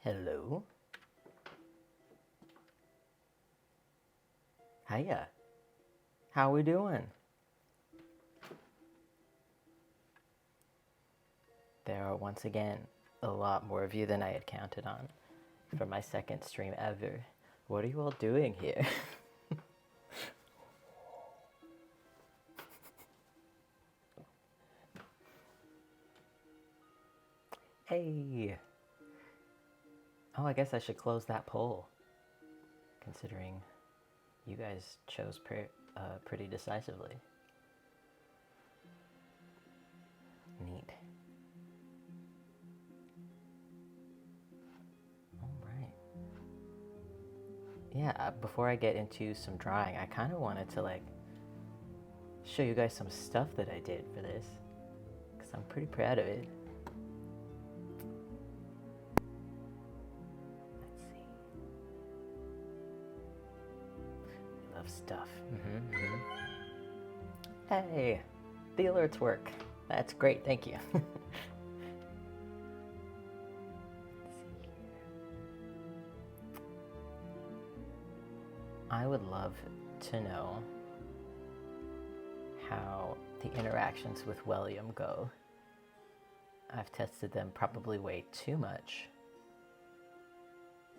Hello. Hiya. How we doing? There are once again a lot more of you than I had counted on for my second stream ever. What are you all doing here? Hey. Oh, I guess I should close that poll, considering you guys chose pretty decisively. Neat. All right. Yeah, before I get into some drawing, I kind of wanted to show you guys some stuff that I did for this, because I'm pretty proud of it. Let's see. Love stuff. Hey, the alerts work. That's great, thank you. I would love to know how the interactions with William go. I've tested them probably way too much,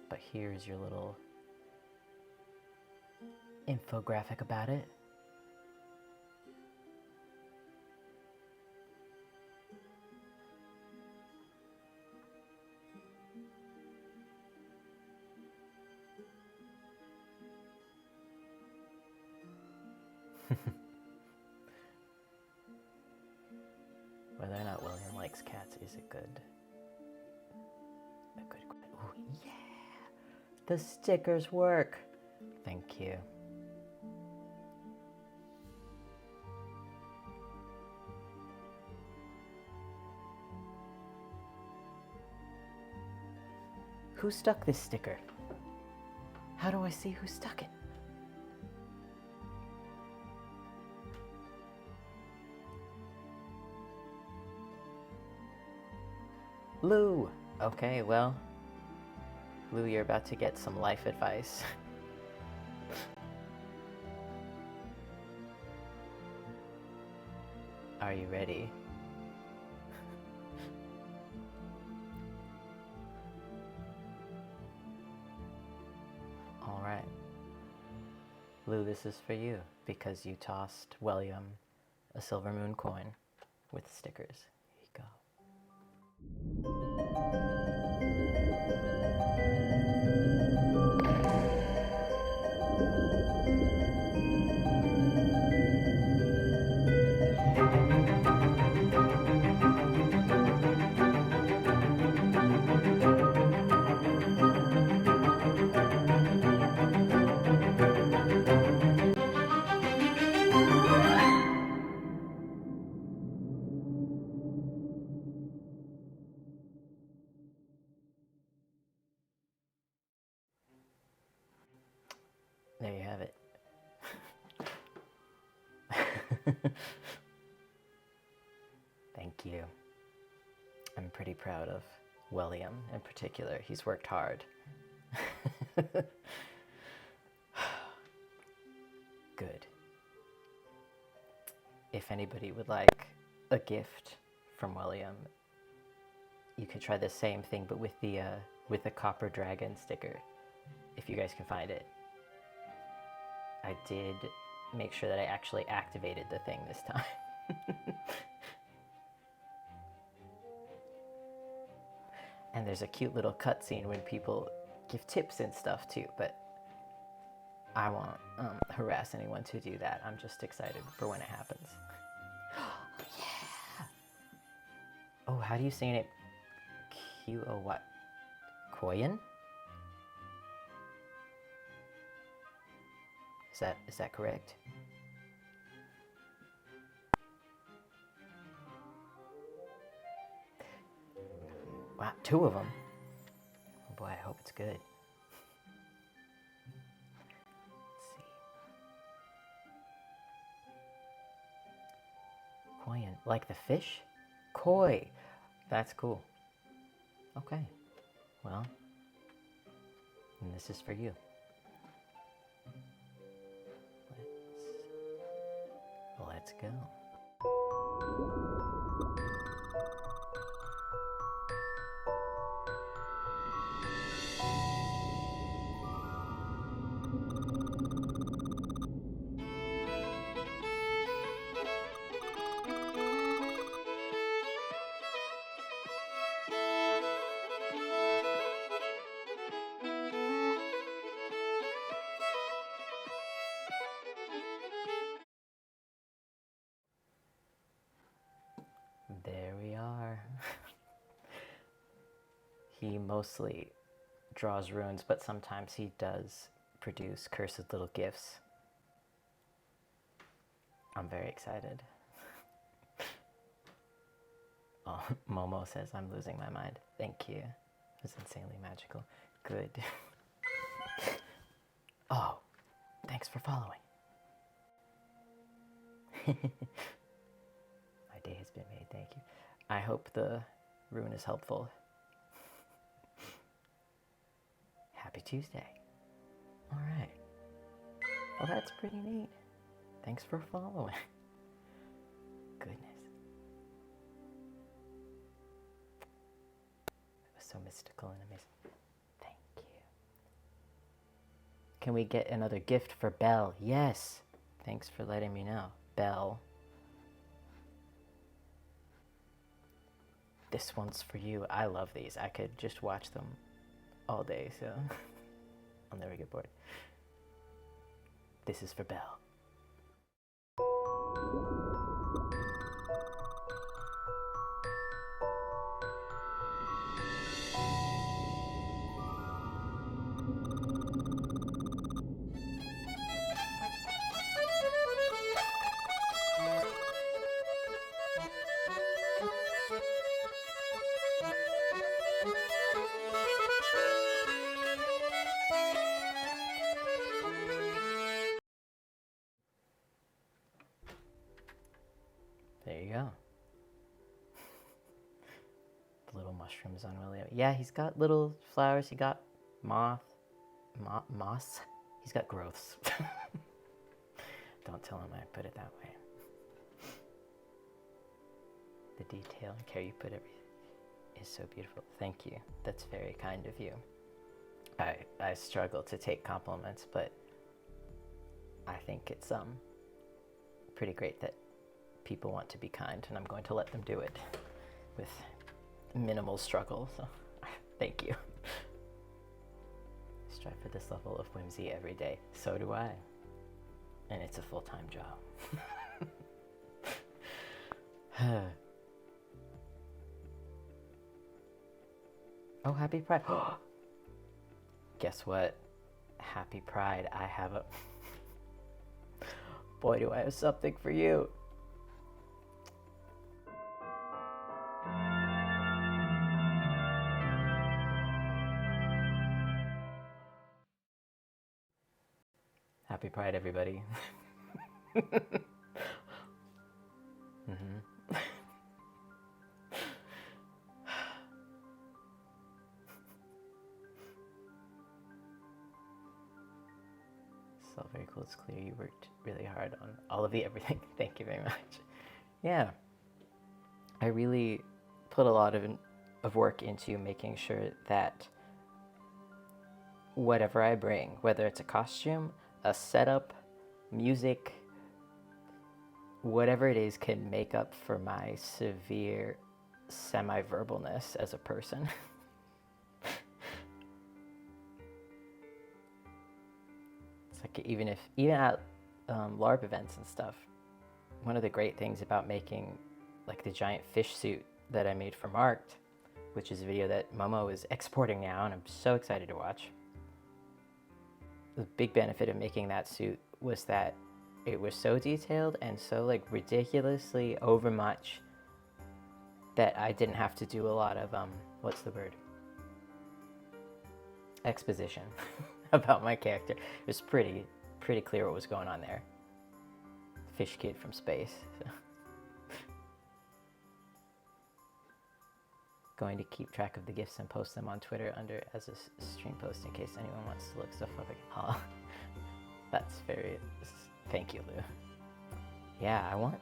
but here's your little infographic about it. Whether or not William likes cats is a good question. Oh yeah, the stickers work. Thank you. Who stuck this sticker? How do I see who stuck it? Lou! Okay, well, Lou, you're about to get some life advice. Are you ready? Alright. Lou, this is for you, because you tossed William a silver moon coin with stickers. Here you go. There you have it. Thank you. I'm pretty proud of William in particular. He's worked hard. Good. If anybody would like a gift from William, you could try the same thing, but with the copper dragon sticker, if you guys can find it. I did make sure that I actually activated the thing this time. And there's a cute little cutscene when people give tips and stuff too, but I won't harass anyone to do that. I'm just excited for when it happens. Yeah! Oh, how do you say it? Q-O what? Koyan? Is that correct? Wow, 2 of them. Oh boy, I hope it's good. Let's see. Koyan, like the fish? Koi. That's cool. Okay. Well, And this is for you. Let's go. There we are. He mostly draws runes, but sometimes he does produce cursed little gifts. I'm very excited. Oh, Momo says I'm losing my mind. Thank you. It was insanely magical. Good. Oh, thanks for following. My day has been made, thank you. I hope the rune is helpful. Happy Tuesday. All right. Well, that's pretty neat. Thanks for following. Goodness. It was so mystical and amazing. Thank you. Can we get another gift for Belle? Yes. Thanks for letting me know, Belle. This one's for you. I love these. I could just watch them all day, so I'll never get bored. This is for Belle. There you go. The little mushrooms on William. Yeah, he's got little flowers. He got moss. He's got growths. Don't tell him I put it that way. The detail and care you put everything is so beautiful. Thank you. That's very kind of you. I struggle to take compliments, but I think it's pretty great that people want to be kind, and I'm going to let them do it with minimal struggle. So thank you. Strive for this level of whimsy every day. So do I. And it's a full-time job. Oh, happy Pride. Guess what? Happy Pride. I have a... Boy, do I have something for you. Happy Pride, everybody. So very cool. It's clear you worked really hard on all of the everything. Thank you very much. Yeah. I really put a lot of work into making sure that whatever I bring, whether it's a costume, a setup, music, whatever it is, can make up for my severe semi-verbalness as a person. It's like even at LARP events and stuff, one of the great things about making like the giant fish suit that I made for Marked, which is a video that Momo is exporting now, and I'm so excited to watch. The big benefit of making that suit was that it was so detailed and so like ridiculously overmuch that I didn't have to do a lot of what's the word? Exposition about my character. It was pretty clear what was going on there. Fish kid from space. So. going to keep track of the gifts and post them on Twitter under as a stream post in case anyone wants to look stuff up again. Oh, that's very... Thank you, Lou. Yeah, I want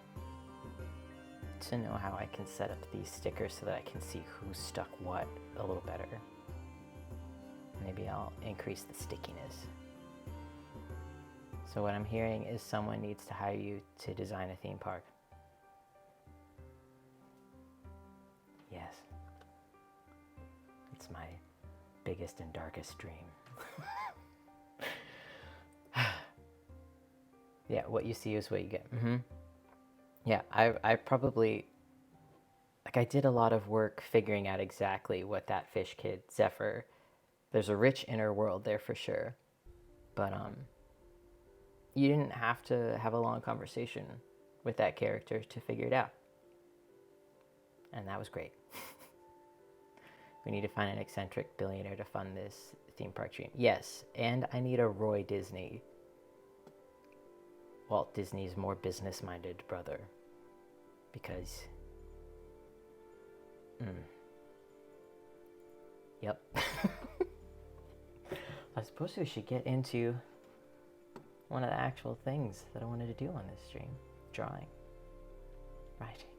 to know how I can set up these stickers so that I can see who stuck what a little better. Maybe I'll increase the stickiness. So what I'm hearing is someone needs to hire you to design a theme park. Yes. It's my biggest and darkest dream. Yeah, what you see is what you get. Yeah, I probably... Like, I did a lot of work figuring out exactly what that fish kid, Zephyr... There's a rich inner world there for sure. But, you didn't have to have a long conversation with that character to figure it out. And that was great. We need to find an eccentric billionaire to fund this theme park dream. Yes, and I need a Roy Disney. Walt Disney's more business-minded brother. Because... Yep. I suppose we should get into one of the actual things that I wanted to do on this stream. Drawing. Writing.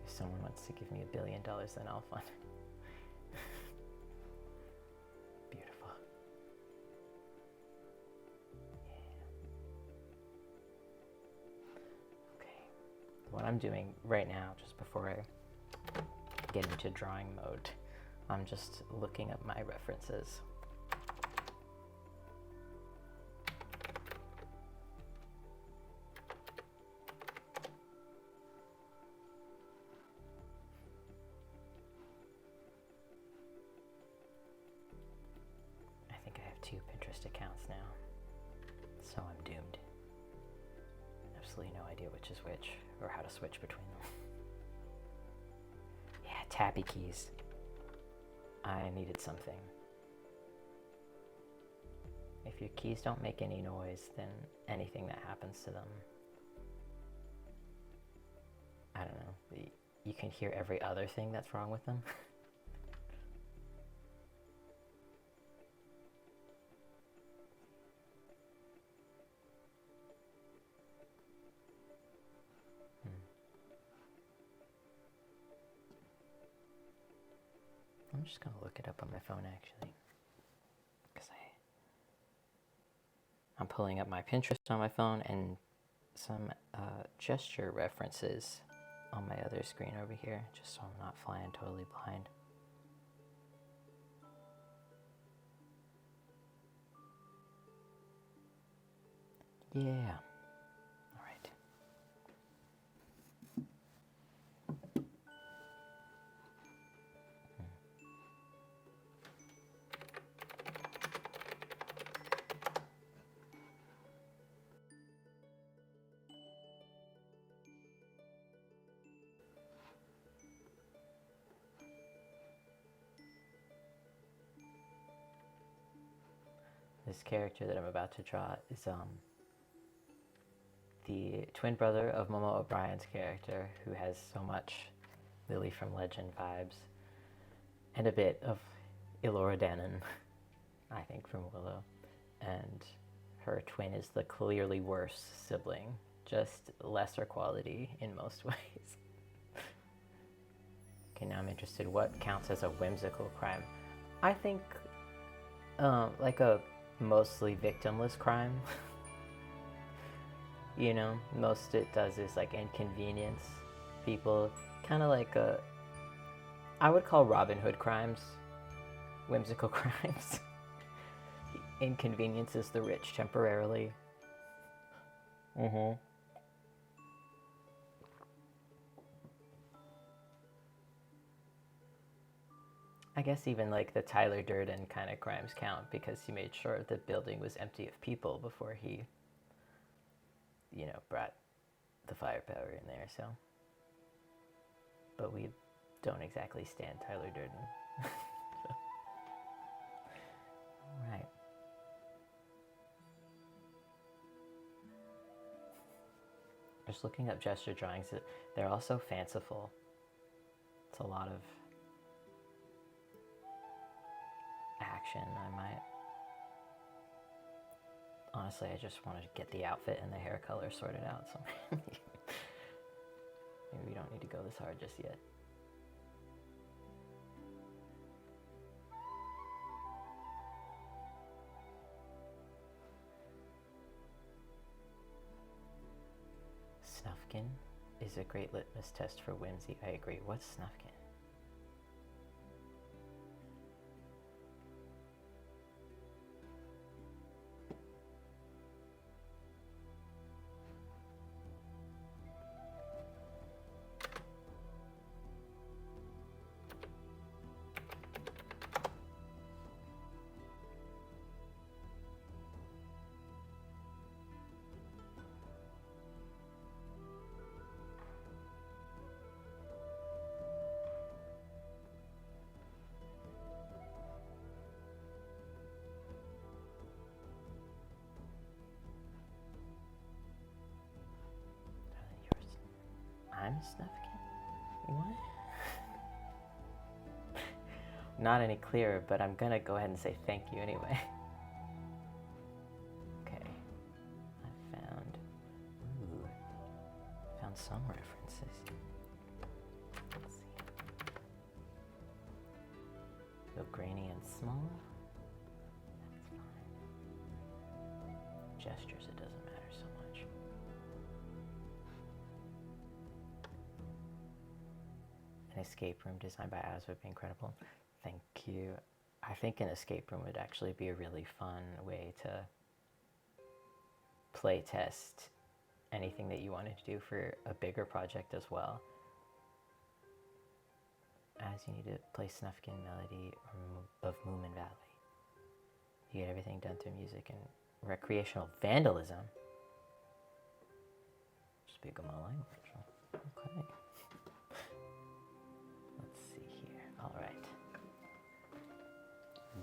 If someone wants to give me $1 billion, then I'll fund it. Beautiful. Yeah. Okay. What I'm doing right now, just before I get into drawing mode, I'm just looking up my references. I think I have 2 Pinterest accounts now, so I'm doomed. Absolutely no idea which is which, or how to switch between them. Yeah, tabby keys. I needed something. If your keys don't make any noise, then anything that happens to them, I don't know, you can hear every other thing that's wrong with them. I'm just gonna look it up on my phone actually, because I'm pulling up my Pinterest on my phone and some gesture references on my other screen over here, just so I'm not flying totally blind. Yeah. This character that I'm about to draw is the twin brother of Momo O'Brien's character, who has so much Lily from Legend vibes, and a bit of Elora Danon, I think, from Willow. And her twin is the clearly worse sibling, just lesser quality in most ways. Okay, now I'm interested. What counts as a whimsical crime? I think, like a mostly victimless crime. You know, most it does is like inconvenience people, kind of like I would call Robin Hood crimes whimsical crimes. Inconveniences the rich temporarily. I guess even like the Tyler Durden kind of crimes count, because he made sure the building was empty of people before he, you know, brought the firepower in there, so. But we don't exactly stand Tyler Durden. So. Alright. Just looking up gesture drawings, they're also fanciful. It's a lot of action. I might... Honestly, I just want to get the outfit and the hair color sorted out, so maybe we don't need to go this hard just yet. Snufkin is a great litmus test for whimsy. I agree. What's Snufkin? I'm Snufkin? What? Not any clearer, but I'm gonna go ahead and say thank you anyway. Okay. I found some references. Let's see. So grainy and small. That's fine. Gestures, it doesn't matter so much. An escape room designed by Oz would be incredible. Thank you. I think an escape room would actually be a really fun way to play test anything that you wanted to do for a bigger project as well. As you need to play Snufkin Melody of Moomin Valley. You get everything done through music and recreational vandalism. Speak my language. Okay. Alright.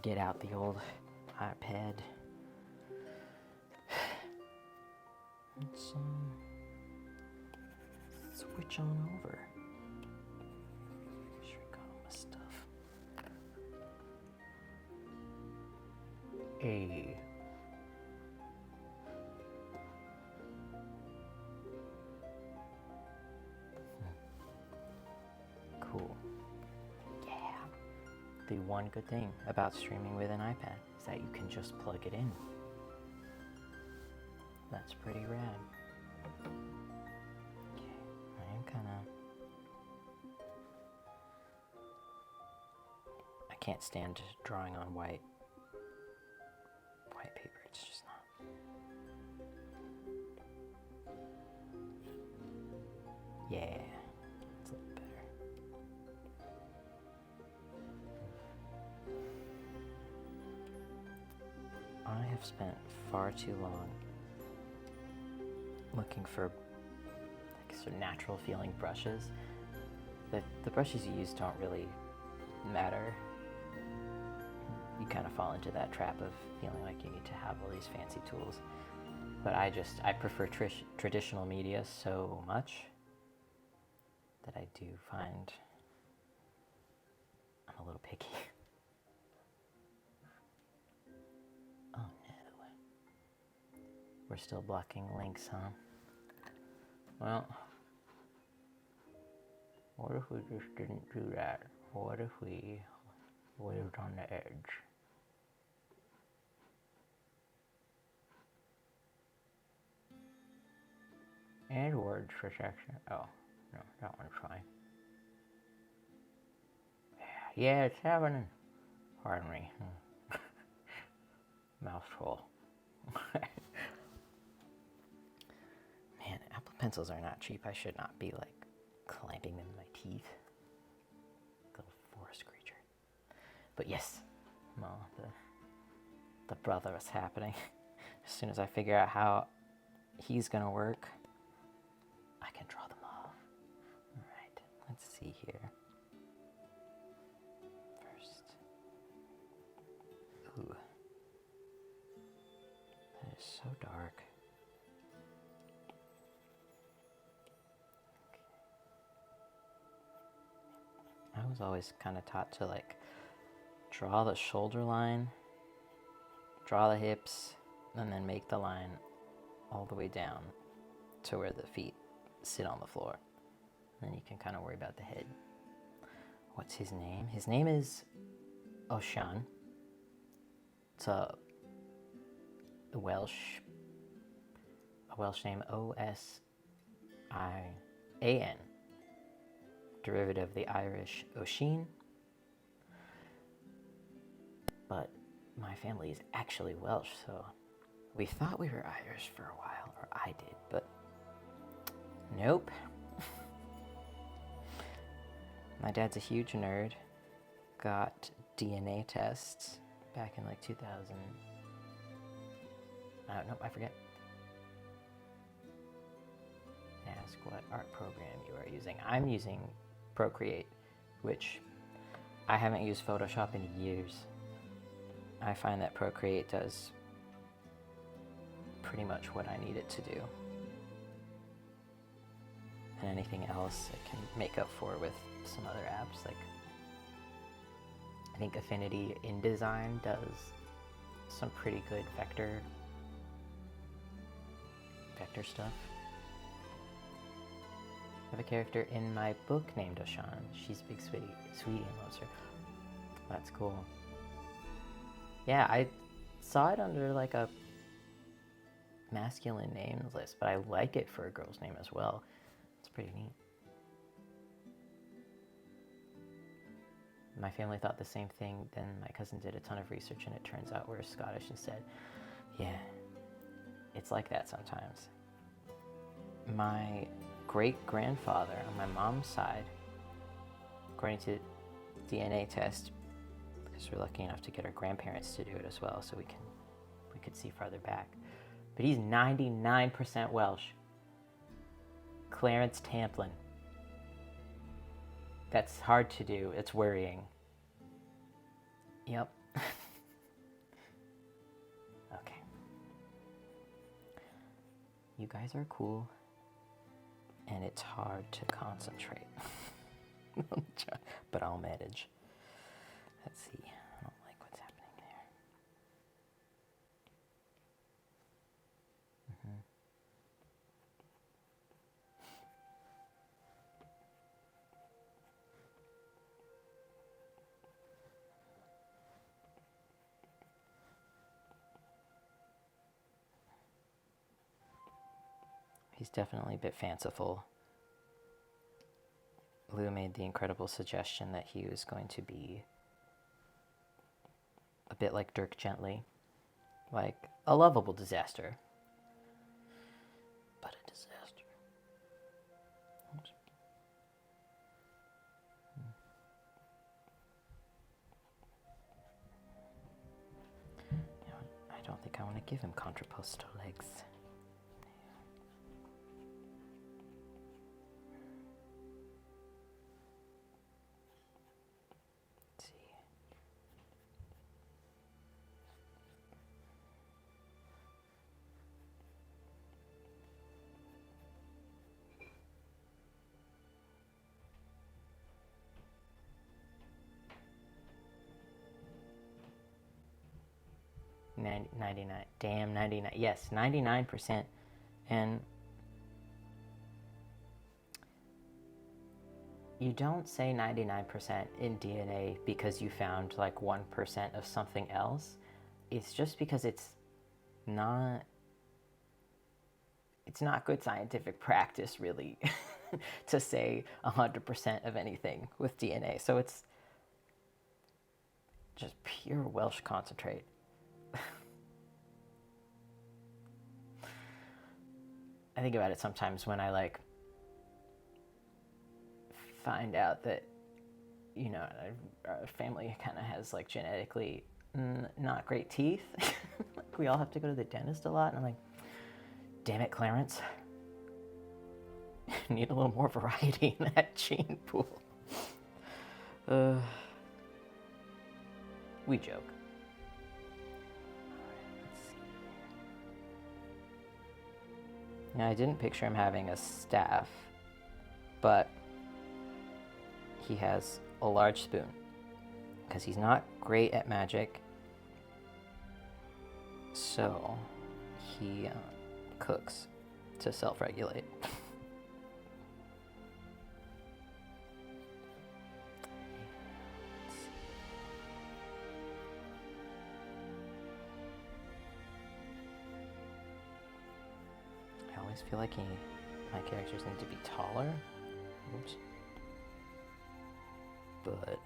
Get out the old iPad. Let's switch on over. Make sure I got all my stuff. Hey. Cool. The one good thing about streaming with an iPad is that you can just plug it in. That's pretty rad. Okay, I am I can't stand drawing on white paper, it's just not. Yeah. I have spent far too long looking for sort of natural feeling brushes. The brushes you use don't really matter. You kind of fall into that trap of feeling like you need to have all these fancy tools. But I prefer traditional media so much that I do find I'm a little picky. Oh no. We're still blocking links, huh? Well, what if we just didn't do that? What if we lived on the edge? And words for section. Oh, no, that one's fine. Yeah, it's happening. Pardon me. Mouthful. Man, Apple Pencils are not cheap. I should not be like clamping them in my teeth. Little forest creature. But yes, well, the brother is happening. As soon as I figure out how he's gonna work, I can draw them all. Alright, let's see here. First. Ooh. That is so dark. was always kind of taught to like draw the shoulder line, draw the hips, and then make the line all the way down to where the feet sit on the floor. And then you can kind of worry about the head. What's his name? His name is Oshan. It's a Welsh name, O-S-I-A-N. Derivative of the Irish Oshin. But my family is actually Welsh, so we thought we were Irish for a while, or I did, but nope. My dad's a huge nerd. Got DNA tests back in like 2000. Nope, I forget. Ask what art program you are using. I'm using Procreate, which I haven't used Photoshop in years. I find that Procreate does pretty much what I need it to do. And anything else it can make up for with some other apps. Like, I think Affinity InDesign does some pretty good vector stuff. I have a character in my book named Oshan. She's big sweetie and loves her. That's cool. Yeah, I saw it under like a masculine names list, but I like it for a girl's name as well. It's pretty neat. My family thought the same thing, then my cousin did a ton of research and it turns out we're Scottish instead. Yeah, it's like that sometimes. My great-grandfather on my mom's side, according to DNA test, because we're lucky enough to get our grandparents to do it as well, so we could see farther back. But he's 99% Welsh. Clarence Tamplin. That's hard to do. It's worrying. Yep. Okay. You guys are cool. And it's hard to concentrate. But I'll manage. Let's see. I don't like what's happening there. He's definitely a bit fanciful. Lou made the incredible suggestion that he was going to be a bit like Dirk Gently, like a lovable disaster, but a disaster. Oops. You know, I don't think I want to give him contrapposto legs. $99. Damn, 99. Yes, 99%. And you don't say 99% in DNA because you found like 1% of something else. It's just because it's not good scientific practice, really, to say 100% of anything with DNA. So it's just pure Welsh concentrate. I think about it sometimes when I like find out that, you know, our family kind of has like genetically not great teeth. Like we all have to go to the dentist a lot, and I'm like, damn it, Clarence. Need a little more variety in that gene pool. We joke. Now, I didn't picture him having a staff, but he has a large spoon because he's not great at magic. So he cooks to self-regulate. I always feel like my characters need to be taller. Oops. But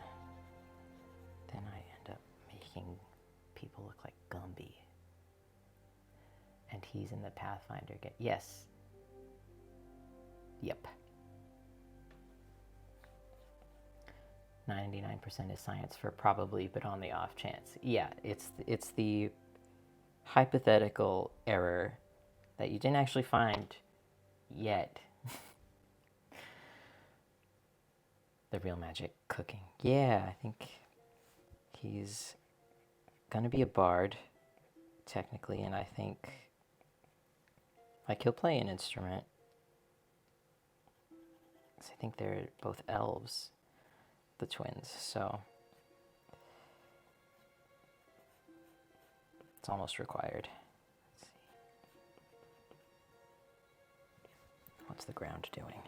then I end up making people look like Gumby. And he's in the Pathfinder game. Yes. Yep. 99% is science for probably, but on the off chance. Yeah, it's the hypothetical error that you didn't actually find yet. The real magic cooking. Yeah, I think he's gonna be a bard, technically, and I think like he'll play an instrument. I think they're both elves, the twins, so it's almost required. Let's see. What's the ground doing?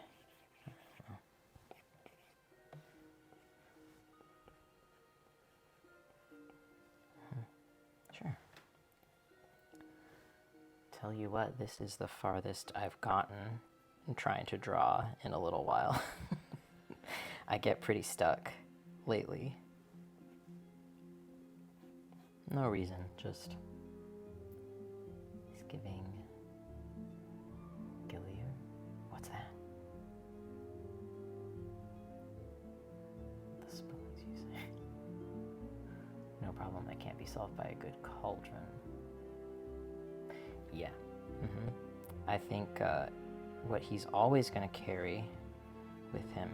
Sure. Tell you what, this is the farthest I've gotten in trying to draw in a little while. I get pretty stuck lately. No reason, just he's giving Gillier. What's that? The spoons, you say? No problem, that can't be solved by a good cauldron. Yeah. I think what he's always going to carry with him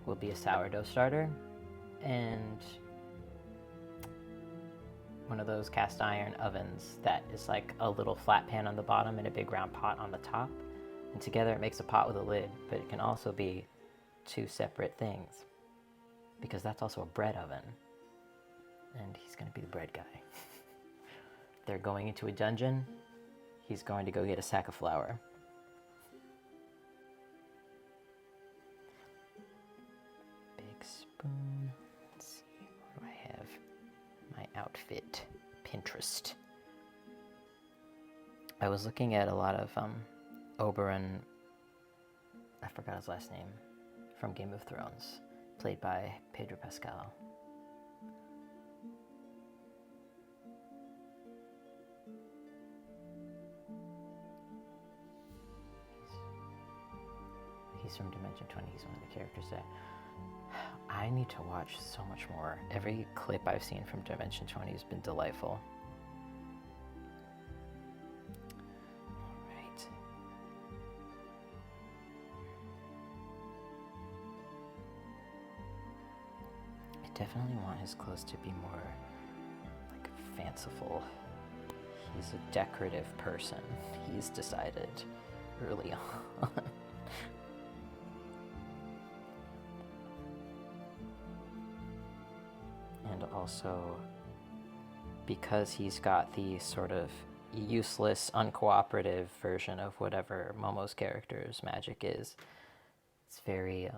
will be a sourdough starter and one of those cast iron ovens that is like a little flat pan on the bottom and a big round pot on the top. And together it makes a pot with a lid, but it can also be two separate things because that's also a bread oven. And he's going to be the bread guy. They're going into a dungeon. He's going to go get a sack of flour. Big spoon. Let's see, what do I have? My outfit. Pinterest. I was looking at a lot of Oberyn, I forgot his last name, from Game of Thrones, played by Pedro Pascal. He's from Dimension 20, he's one of the characters that I need to watch so much more. Every clip I've seen from Dimension 20 has been delightful. Alright. I definitely want his clothes to be more like fanciful. He's a decorative person, he's decided early on. And also, because he's got the sort of useless, uncooperative version of whatever Momo's character's magic is, it's very,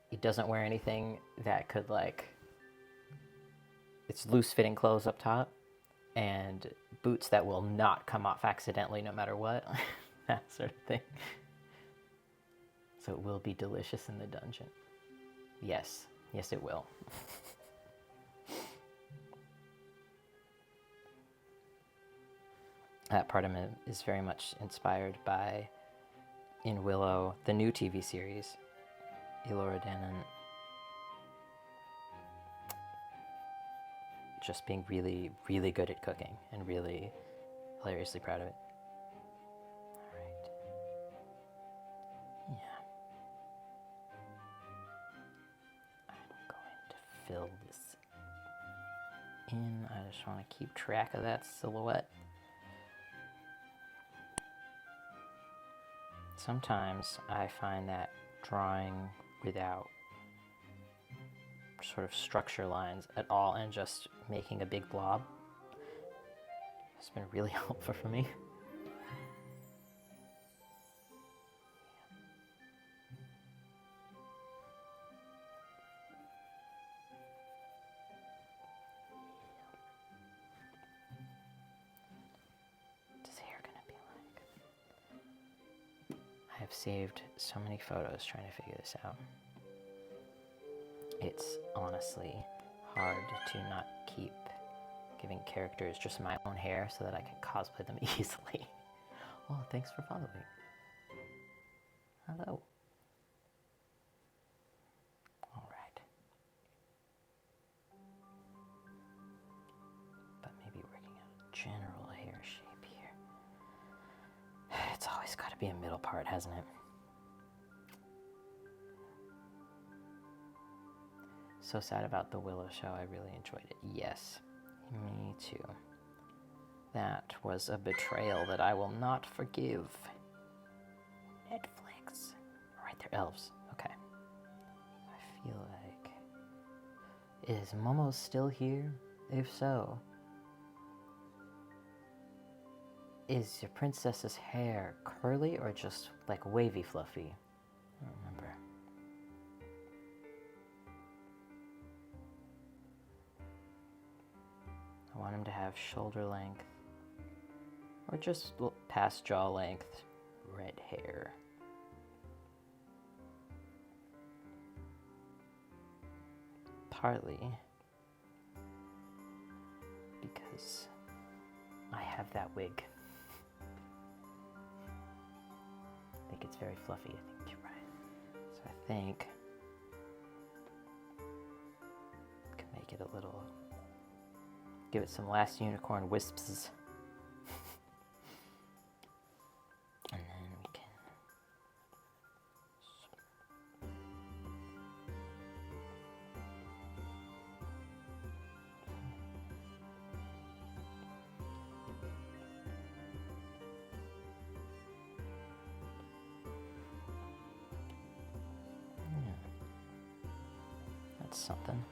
he doesn't wear anything that could, like, it's loose-fitting clothes up top, and boots that will not come off accidentally no matter what, that sort of thing. So it will be delicious in the dungeon. Yes. Yes, it will. That part of it is very much inspired by, in Willow, the new TV series, Elora Danan just being really, really good at cooking and really hilariously proud of it. Alright. Yeah. Fill this in. I just want to keep track of that silhouette. Sometimes I find that drawing without sort of structure lines at all and just making a big blob has been really helpful for me. What's his hair gonna be like? I have saved so many photos trying to figure this out. It's honestly hard to not keep giving characters just my own hair so that I can cosplay them easily. Oh, thanks for following. Hello. Alright. But maybe working out a general hair shape here. It's always got to be a middle part, hasn't it? So sad about the Willow show. I really enjoyed it. Yes, me too. That was a betrayal that I will not forgive. Netflix. Right there, elves. Okay. I feel like... Is Momo still here? If so... Is your princess's hair curly or just like wavy fluffy? I don't remember. I want him to have shoulder length or just past jaw length red hair. Partly because I have that wig. I think it's very fluffy. I think you're right. So I think I can make it a little, give it some last unicorn wisps. And then we can that's something.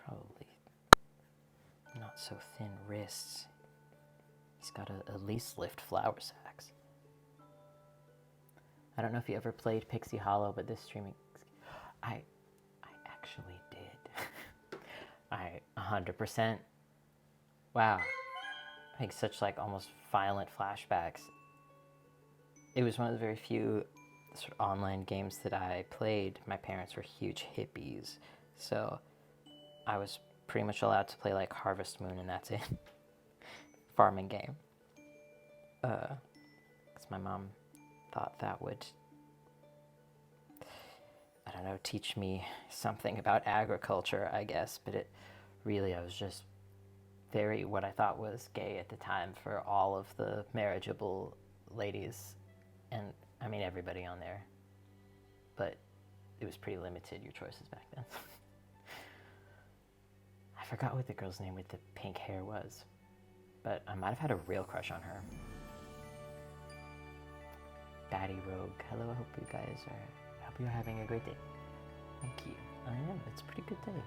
Probably not so thin wrists. He's got to at least lift flower sacks. I don't know if you ever played Pixie Hollow, but this streaming... I actually did. I 100%... Wow. Like such like almost violent flashbacks. It was one of the very few sort of online games that I played. My parents were huge hippies, so I was pretty much allowed to play like Harvest Moon and that's it. Farming game. Because my mom thought that would, I don't know, teach me something about agriculture, I guess. But it really, I was just very, what I thought was gay at the time for all of the marriageable ladies. And I mean everybody on there. But it was pretty limited, your choices back then. I forgot what the girl's name with the pink hair was, but I might have had a real crush on her. Batty Rogue, hello, I hope you guys are, I hope you're having a great day. Thank you. I am, it's a pretty good day.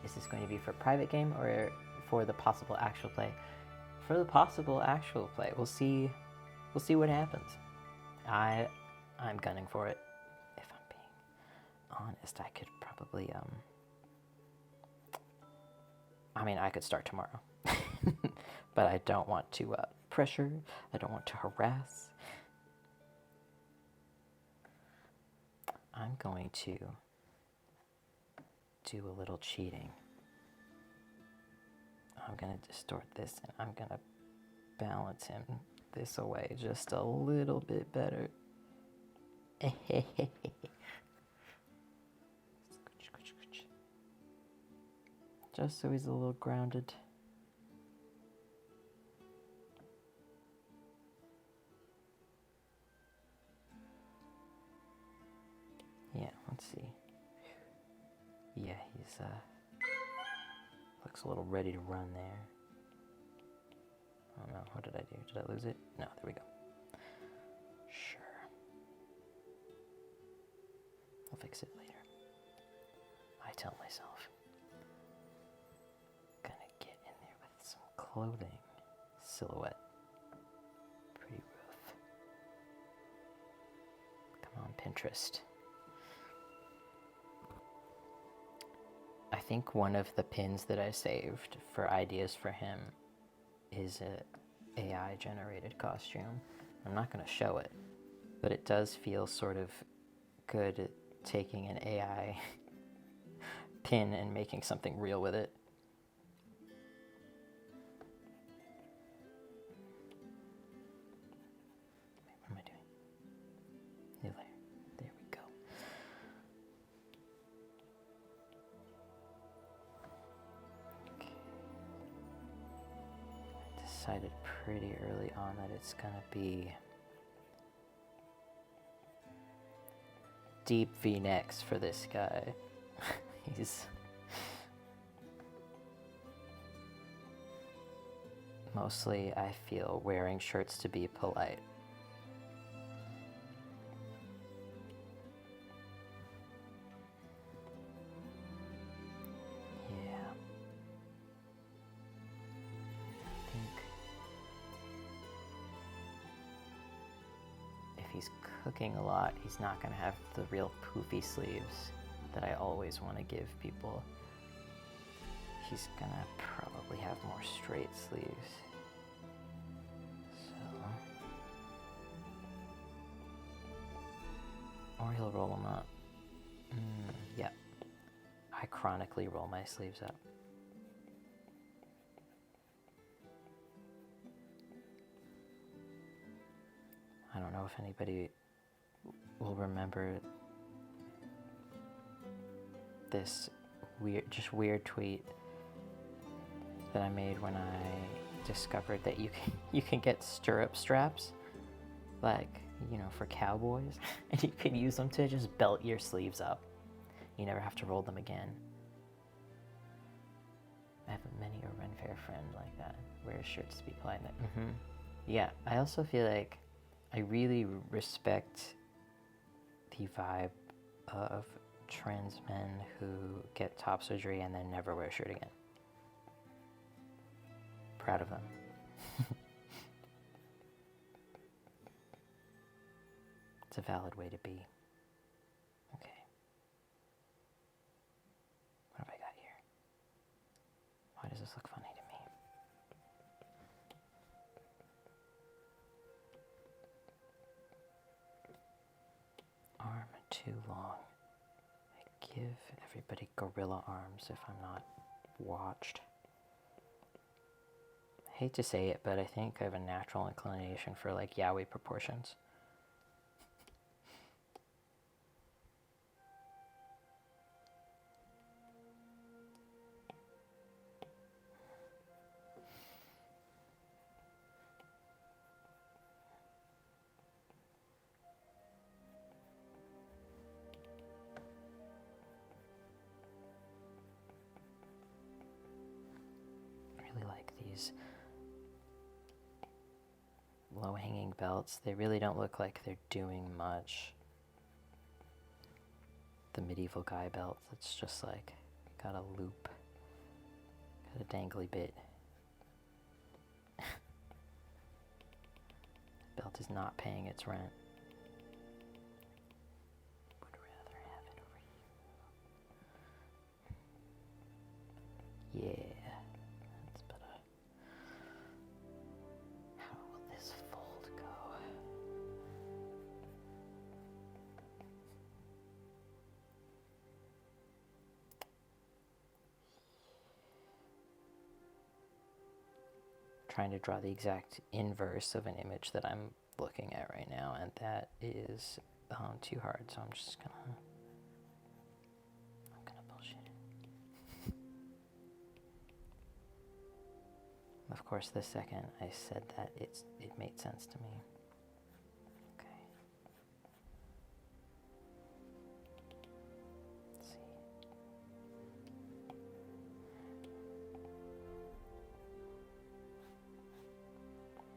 Is this going to be for private game or for the possible actual play? For the possible actual play, we'll see what happens. I'm gunning for it. If I'm being honest, I could probably, I mean, I could start tomorrow. But I don't want to pressure, I don't want to harass. I'm going to do a little cheating. I'm going to distort this and I'm going to balance him this away just a little bit better. Just so he's a little grounded. Yeah, let's see. Yeah, he's looks a little ready to run there. Oh no, what did I do? Did I lose it? No, there we go. Sure. I'll fix it later. I tell myself. Gonna get in there with some clothing. Silhouette. Pretty rough. Come on, Pinterest. I think one of the pins that I saved for ideas for him is a AI generated costume. I'm not going to show it, but it does feel sort of good at taking an AI pin and making something real with it. What am I doing? New layer. There we go. Okay. I decided pretty early on that it's gonna be deep V-necks for this guy. He's mostly, I feel, wearing shirts to be polite. Yeah. I think if he's cooking a lot, he's not going to have the real poofy sleeves that I always want to give people. He's going to probably have more straight sleeves. Or he'll roll them up. Yeah. I chronically roll my sleeves up. I don't know if anybody will remember this weird tweet that I made when I discovered that you can get stirrup straps, like, you know, for cowboys, and you can use them to just belt your sleeves up. You never have to roll them again. I have many a Ren Fair friend like that, wears shirts to be polite. Yeah, I also feel like I really respect the vibe of trans men who get top surgery and then never wear a shirt again. Proud of them. It's a valid way to be. Okay. What have I got here? Why does this look funny to me? Arm too long. I give everybody gorilla arms if I'm not watched. I hate to say it, but I think I have a natural inclination for like yaoi proportions. Low-hanging belts, they really don't look like they're doing much. The medieval guy belt, it's just like got a loop, got a dangly bit. Belt is not paying its rent. Would rather have it over here. Yeah. Trying to draw the exact inverse of an image that I'm looking at right now, and that is too hard, so I'm gonna bullshit it. Of course, the second I said that, it made sense to me. Okay. Let's see.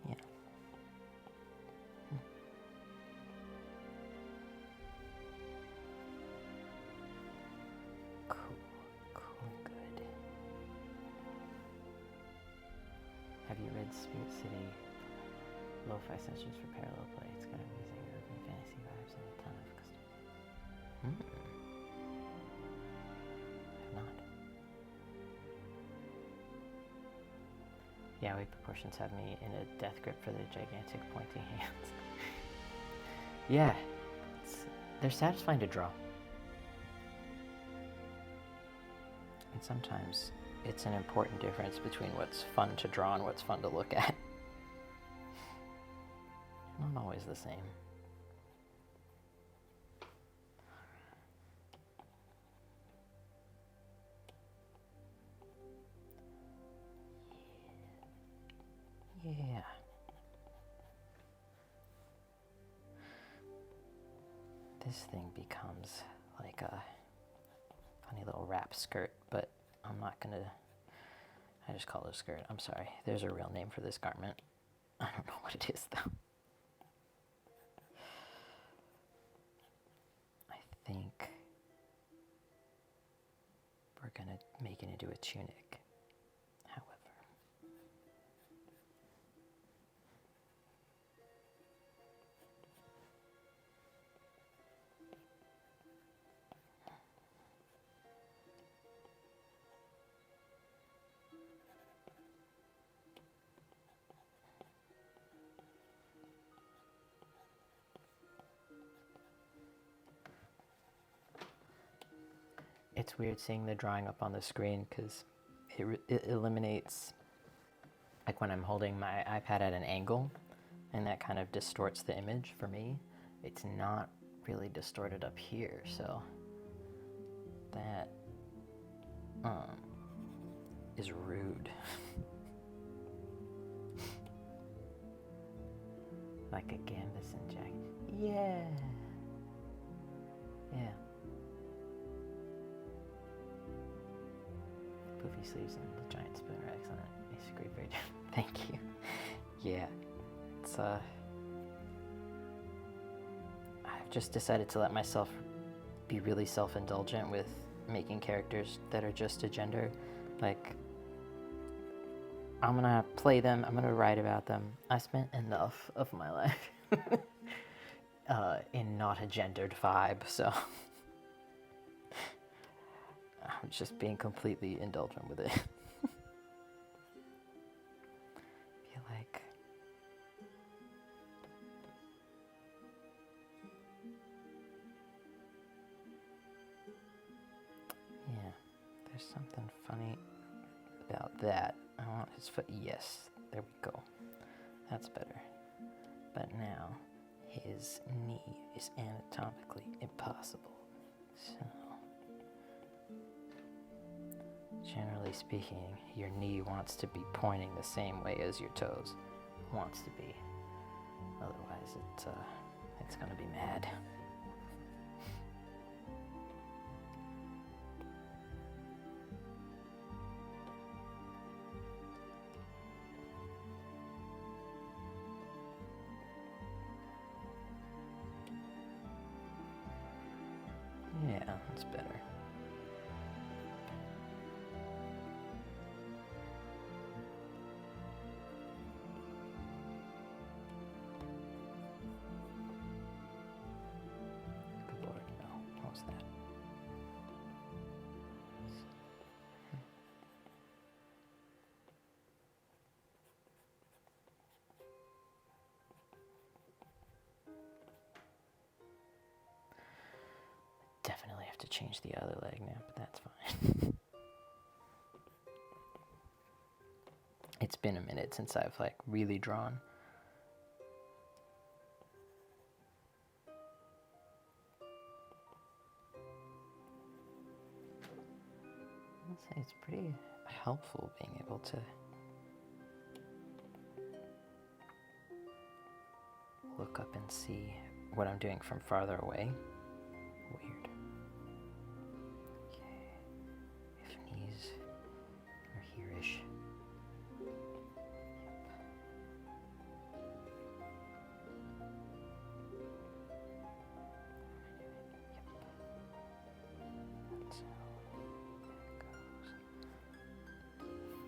Yeah. Cool, good. Have you read Spirit City? Lo-fi sessions for parallel play. It's got amazing urban fantasy vibes and a ton of custom. I've not. Yeah, weight proportions have me in a death grip for the gigantic pointy hands. Yeah, they're satisfying to draw. And sometimes it's an important difference between what's fun to draw and what's fun to look at. Not always the same. Yeah. This thing becomes like a funny little wrap skirt, but I'm not gonna, I just call it a skirt. I'm sorry. There's a real name for this garment. I don't know what it is though. I think we're gonna make it into a tunic, however. It's weird seeing the drawing up on the screen because it eliminates, like when I'm holding my iPad at an angle, and that kind of distorts the image for me. It's not really distorted up here, so that is rude. Like a gambeson jacket. Yeah. Yeah. Poofy sleeves and the giant spoon are excellent. It's a great variation. Thank you. Yeah. It's I've just decided to let myself be really self-indulgent with making characters that are just a gender. Like, I'm gonna play them, I'm gonna write about them. I spent enough of my life in not a gendered vibe, so I'm just being completely indulgent with it. Feel like yeah, there's something funny about that. I want his foot. Yes, there we go. That's better. But now his knee is anatomically impossible. So, generally speaking, your knee wants to be pointing the same way as your toes wants to be. Otherwise, it's gonna be mad. Yeah, that's better. Good Lord, no. What was that? Definitely have to change the other leg now, but that's fine. It's been a minute since I've like really drawn. say it's pretty helpful being able to look up and see what I'm doing from farther away. Weird. Okay. If knees are here-ish. Yep. That's how it goes.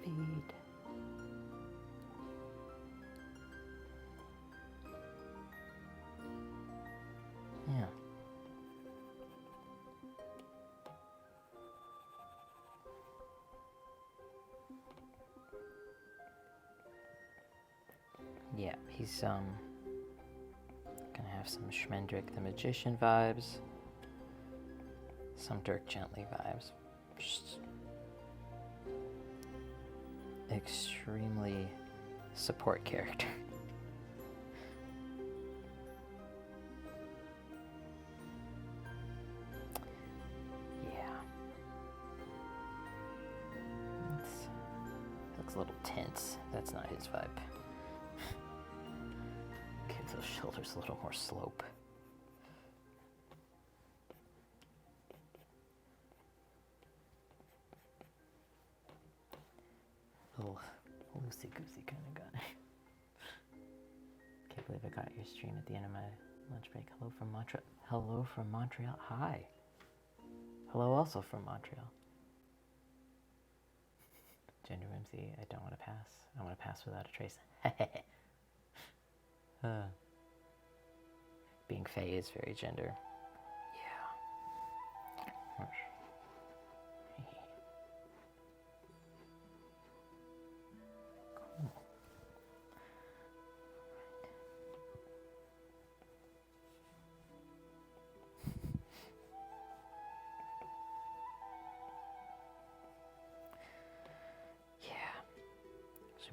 Feed. Yeah. Yeah, he's gonna have some Schmendrick the Magician vibes, some Dirk Gently vibes. Just extremely support character. Looks a little tense. That's not his vibe. Give those shoulders a little more slope. Little loosey-goosey kind of guy. Can't believe I got your stream at the end of my lunch break. Hello from Montreal. Hello from Montreal. Hi. Hello also from Montreal. Gender whimsy, I don't want to pass. I want to pass without a trace. Being Fae is very gender. Yeah. Cool.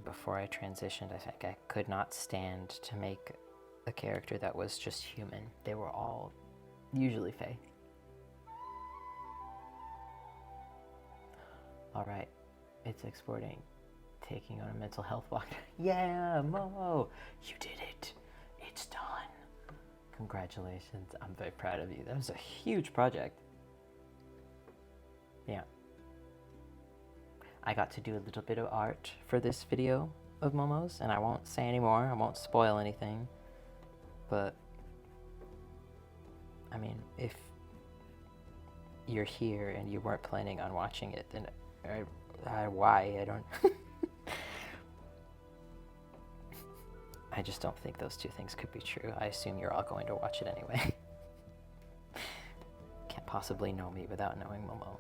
Before I transitioned, I think I could not stand to make a character that was just human. They were all usually Fae. Alright, it's exporting. Taking on a mental health block. Yeah, Momo! You did it! It's done! Congratulations, I'm very proud of you. That was a huge project. Yeah. I got to do a little bit of art for this video of Momo's, and I won't say any more, I won't spoil anything, but, I mean, if you're here and you weren't planning on watching it, then why? I don't... I just don't think those two things could be true. I assume you're all going to watch it anyway. Can't possibly know me without knowing Momo.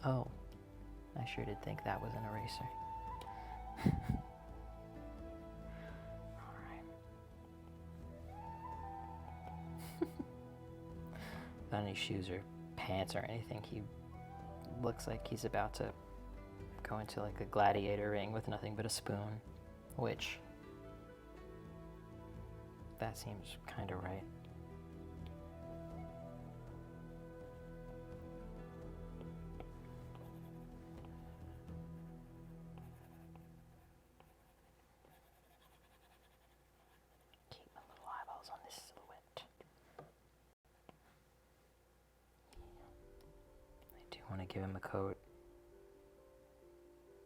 Oh, I sure did think that was an eraser. Alright. Without any shoes or pants or anything, he looks like he's about to go into like a gladiator ring with nothing but a spoon, which, that seems kind of right. Want to give him a coat,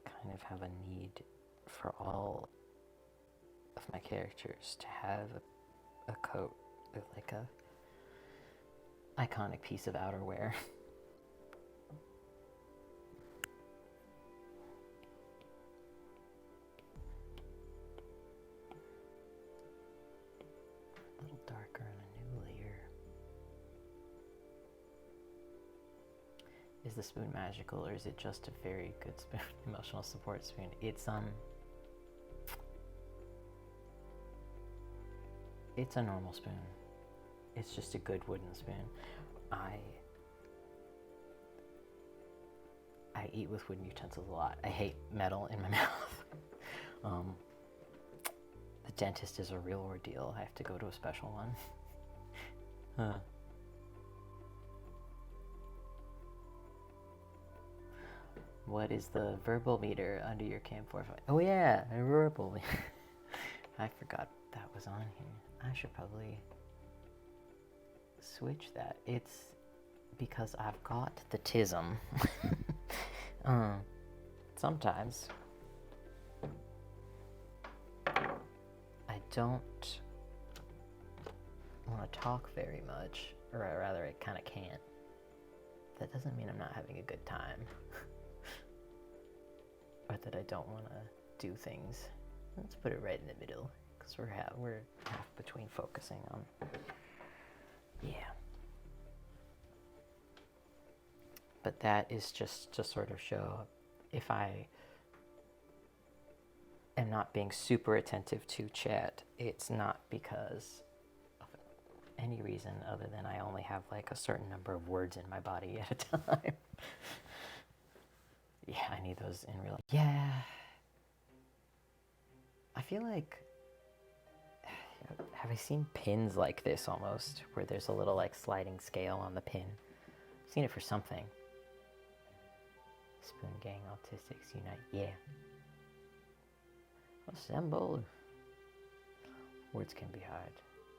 kind of have a need for all of my characters to have a coat with like a iconic piece of outerwear. A little darker and a new layer. Is the spoon magical, or is it just a very good spoon? Emotional support spoon. It's a normal spoon. It's just a good wooden spoon. I eat with wooden utensils a lot. I hate metal in my mouth. The dentist is a real ordeal. I have to go to a special one. Huh. What is the verbal meter under your Cam 4? Oh yeah, a verbal meter. I forgot that was on here. I should probably switch that. It's because I've got the tism. Sometimes I don't want to talk very much, or rather I kind of can't. That doesn't mean I'm not having a good time. Or that I don't want to do things. Let's put it right in the middle, because we're half between focusing on. Yeah. But that is just to sort of show if I am not being super attentive to chat, it's not because of any reason other than I only have like a certain number of words in my body at a time. Yeah, I need those in real life. Yeah. I feel like, have I seen pins like this almost, where there's a little like sliding scale on the pin? I've seen it for something. Spoon Gang Autistics Unite, yeah. Assembled. Words can be hard.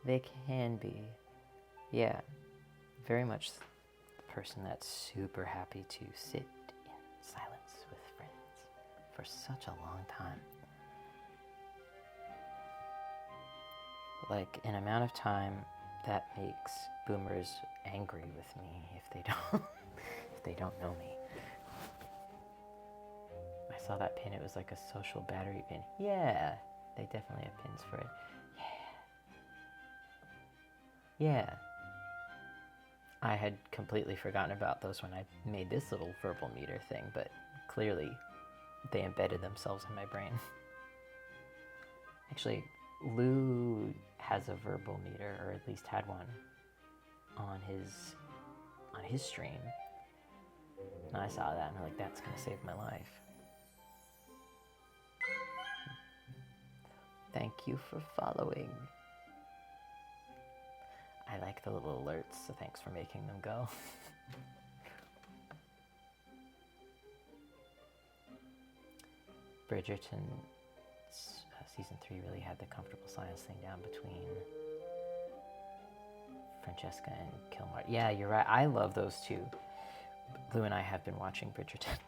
They can be. Yeah, very much the person that's super happy to sit in silence with friends for such a long time. Like an amount of time that makes boomers angry with me if they don't know me. I saw that pin, it was like a social battery pin. Yeah, they definitely have pins for it. Yeah. I had completely forgotten about those when I made this little verbal meter thing, but clearly they embedded themselves in my brain. Actually, Lou has a verbal meter, or at least had one, on his stream. And I saw that and I'm like, that's gonna save my life. Thank you for following. I like the little alerts, so thanks for making them go. Bridgerton season 3 really had the comfortable silence thing down between Francesca and Kilmar. Yeah, you're right. I love those two. Lou and I have been watching Bridgerton.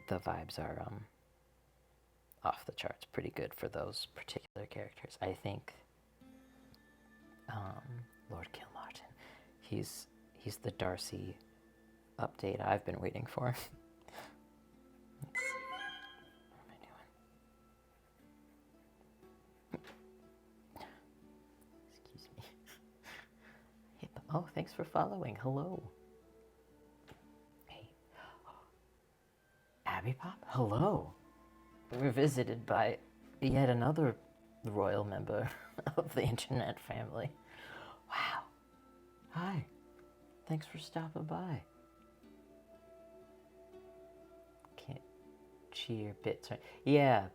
The vibes are off the charts, pretty good for those particular characters. I think Lord Kilmartin, he's the Darcy update I've been waiting for. Let's see. What am I doing? Excuse me. Oh, thanks for following. Hello. Hey. Abby Pop? Hello. We're visited by yet another royal member of the internet family. Wow. Hi. Thanks for stopping by. Can't cheer bits. Yeah.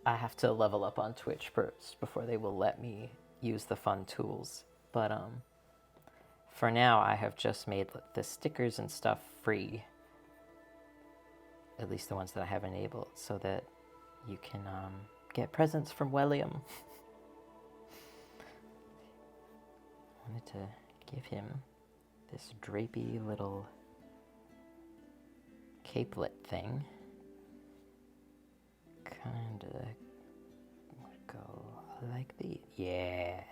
I have to level up on Twitch first before they will let me use the fun tools. But for now I have just made the stickers and stuff free. At least the ones that I have enabled, so that you can get presents from William. I wanted to give him this drapey little capelet thing. Kinda would go like the yeah.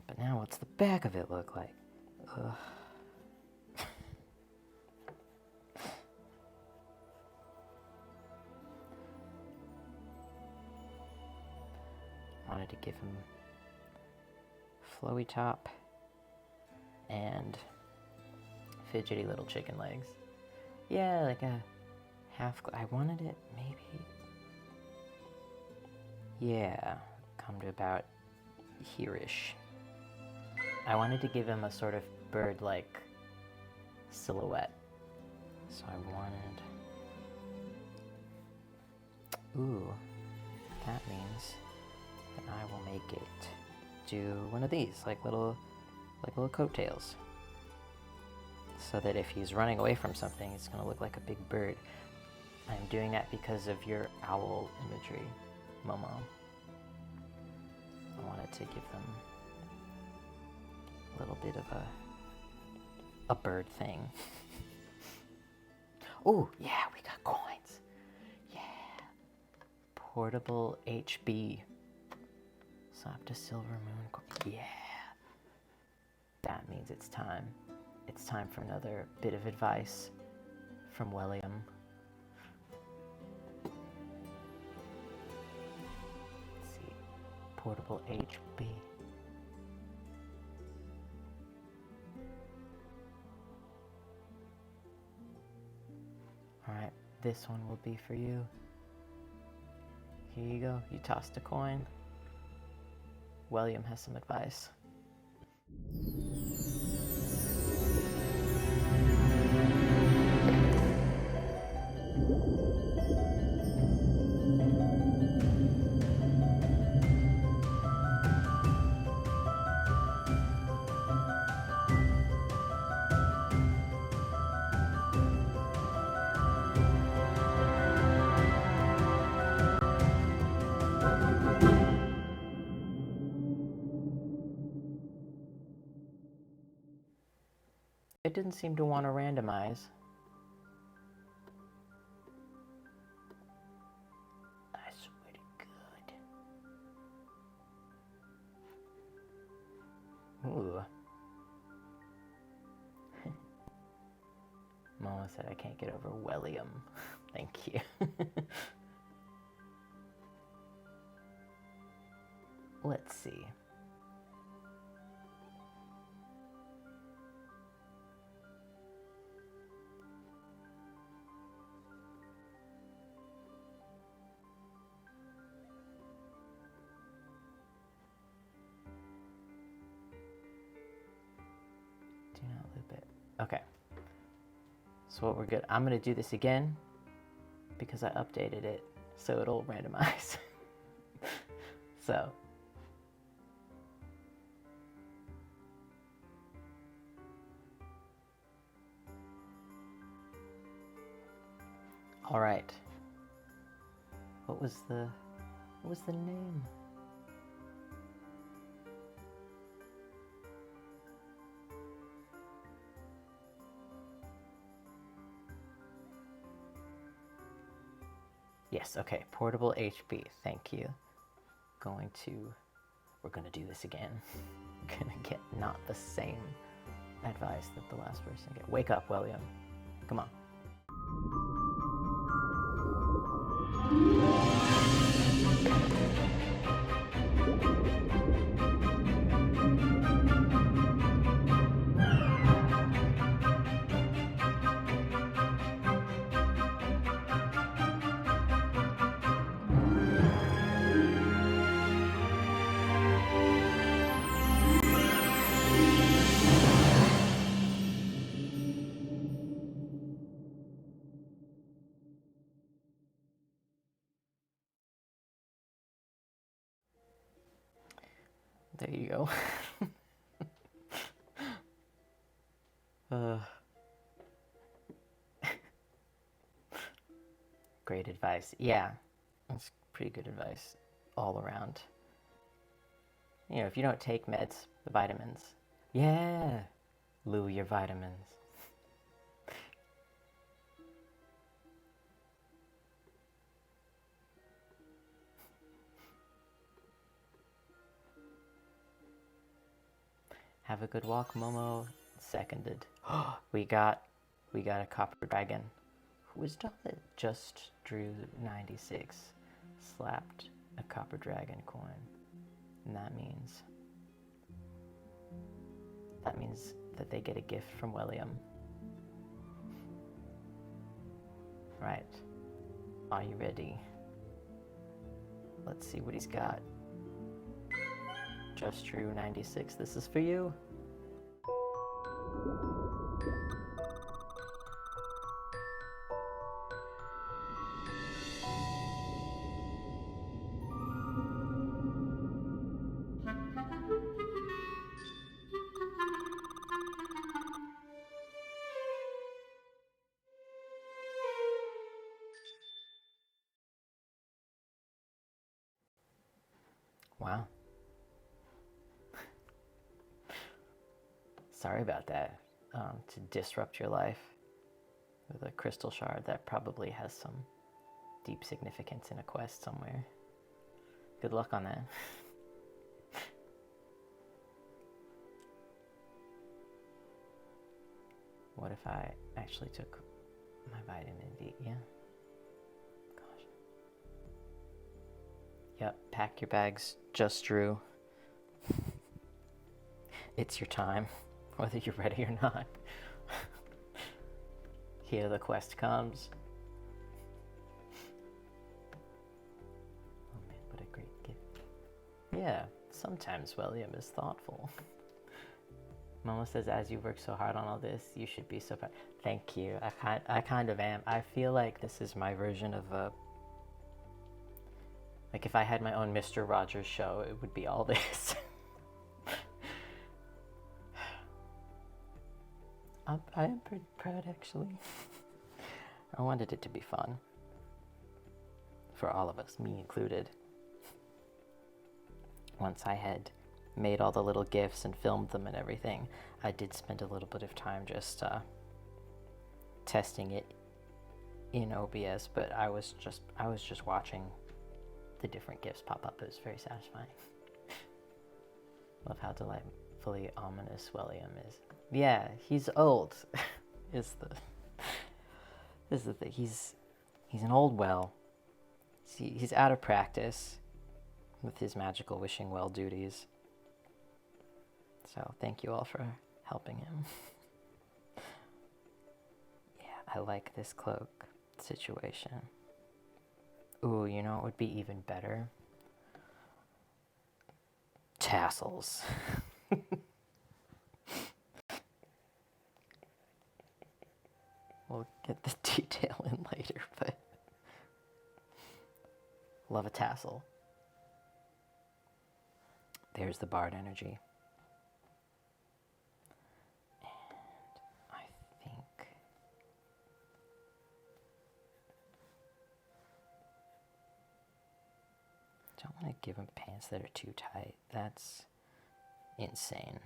But now what's the back of it look like? Ugh. Wanted to give him flowy top and fidgety little chicken legs. Yeah, like a half. I wanted it maybe. Yeah, come to about here-ish. I wanted to give him a sort of bird-like silhouette. So I wanted Ooh, that means that I will make it do one of these, like little coattails. So that if he's running away from something, it's going to look like a big bird. I'm doing that because of your owl imagery, Momo. I wanted to give them a little bit of a bird thing. Oh, yeah, we got coins. Yeah. Portable HB. Slap to silver moon. Yeah. That means it's time. It's time for another bit of advice from William. Let's see. Portable HB. Alright, this one will be for you. Here you go. You tossed a coin. William has some advice. It didn't seem to want to randomize. That's pretty good. Ooh. Mama said I can't get over William. Thank you. Let's see. Do not loop it. Okay. So what we're good. I'm gonna do this again because I updated it so it'll randomize. So. All right. What was the name? Yes, okay, portable HB, thank you. We're gonna do this again. Gonna get not the same advice that the last person get. Wake up, William. Come on. There you go. Great advice. Yeah, that's pretty good advice all around. You know, if you don't take meds, the vitamins. Yeah, Lou, your vitamins. Have a good walk, Momo. Seconded. We got a copper dragon. Who was done that just drew 96? Slapped a copper dragon coin. And that means that they get a gift from William. Right. Are you ready? Let's see what he's got. Just drew 96. This is for you. Wow. Sorry about that. To disrupt your life with a crystal shard that probably has some deep significance in a quest somewhere. Good luck on that. What if I actually took my vitamin D? Yeah. Gosh. Yep, pack your bags, just Drew. It's your time, whether you're ready or not. Here the quest comes. Oh man, what a great gift. Yeah, sometimes William is thoughtful. Momo says, as you work so hard on all this, you should be so proud. Thank you. I kind of am. I feel like this is my version of a... Like if I had my own Mr. Rogers show, it would be all this. I am pretty proud, actually. I wanted it to be fun. For all of us, me included. Once I had made all the little GIFs and filmed them and everything, I did spend a little bit of time just testing it in OBS, but I was just watching the different GIFs pop up. It was very satisfying. Love how delightfully ominous William is. Yeah, he's old. is the thing. He's an old well. He's out of practice with his magical wishing well duties. So thank you all for helping him. Yeah, I like this cloak situation. Ooh, you know what would be even better? Tassels. We'll get the detail in later, but love a tassel. There's the bard energy. And I think don't want to give him pants that are too tight. That's insane.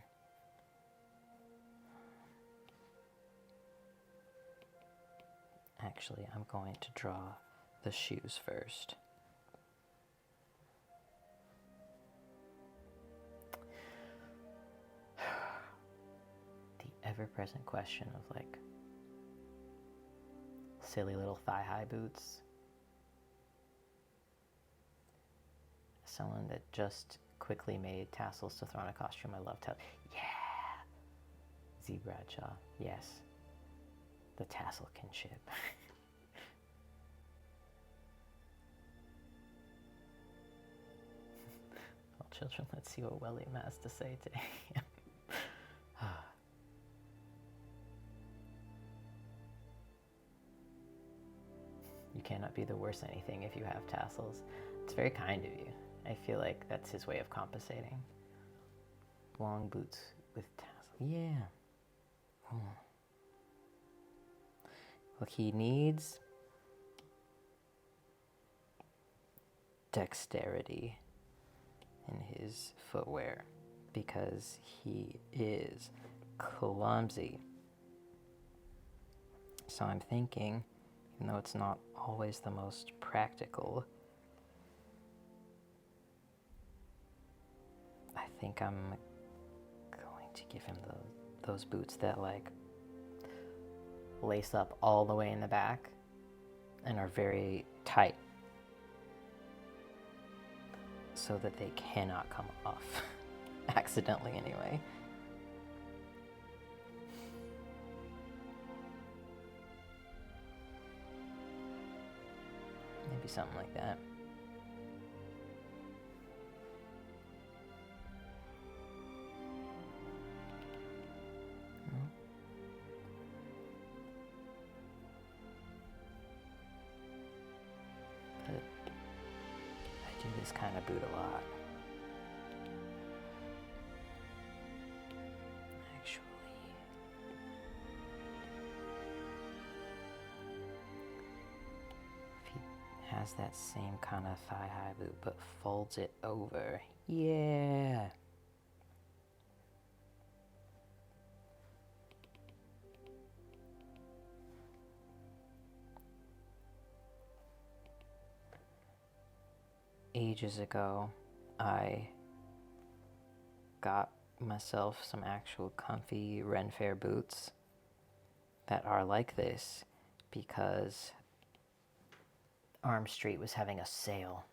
Actually, I'm going to draw the shoes first. The ever-present question of, like, silly little thigh-high boots. Someone that just quickly made tassels to throw on a costume. I love tassels. Yeah! Z. Bradshaw. Yes. The tassel kinship. Well, children, let's see what William has to say today. You cannot be the worst anything if you have tassels. It's very kind of you. I feel like that's his way of compensating. Long boots with tassels. Yeah. Oh. Well, he needs dexterity in his footwear because he is clumsy. So I'm thinking, even though it's not always the most practical, I think I'm going to give him those boots that, like, lace up all the way in the back and are very tight so that they cannot come off accidentally anyway. Maybe something like that. I do this kind of boot a lot. Actually, if he has that same kind of thigh-high boot, but folds it over. Yeah! Ages ago, I got myself some actual comfy Ren Fair boots that are like this because Arm Street was having a sale.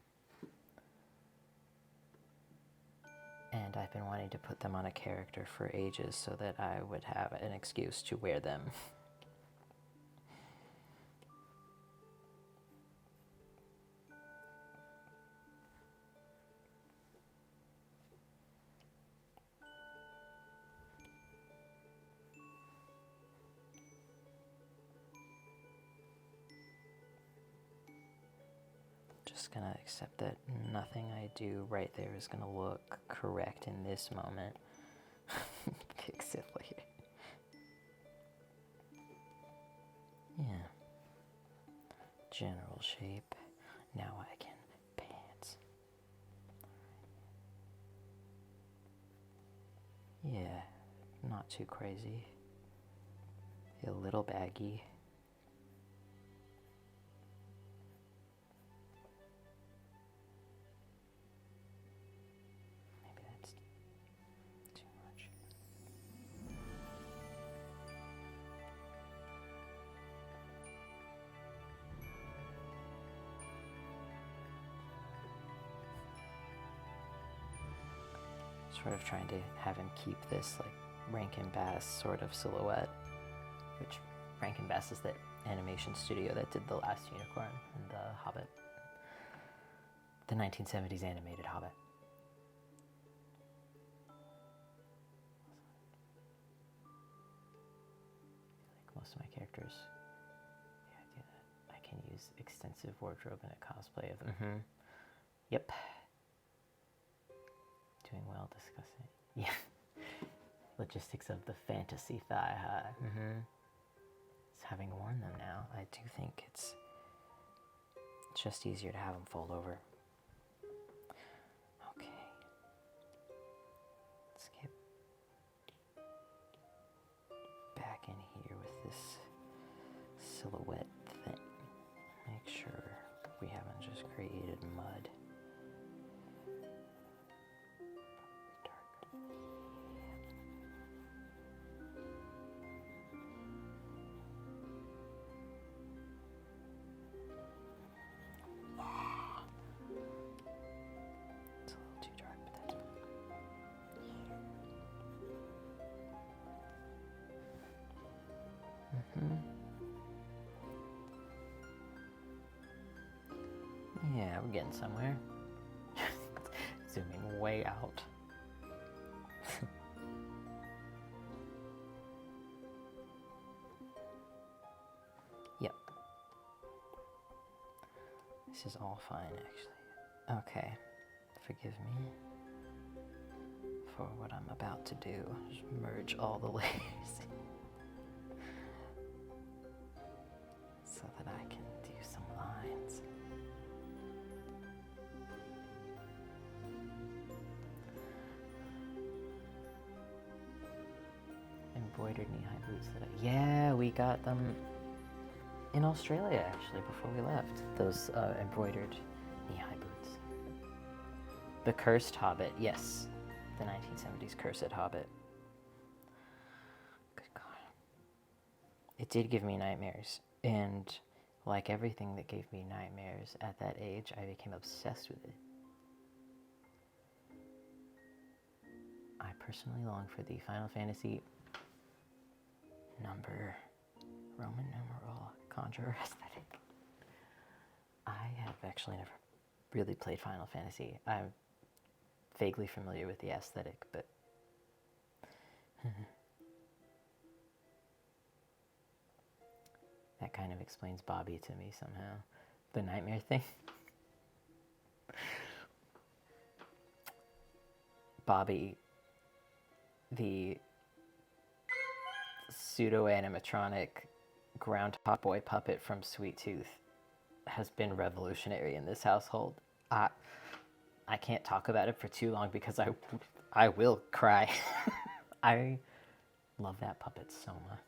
And I've been wanting to put them on a character for ages so that I would have an excuse to wear them. Just gonna accept that nothing I do right there is gonna look correct in this moment. Fix it later. Yeah. General shape. Now I can pants. Yeah, not too crazy. A little baggy. Sort of trying to have him keep this like Rankin Bass sort of silhouette, which Rankin Bass is the animation studio that did The Last Unicorn and The Hobbit, the 1970s animated Hobbit. Like most of my characters, yeah, I do that. I can use extensive wardrobe in a cosplay of them. Yep. Doing well discussing. Yeah. Logistics of the fantasy thigh high. It's having worn them now, I do think it's just easier to have them fold over. Okay. Let's get back in here with this silhouette thing. Make sure we haven't just created mud. Yeah, we're getting somewhere. Zooming way out. Yep. This is all fine, actually. Okay. Forgive me for what I'm about to do. Just merge all the layers so that I can do some lines. Embroidered knee-high boots that yeah, we got them in Australia actually before we left. Those embroidered knee-high boots. The Cursed Hobbit, yes. The 1970s Cursed Hobbit. Good God. It did give me nightmares. And like everything that gave me nightmares at that age, I became obsessed with it. I personally long for the Final Fantasy number, Roman numeral, conjurer aesthetic. I have actually never really played Final Fantasy. I'm vaguely familiar with the aesthetic, but that kind of explains Bobby to me somehow. The nightmare thing. Bobby, the pseudo-animatronic Groundhog Boy puppet from Sweet Tooth. has been revolutionary in this household. I can't talk about it for too long because I will cry. I love that puppet so much.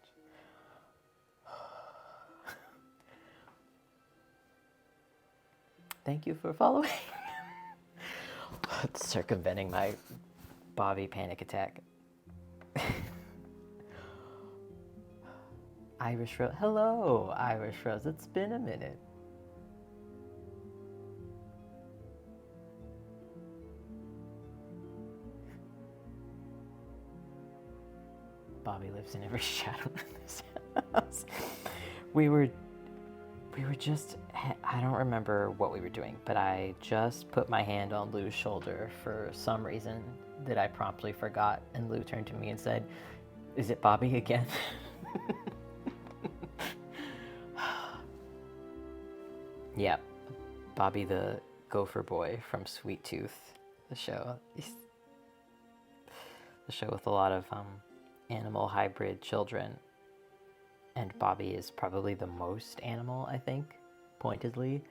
Thank you for following. Circumventing my Bobby panic attack. Irish Rose. Hello, Irish Rose. It's been a minute. Bobby lives in every shadow in this house. We were just, I don't remember what we were doing, but I just put my hand on Lou's shoulder for some reason that I promptly forgot, and Lou turned to me and said, "Is it Bobby again?" Yeah, Bobby the gopher boy from Sweet Tooth, the show. The show with a lot of animal hybrid children. And Bobby is probably the most animal, I think, pointedly.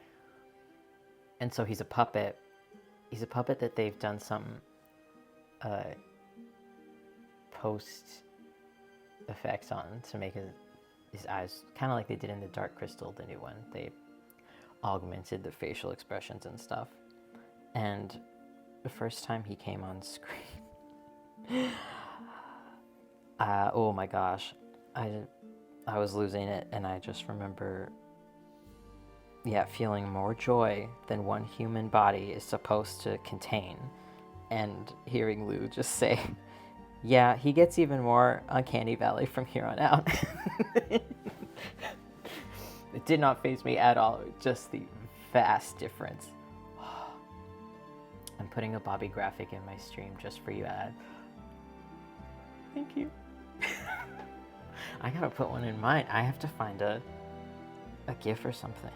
And so he's a puppet. He's a puppet that they've done some post effects on to make his eyes, kind of like they did in the Dark Crystal, the new one. They augmented the facial expressions and stuff. And the first time he came on screen, oh my gosh, I was losing it, and I just remember, feeling more joy than one human body is supposed to contain, and hearing Lou just say, "Yeah, he gets even more Uncanny Valley from here on out." It did not faze me at all, just the vast difference. I'm putting a Bobby graphic in my stream just for you, Ad. Thank you. I gotta put one in mine. I have to find a GIF or something.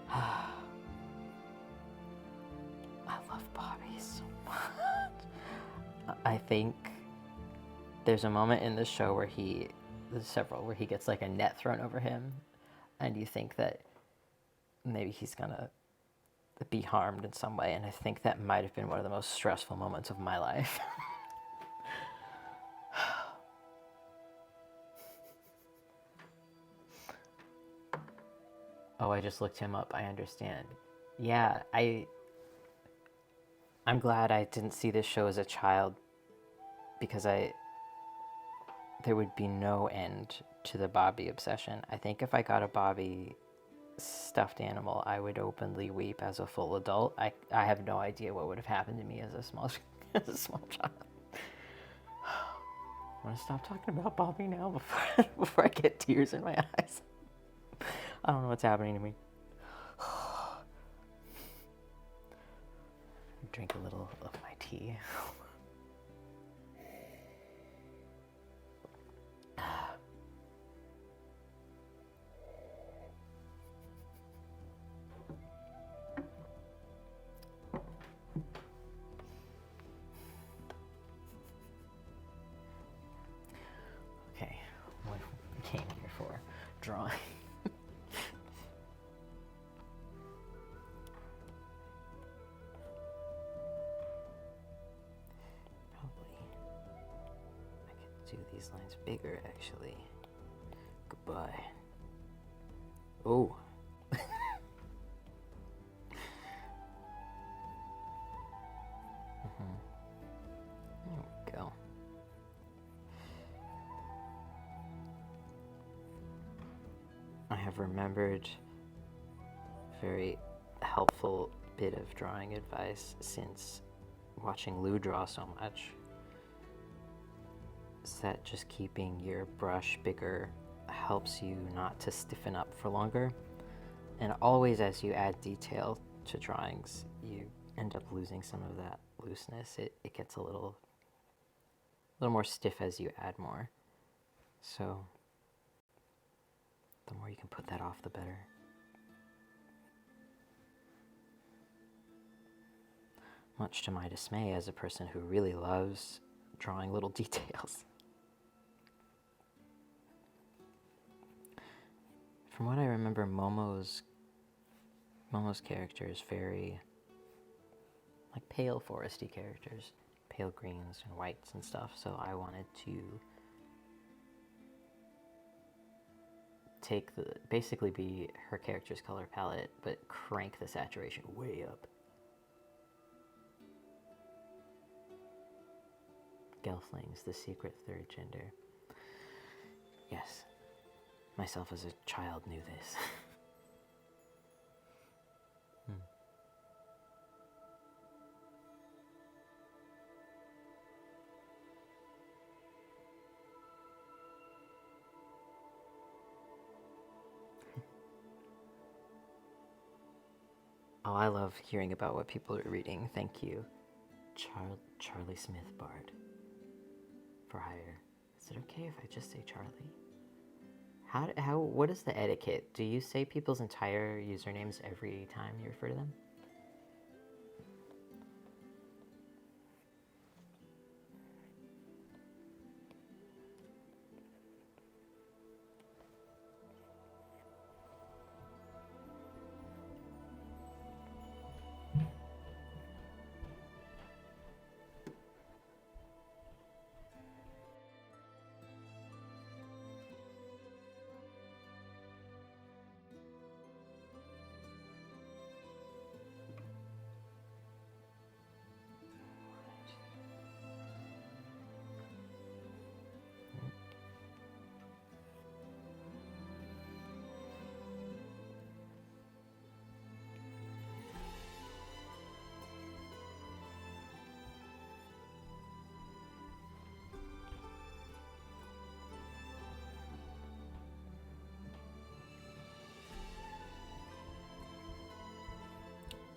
I love Bobby so much. I think there's a moment in the show where there's several where he gets like a net thrown over him, and you think that maybe he's gonna be harmed in some way, and I think that might have been one of the most stressful moments of my life. Oh, I just looked him up. I understand. Yeah, I'm glad I didn't see this show as a child, because there would be no end to the Bobby obsession. I think if I got a Bobby stuffed animal, I would openly weep as a full adult. I have no idea what would have happened to me as a small child. I want to stop talking about Bobby now before I get tears in my eyes. I don't know what's happening to me. Drink a little of my tea. Okay, what we came here for? Drawing. Do these lines bigger, actually. Goodbye. Oh. There we go. I have remembered a very helpful bit of drawing advice since watching Lou draw so much. Is that just keeping your brush bigger helps you not to stiffen up for longer. And always as you add detail to drawings, you end up losing some of that looseness. It gets a little more stiff as you add more. So the more you can put that off, the better. Much to my dismay as a person who really loves drawing little details. From what I remember, remember Momo's character is very like pale foresty characters, pale greens and whites and stuff. So I wanted to take basically be her character's color palette, but crank the saturation way up. Gelflings, the secret third gender. Yes, myself as a child knew this. Oh, I love hearing about what people are reading. Thank you, Charlie Smith Bard, for hire. Is it okay if I just say Charlie? What is the etiquette? Do you say people's entire usernames every time you refer to them?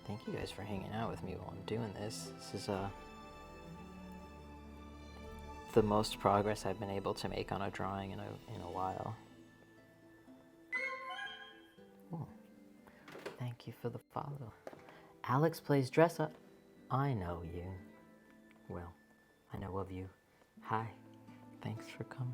Thank you guys for hanging out with me while I'm doing this. This is the most progress I've been able to make on a drawing in a while. Ooh. Thank you for the follow. Alex plays dress up. I know you. Well, I know of you. Hi. Thanks for coming.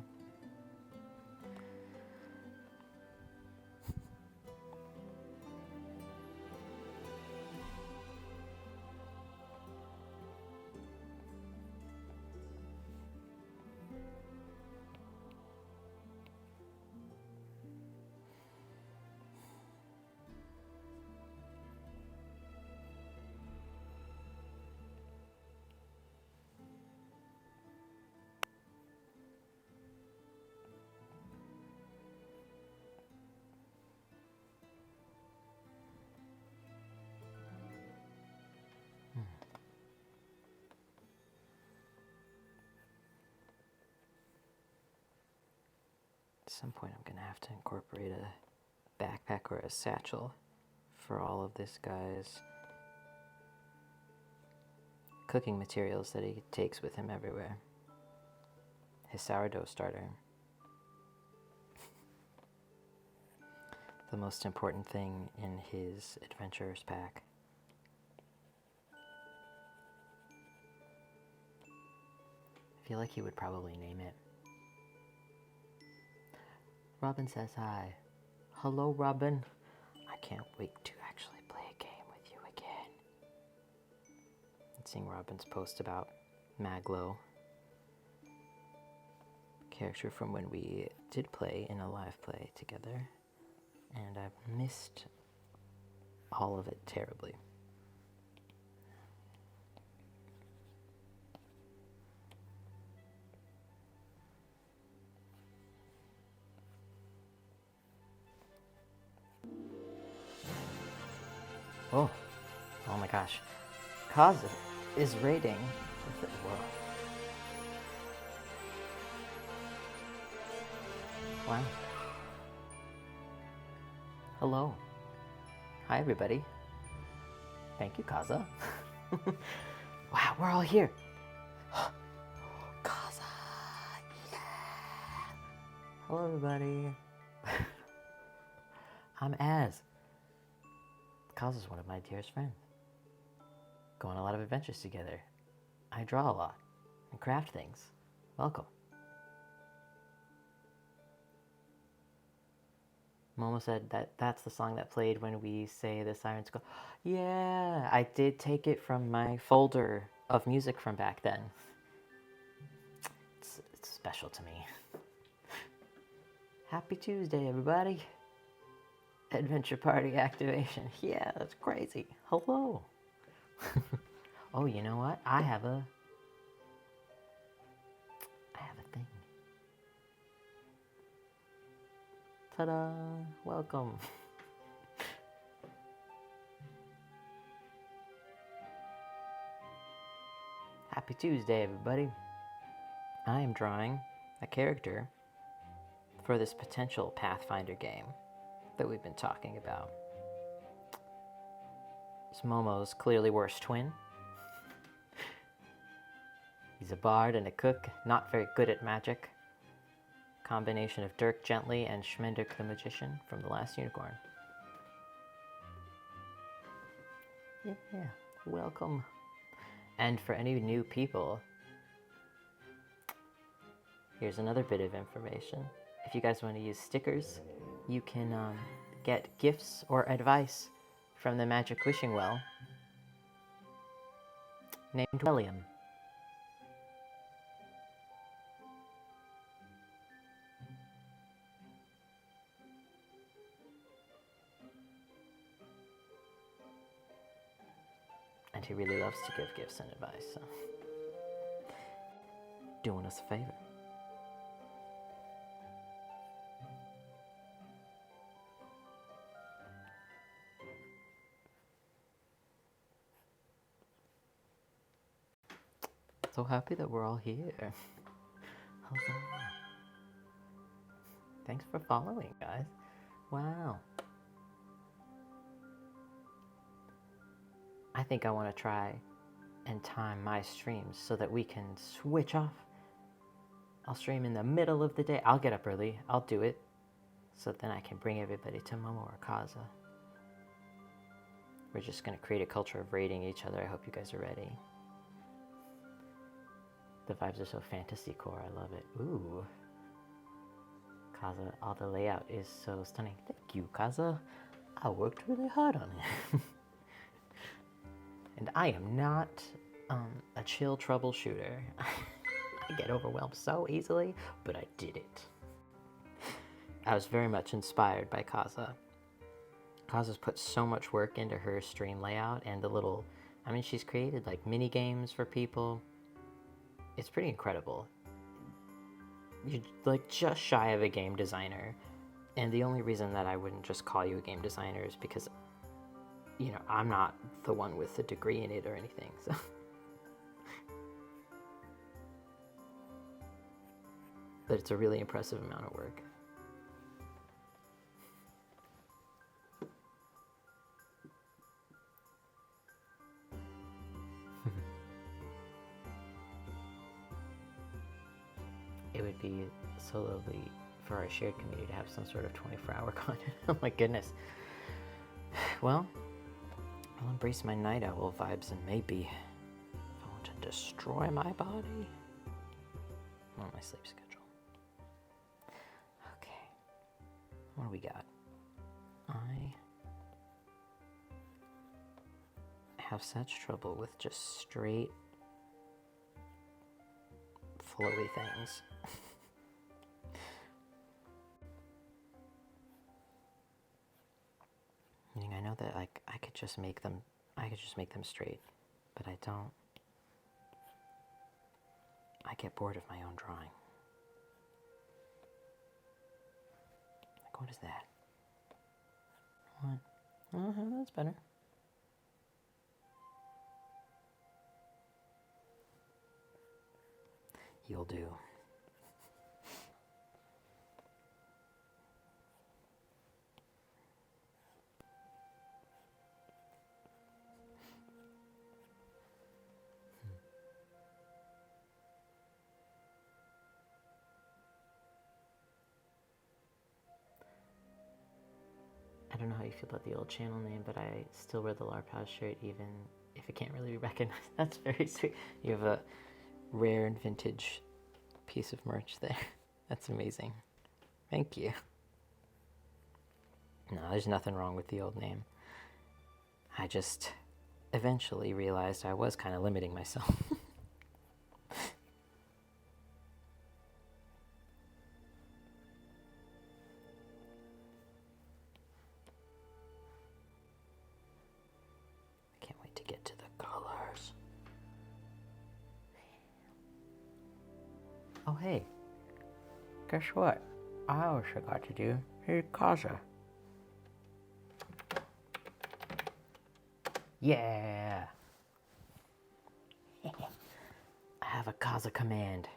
At some point I'm going to have to incorporate a backpack or a satchel for all of this guy's cooking materials that he takes with him everywhere. His sourdough starter. The most important thing in his adventurer's pack. I feel like he would probably name it. Robin says hi. Hello, Robin. I can't wait to actually play a game with you again. And seeing Robin's post about Maglo, character from when we did play in a live play together, and I've missed all of it terribly. Oh my gosh. Kaza is raiding. Whoa. Wow. Hello. Hi, everybody. Thank you, Kaza. Wow, we're all here. Kaza, yeah. Hello, everybody. I'm Az. Kaza's one of my dearest friends. Go on a lot of adventures together. I draw a lot and craft things. Welcome. Momo said that that's the song that played when we say the sirens go. Yeah, I did take it from my folder of music from back then. It's special to me. Happy Tuesday, everybody. Adventure party activation. Yeah, that's crazy. Hello. Oh, you know what? I have a thing. Ta-da! Welcome. Happy Tuesday, everybody. I am drawing a character for this potential Pathfinder game that we've been talking about. It's Momo's clearly worse twin. He's a bard and a cook, not very good at magic. Combination of Dirk Gently and Schmendrick the Magician from The Last Unicorn. Yeah, welcome. And for any new people, here's another bit of information. If you guys want to use stickers, you can get gifts or advice from the Magic Wishing Well named William. And he really loves to give gifts and advice, so doing us a favor. So happy that we're all here. Huzzah. Thanks for following, guys. Wow. I think I want to try and time my streams so that we can switch off. I'll stream in the middle of the day. I'll get up early. I'll do it. So then I can bring everybody to Momo or Kaza. We're just going to create a culture of raiding each other. I hope you guys are ready. The vibes are so fantasy core. I love it. Ooh. Kaza, all the layout is so stunning. Thank you, Kaza. I worked really hard on it. And I am not a chill troubleshooter. I get overwhelmed so easily, but I did it. I was very much inspired by Kaza. Kaza's put so much work into her stream layout and the little... I mean, she's created like mini games for people. It's pretty incredible. You're like just shy of a game designer. And the only reason that I wouldn't just call you a game designer is because, you know, I'm not the one with a degree in it or anything, so. But it's a really impressive amount of work. It would be so lovely for our shared community to have some sort of 24-hour content. Oh my goodness. Well, I'll embrace my night owl vibes and maybe if I want to destroy my body. I'm on my sleep schedule. Okay. What do we got? I have such trouble with just straight flowy things. I know that like I could just make them straight, but I don't. I get bored of my own drawing. Like, what is that? What? Oh, that's better. You'll do. I don't know how you feel about the old channel name, but I still wear the LARP house shirt even if it can't really be recognized. That's very sweet. You have a rare and vintage piece of merch there. That's amazing. Thank you. No, there's nothing wrong with the old name. I just eventually realized I was kind of limiting myself. I can't wait to get to the colors. Oh, hey. Guess what? I always forgot to do a Kaza. Yeah! I have a Kaza command.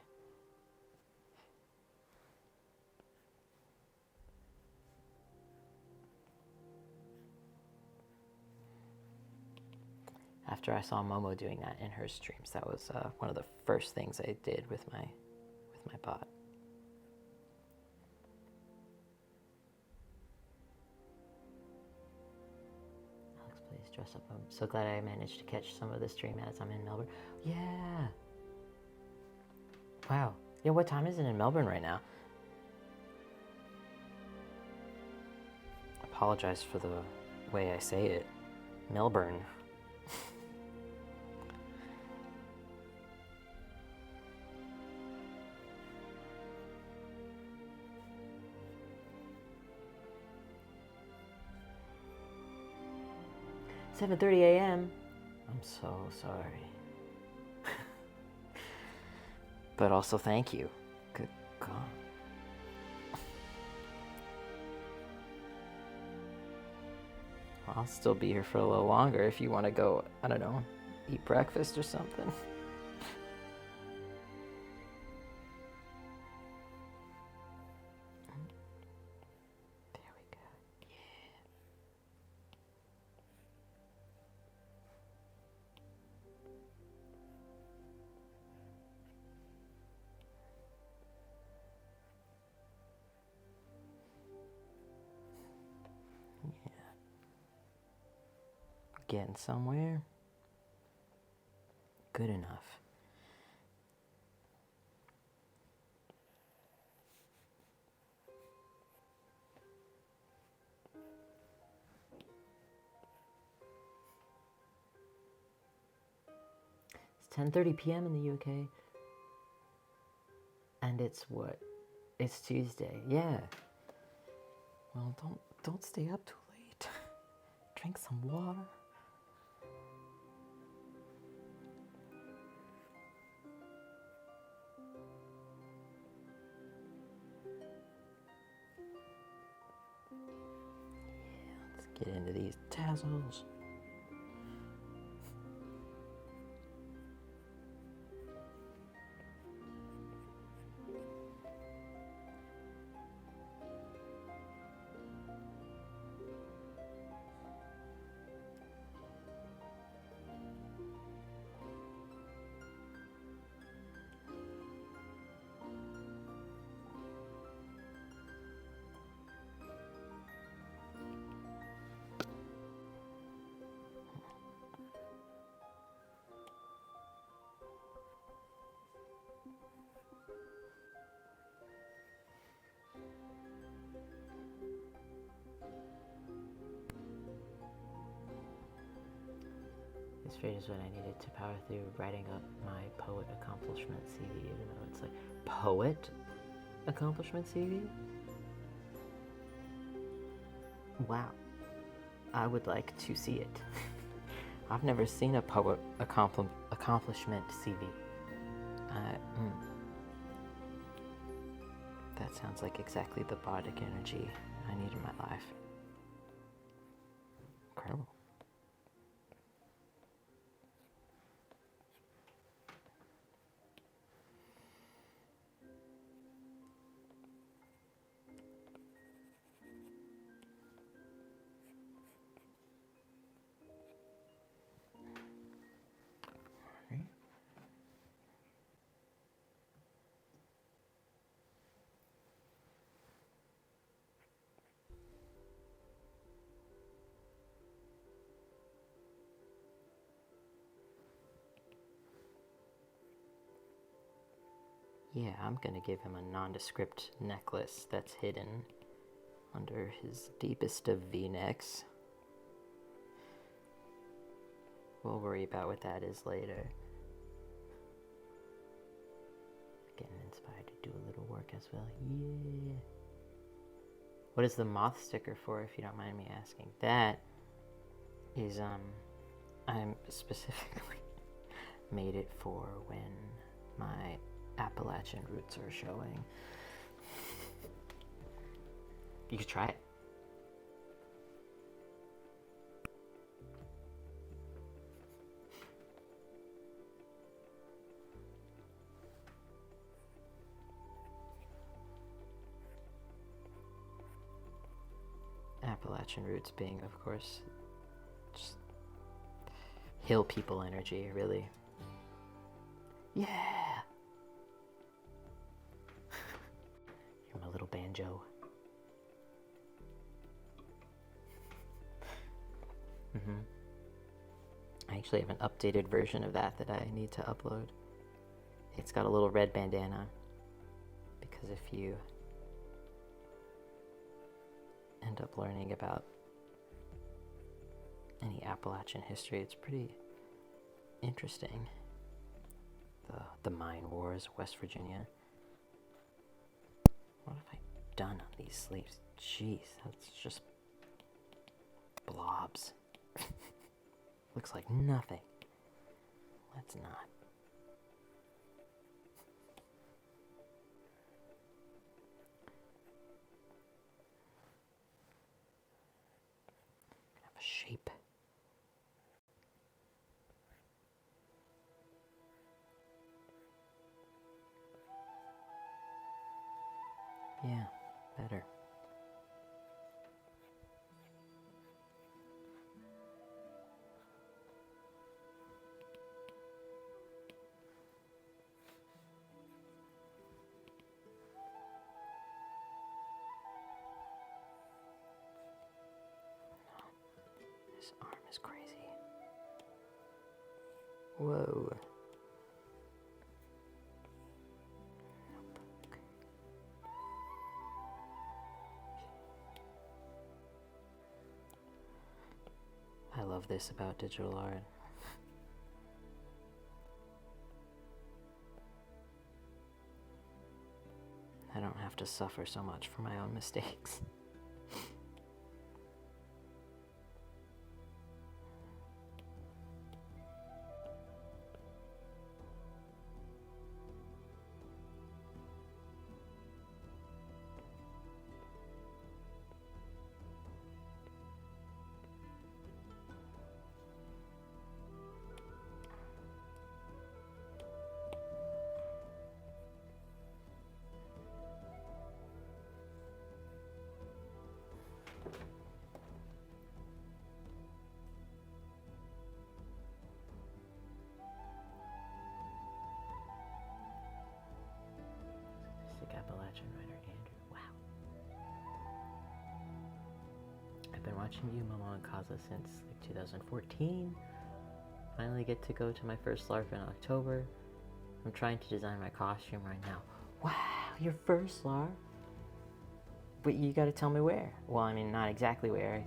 After I saw Momo doing that in her streams, that was one of the first things I did with my bot. Alex, please dress up. I'm so glad I managed to catch some of the stream as I'm in Melbourne. Yeah. Wow. Yeah, what time is it in Melbourne right now? Apologize for the way I say it. Melbourne. 7:30 a.m. I'm so sorry. But also thank you. Good God. I'll still be here for a little longer if you want to go, I don't know, eat breakfast or something. There we go. Yeah. Getting somewhere. Good enough. It's 10:30 p.m. in the UK. And it's what? It's Tuesday. Yeah. Well, don't stay up too late. Drink some water. Get into these tassels. This phrase is what I needed to power through writing up my poet accomplishment CV, even though it's like, poet accomplishment CV? Wow. I would like to see it. I've never seen a poet accomplishment CV. That sounds like exactly the Bardic energy I need in my life. Incredible. Yeah, I'm gonna give him a nondescript necklace that's hidden under his deepest of V-necks. We'll worry about what that is later. Getting inspired to do a little work as well. Yeah. What is the moth sticker for, if you don't mind me asking? That is, I'm specifically made it for when my Appalachian roots are showing. You could try it. Appalachian roots being, of course, just hill people energy, really. Yeah! You're my little banjo. I actually have an updated version of that I need to upload. It's got a little red bandana, because if you end up learning about any Appalachian history, it's pretty interesting. The mine wars, West Virginia. What have I done on these sleeves? Jeez, that's just blobs. Looks like nothing. Let's not. Have a shape. Yeah, better. This arm is crazy. Whoa. I love this about digital art. I don't have to suffer so much for my own mistakes. Appalachian writer Andrew. Wow. I've been watching you, Momo, and Kaza since like 2014. Finally get to go to my first LARP in October. I'm trying to design my costume right now. Wow, your first LARP? But you gotta tell me where. Well, I mean, not exactly where.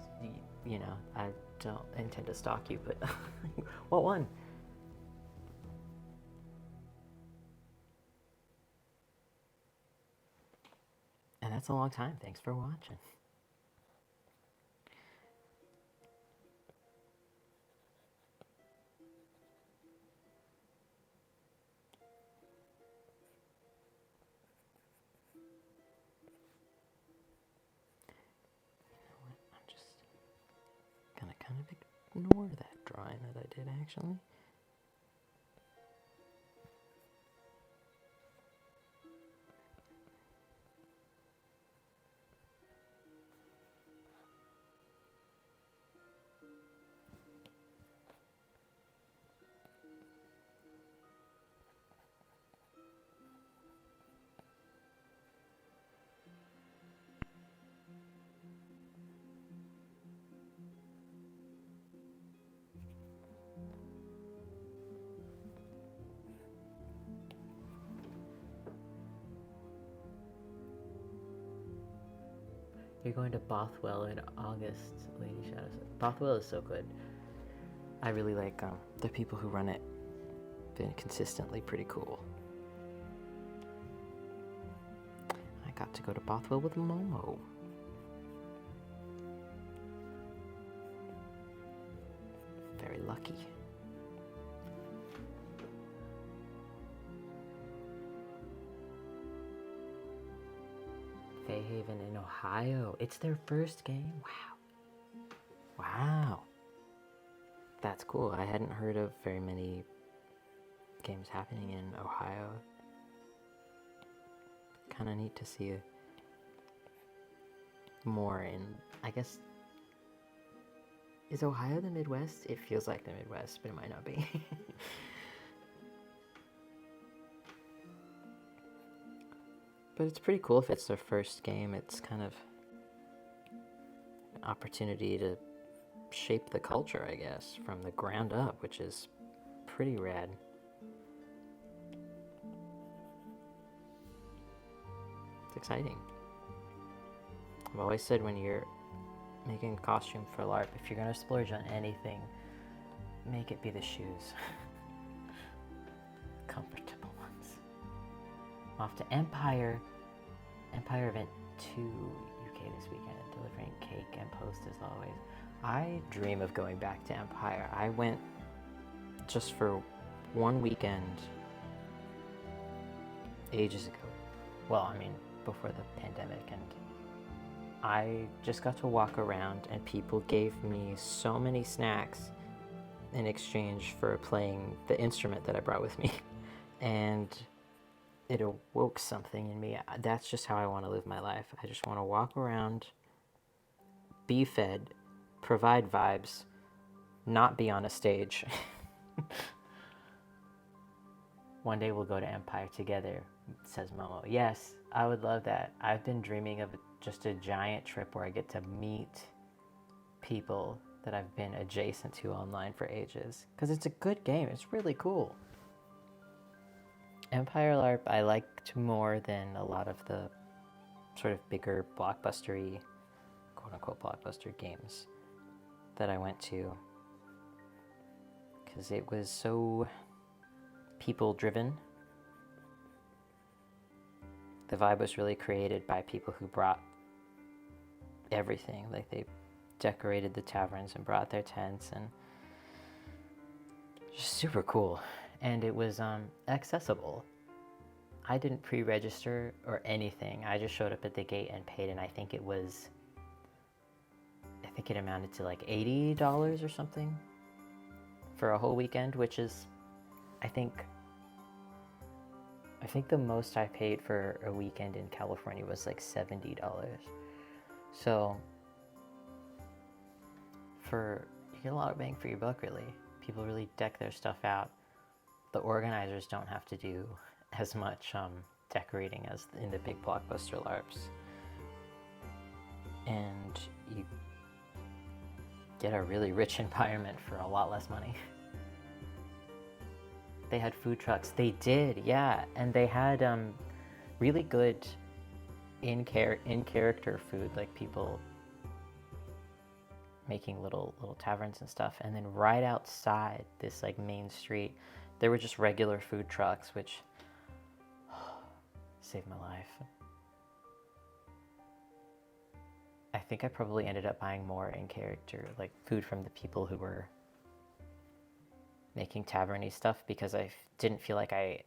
You know, I don't intend to stalk you, but what one? And that's a long time. Thanks for watching. You know what? I'm just gonna kind of ignore that drawing that I did actually. You're going to Bothwell in August, Lady Shadows. Bothwell is so good. I really like the people who run it. Been consistently pretty cool. I got to go to Bothwell with Momo. Very lucky. Fairhaven in Ohio. It's their first game? Wow. Wow. That's cool. I hadn't heard of very many games happening in Ohio. Kind of neat to see more in, I guess, is Ohio the Midwest? It feels like the Midwest, but it might not be. But it's pretty cool if it's their first game. It's kind of an opportunity to shape the culture, I guess, from the ground up, which is pretty rad. It's exciting. I've always said when you're making a costume for LARP, if you're gonna splurge on anything, make it be the shoes. Comfortable ones. Off to Empire Event 2 UK this weekend, delivering cake and post as always. I dream of going back to Empire. I went just for one weekend ages ago. Well, I mean, before the pandemic, and I just got to walk around and people gave me so many snacks in exchange for playing the instrument that I brought with me. And it awoke something in me. That's just how I want to live my life. I just want to walk around, be fed, provide vibes, not be on a stage. One day we'll go to Empire together, says Momo. Yes, I would love that. I've been dreaming of just a giant trip where I get to meet people that I've been adjacent to online for ages. Because it's a good game. It's really cool. Empire LARP I liked more than a lot of the sort of bigger blockbustery, quote-unquote blockbuster games that I went to. Because it was so people-driven. The vibe was really created by people who brought everything. Like, they decorated the taverns and brought their tents, and just super cool. And it was accessible. I didn't pre-register or anything. I just showed up at the gate and paid, and I think it amounted to like $80 or something for a whole weekend, which is, I think the most I paid for a weekend in California was like $70. So you get a lot of bang for your buck, really. People really deck their stuff out. The organizers don't have to do as much decorating as in the big blockbuster LARPs. And you get a really rich environment for a lot less money. They had food trucks. They did, yeah. And they had really good in-character food, like people making little taverns and stuff. And then right outside this like main street, there were just regular food trucks, which saved my life. I think I probably ended up buying more in character, like food from the people who were making tavern-y stuff, because I didn't feel like I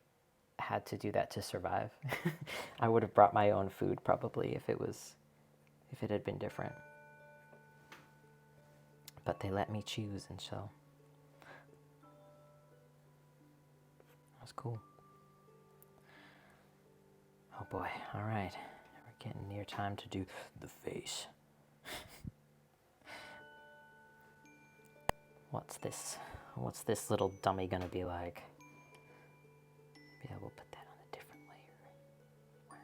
had to do that to survive. I would have brought my own food probably if it had been different. But they let me choose, and so that was cool. Oh boy, all right. We're getting near time to do the face. What's this little dummy gonna be like? Maybe I will put that on a different layer. Wow.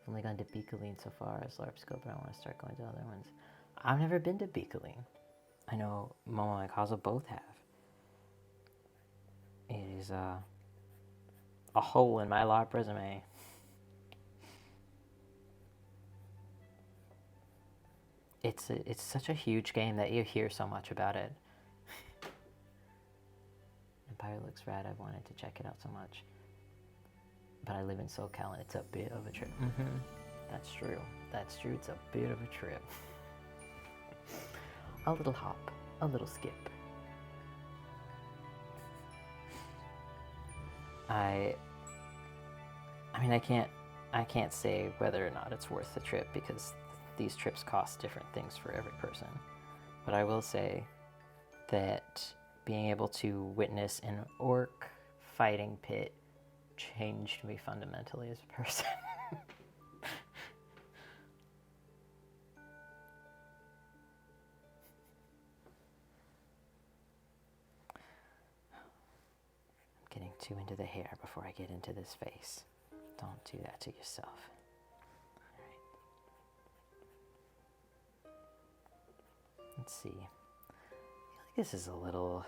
I've only gone to Beekaline so far as LARPs go, but I want to start going to other ones. I've never been to Beekaline. I know Momo and Kazo both have. It is a hole in my LARP resume. It's such a huge game that you hear so much about it. Empire looks rad. I've wanted to check it out so much. But I live in SoCal and it's a bit of a trip. That's true. That's true. It's a bit of a trip. A little hop, a little skip. I mean, I can't say whether or not it's worth the trip because these trips cost different things for every person. But I will say that being able to witness an orc fighting pit changed me fundamentally as a person. I'm getting too into the hair before I get into this face. Don't do that to yourself. Let's see. I feel like this is a little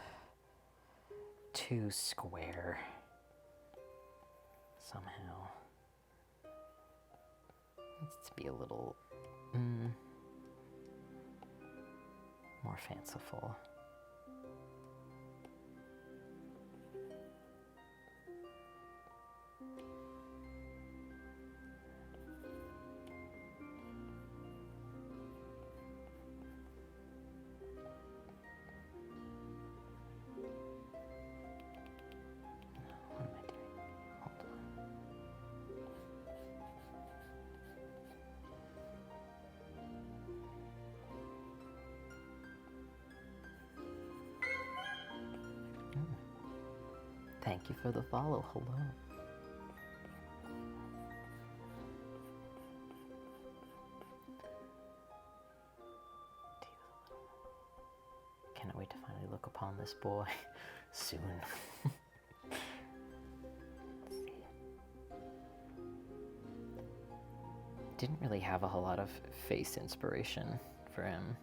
too square somehow. Needs to be a little more fanciful. Thank you for the follow. Hello. Cannot wait to finally look upon this boy soon. Let's see. Didn't really have a whole lot of face inspiration for him.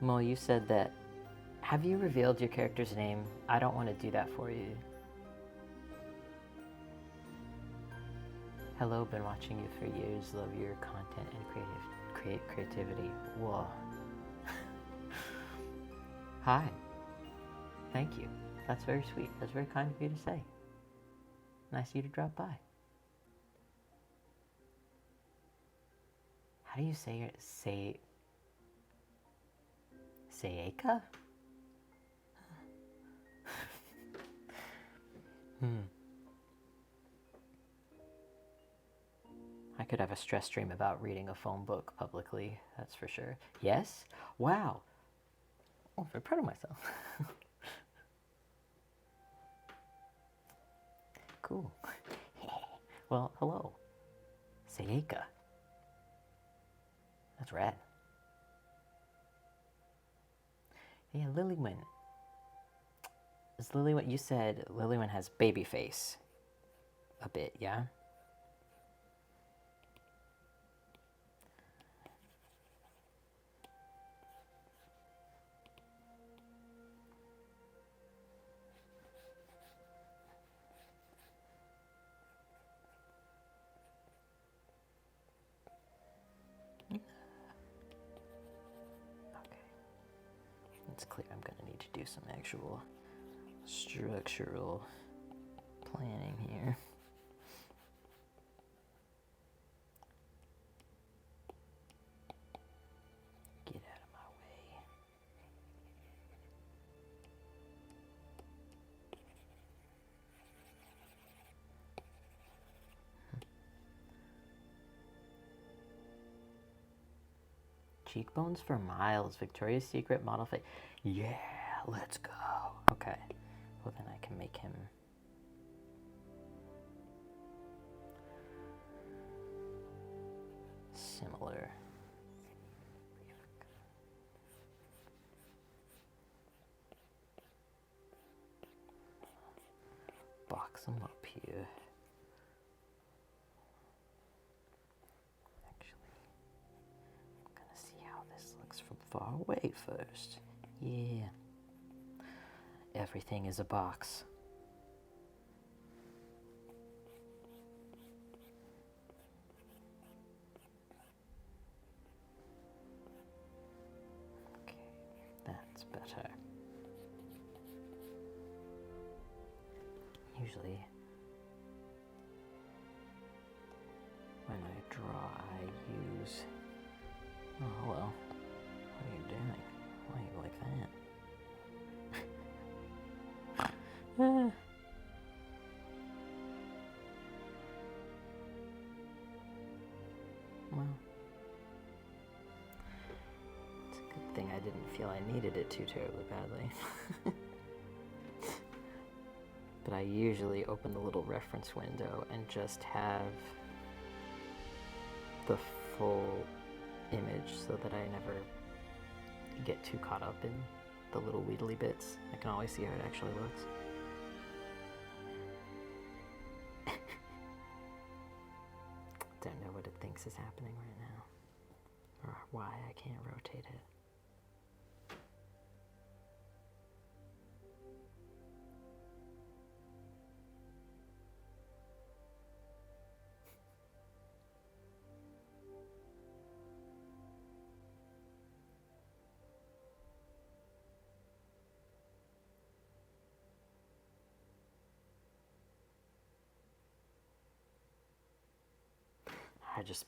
Mo, you said that. Have you revealed your character's name? I don't want to do that for you. Hello, been watching you for years. Love your content and creativity. Whoa. Hi. Thank you. That's very sweet. That's very kind of you to say. Nice of you to drop by. How do you say it? Sayaka? I could have a stress dream about reading a phone book publicly, that's for sure. Yes? Wow. Oh, I'm very proud of myself. Cool. Well, hello. Sayaka. That's rad. Yeah, Lilywin. Is Lilywin, you said Lilywin has baby face a bit, yeah? Okay. It's clear I'm gonna need to do some actual structural planning here. Get out of my way. Cheekbones for Miles, Victoria's Secret model face. Yeah, let's go. Okay, well then I can make him similar. Box him up here. From far away first. Yeah. everything is a box. Okay, that's better. Usually, when I draw, I use... Oh, hello. What are you doing? Why are you like that? Well, it's a good thing I didn't feel I needed it too terribly badly. But I usually open the little reference window and just have the full image so that I never get too caught up in the little wheedly bits. I can always see how it actually looks. Don't know what it thinks is happening right now, or why I can't rotate it. I just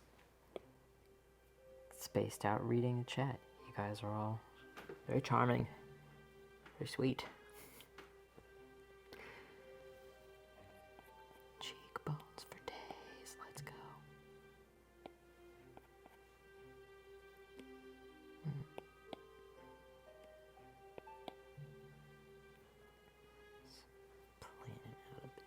spaced out reading the chat. You guys are all very charming, very sweet. Cheekbones for days. Let's go. Plan it out a bit.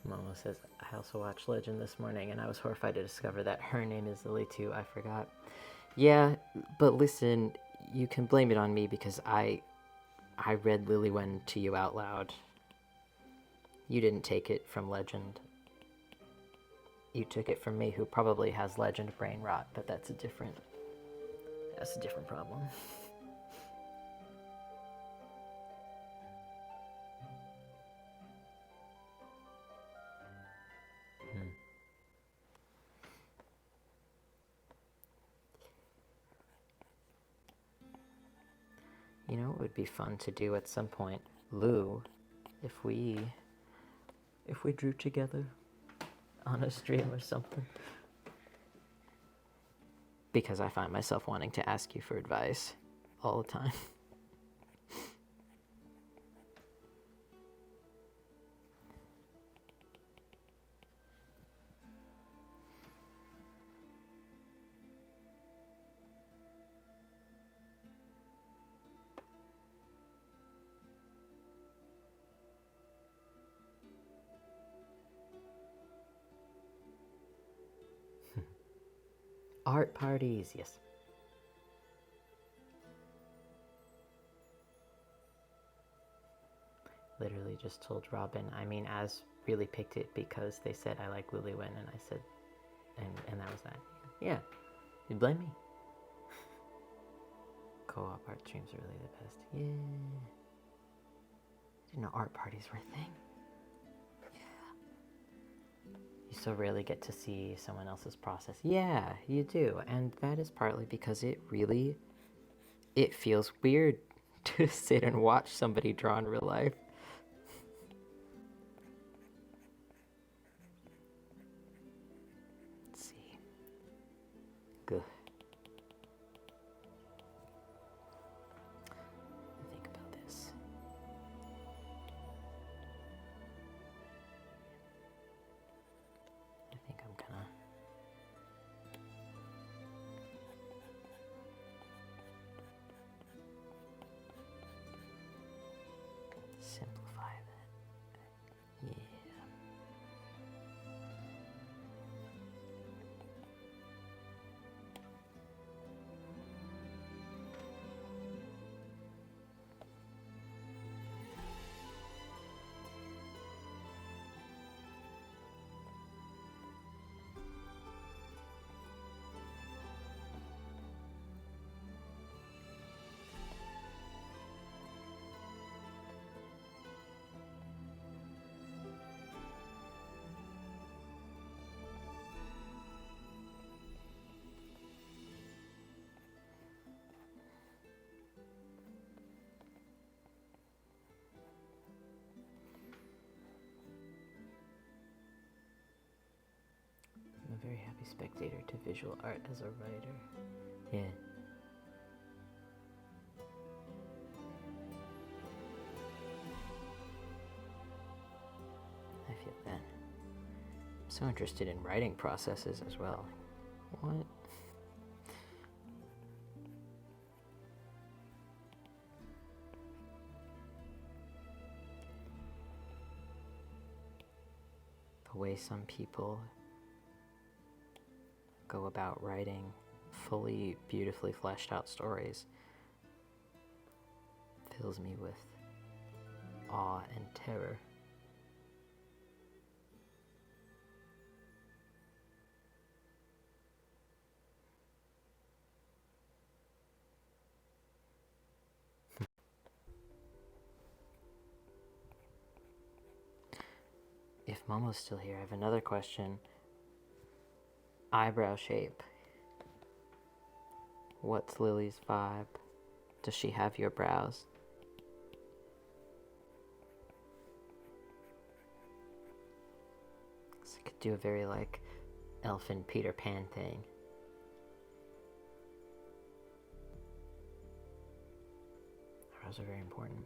Momo says, I also watched Legend this morning, and I was horrified to discover that her name is Lily too. I forgot. Yeah, but listen, you can blame it on me because I read Lilywhen to you out loud. You didn't take it from Legend. You took it from me, who probably has Legend brain rot, but that's a different problem. You know, it would be fun to do at some point, Lou, if we drew together on a stream or something. Because I find myself wanting to ask you for advice all the time. Art parties, yes. Literally just told Robin. I mean, Az really picked it because they said I like Lilywhen, and I said, and that was that. Yeah, you blame me. Co-op art streams are really the best. Yeah. Didn't know art parties were a thing. You so rarely get to see someone else's process. Yeah, you do. And that is partly because it feels weird to sit and watch somebody draw in real life. Let's see. Good. Think about this. spectator to visual art as a writer. Yeah. I feel that. I'm so interested in writing processes as well. What? The way some people go about writing fully, beautifully fleshed out stories fills me with awe and terror. If Momo's still here, I have another question. Eyebrow shape. What's Lily's vibe? Does she have your brows? So I could do a very like elfin Peter Pan thing. Brows are very important.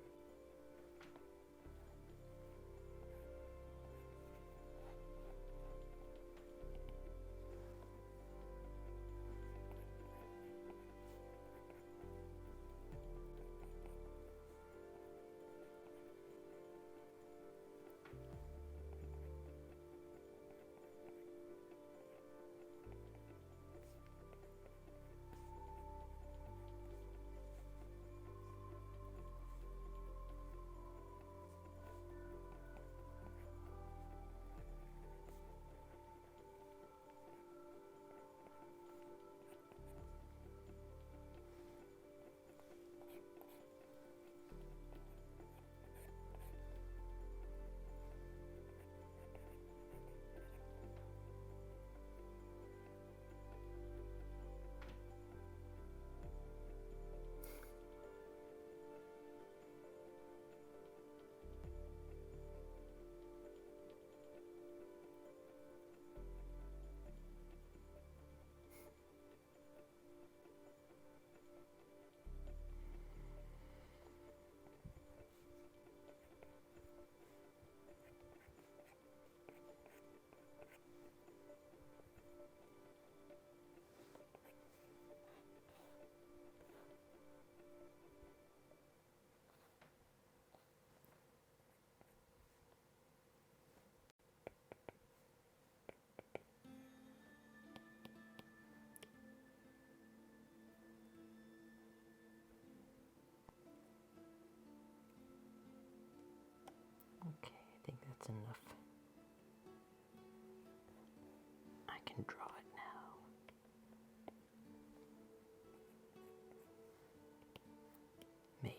Okay, I think that's enough. I can draw it now. Maybe.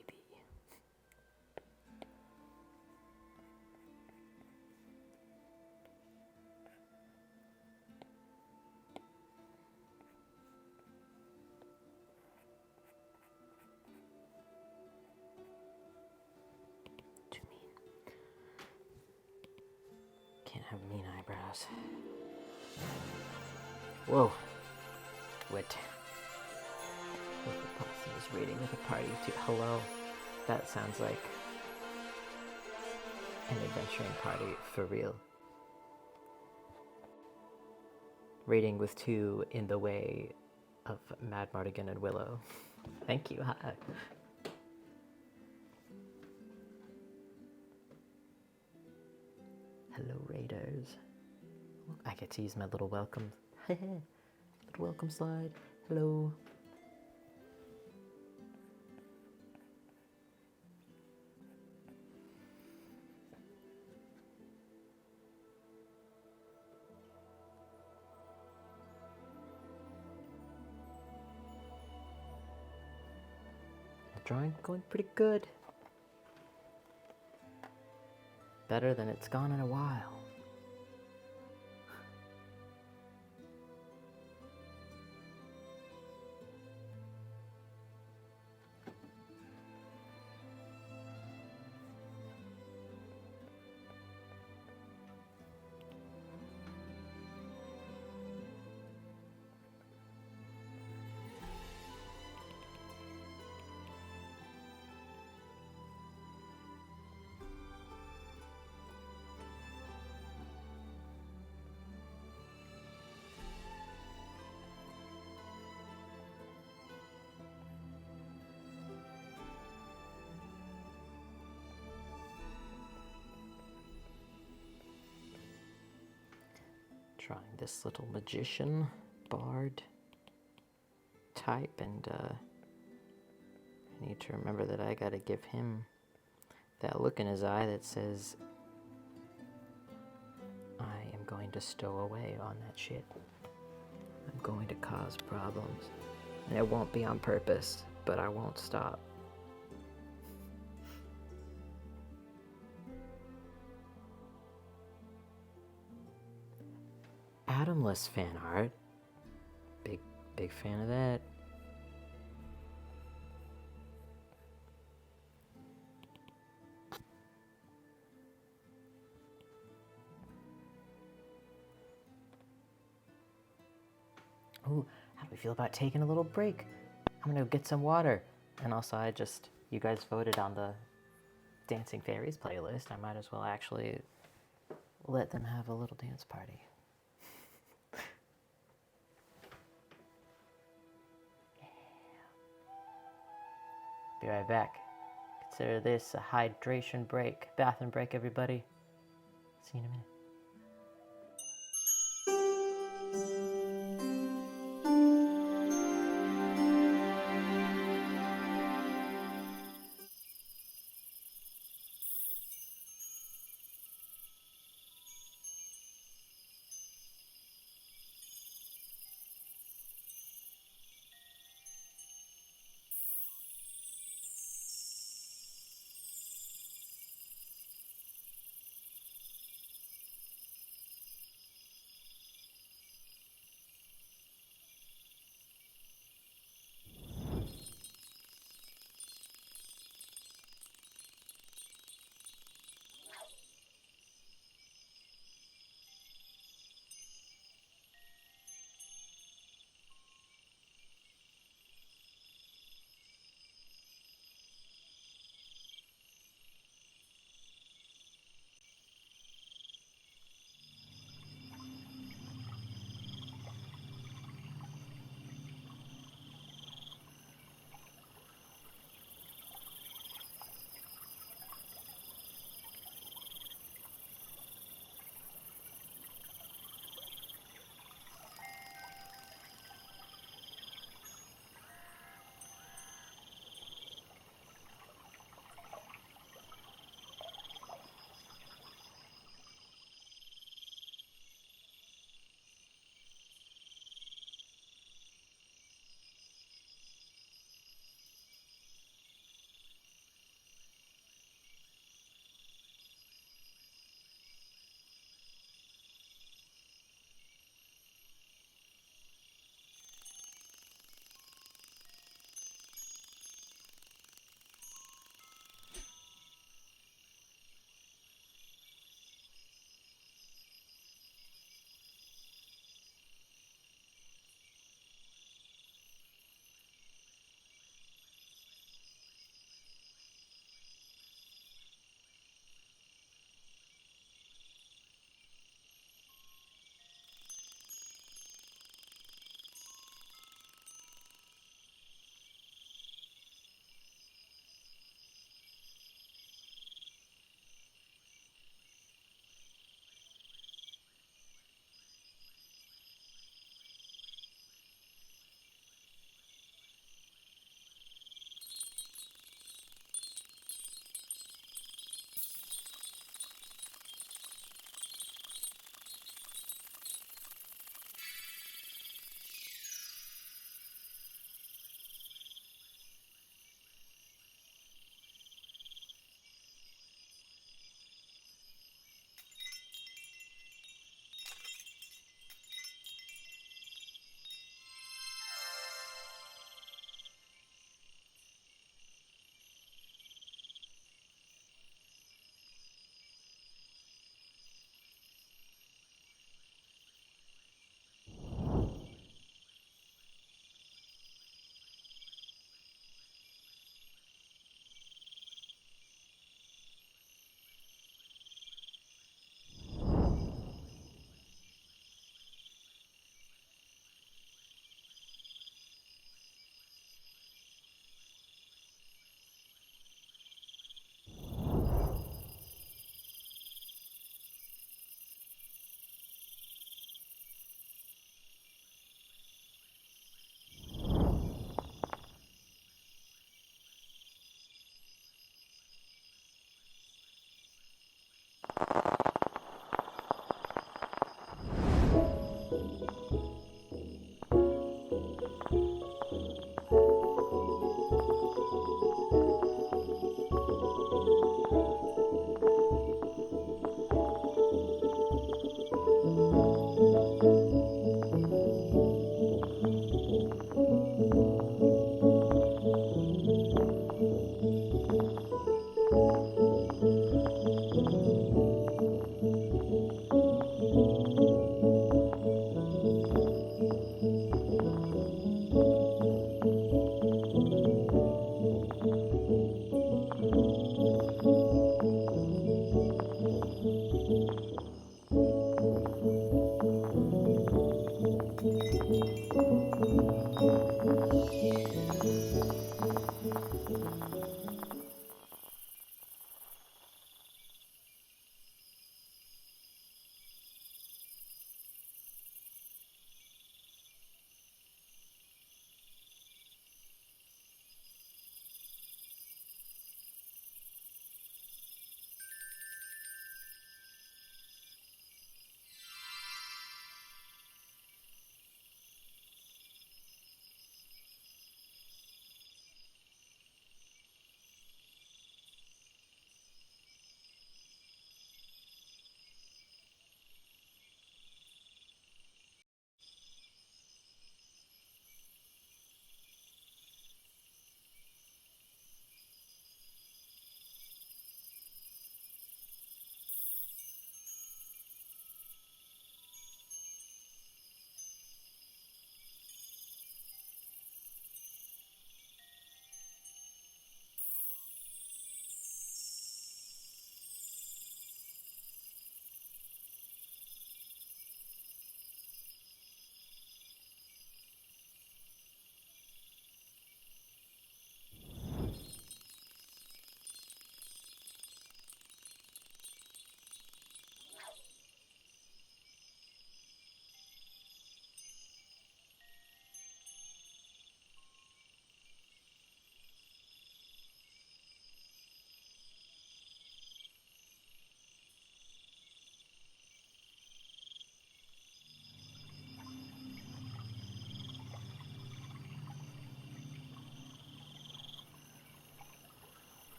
Too mean. Can't have mean eyebrows. Whoa. What? The possum is raiding with a party too. Hello. That sounds like an adventuring party for real. Raiding with two in the way of Mad Mardigan and Willow. Thank you. Hi. Hello, raiders. I get to use my little welcome. Little welcome slide. Hello. Drawing going pretty good. Better than it's gone in a while. trying this little magician bard type, and I need to remember that I gotta give him that look in his eye that says I am going to stow away on that shit. I'm going to cause problems. And it won't be on purpose, but I won't stop. Atomless fan art. Big fan of that. Ooh, how do we feel about taking a little break? I'm gonna get some water. And also, you guys voted on the Dancing Fairies playlist. I might as well actually let them have a little dance party. Be right back. Consider this a hydration break, bathroom break, everybody. See you in a minute.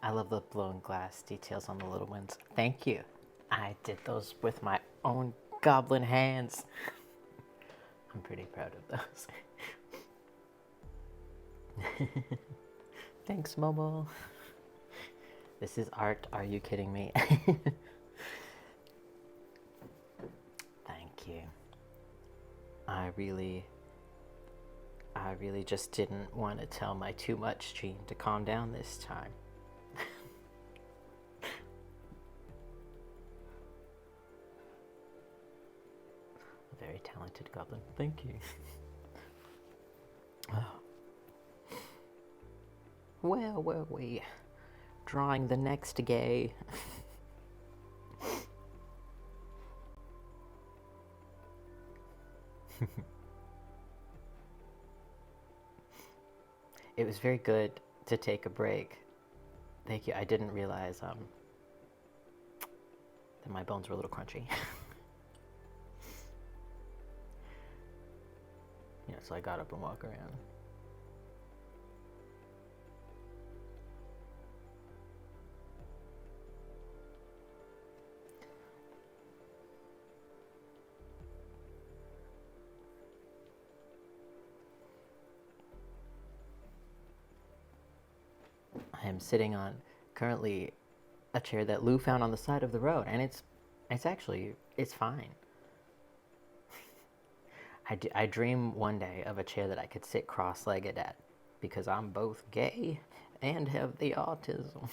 I love the blown glass details on the little ones. Thank you. I did those with my own goblin hands. I'm pretty proud of those. Thanks, Momo. This is art. Are you kidding me? Thank you. I really just didn't want to tell my too much gene to calm down this time. A very talented goblin. Thank you. Oh. Where were we? Drawing the next gay. It was very good to take a break. Thank you. I didn't realize that my bones were a little crunchy. Yeah, so I got up and walked around. I am sitting on currently a chair that Lou found on the side of the road, and it's fine. I dream one day of a chair that I could sit cross-legged at, because I'm both gay and have the autism.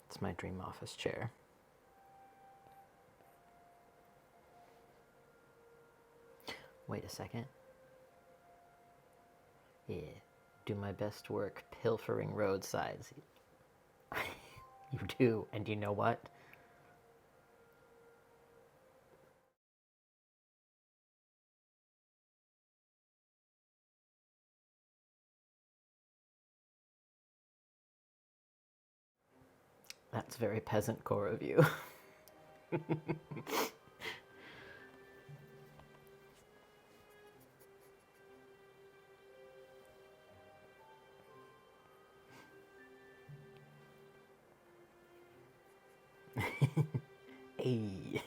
It's my dream office chair. Wait a second. Yeah, do my best work pilfering roadsides. You do, and you know what? That's very peasant core of you. Hey.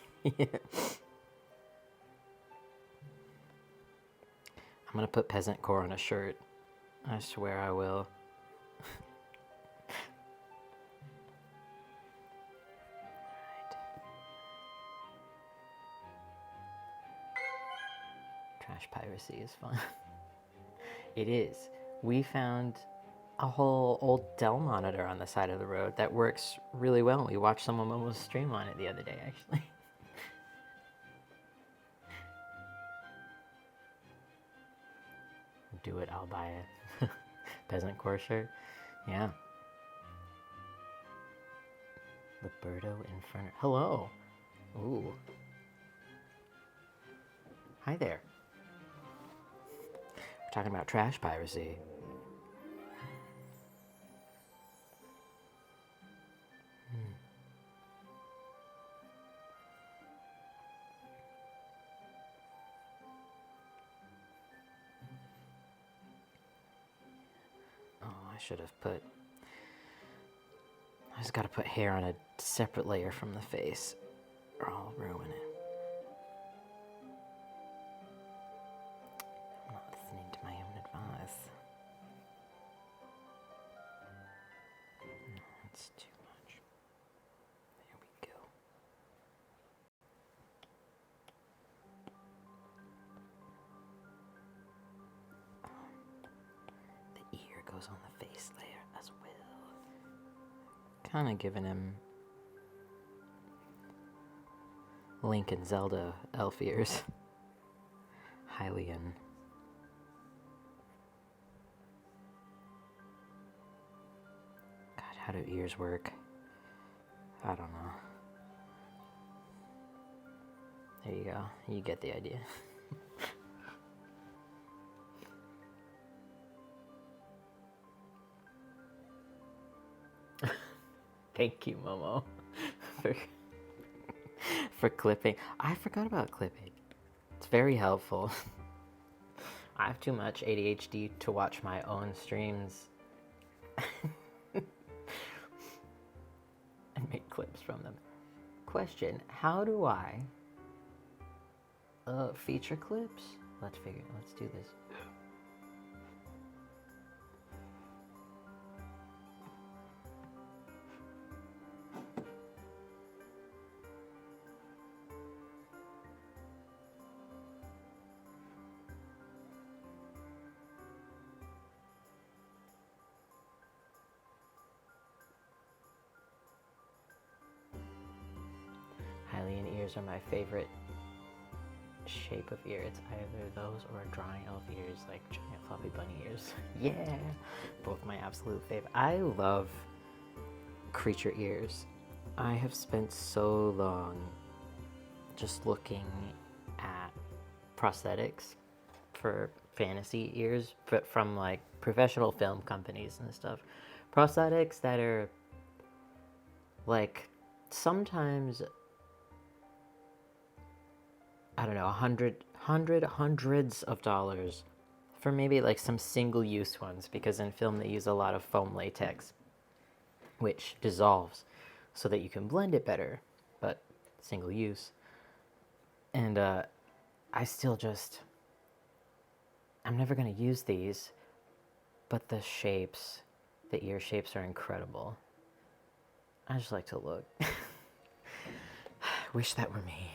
I'm gonna put peasant core on a shirt. I swear I will. Trash piracy is fun. It is. We found a whole old Dell monitor on the side of the road that works really well. We watched someone almost stream on it the other day, actually. Do it, I'll buy it. Peasant core shirt. Yeah. Liberto Inferno. Hello. Ooh. Hi there. We're talking about trash piracy. Oh, I should have put... I just gotta put hair on a separate layer from the face, or I'll ruin it. I'm not listening to my own advice. No, that's too much. There we go. The ear goes on the face layer as well. Kind of giving him Link and Zelda elf ears. Hylian. God, how do ears work? I don't know. There you go. You get the idea. Thank you, Momo, for clipping. I forgot about clipping. It's very helpful. I have too much ADHD to watch my own streams and make clips from them. Question, how do I feature clips? Let's do this. Hylian ears are my favorite shape of ear. It's either those or drawing elf ears, like giant floppy bunny ears. Yeah, both my absolute favorite. I love creature ears. I have spent so long just looking at prosthetics for fantasy ears, but from like professional film companies and stuff. Prosthetics that are like sometimes, I don't know, hundreds of dollars for maybe like some single-use ones, because in film they use a lot of foam latex, which dissolves so that you can blend it better, but single use. And I still just, I'm never going to use these, but the shapes, the ear shapes are incredible. I just like to look. Wish that were me.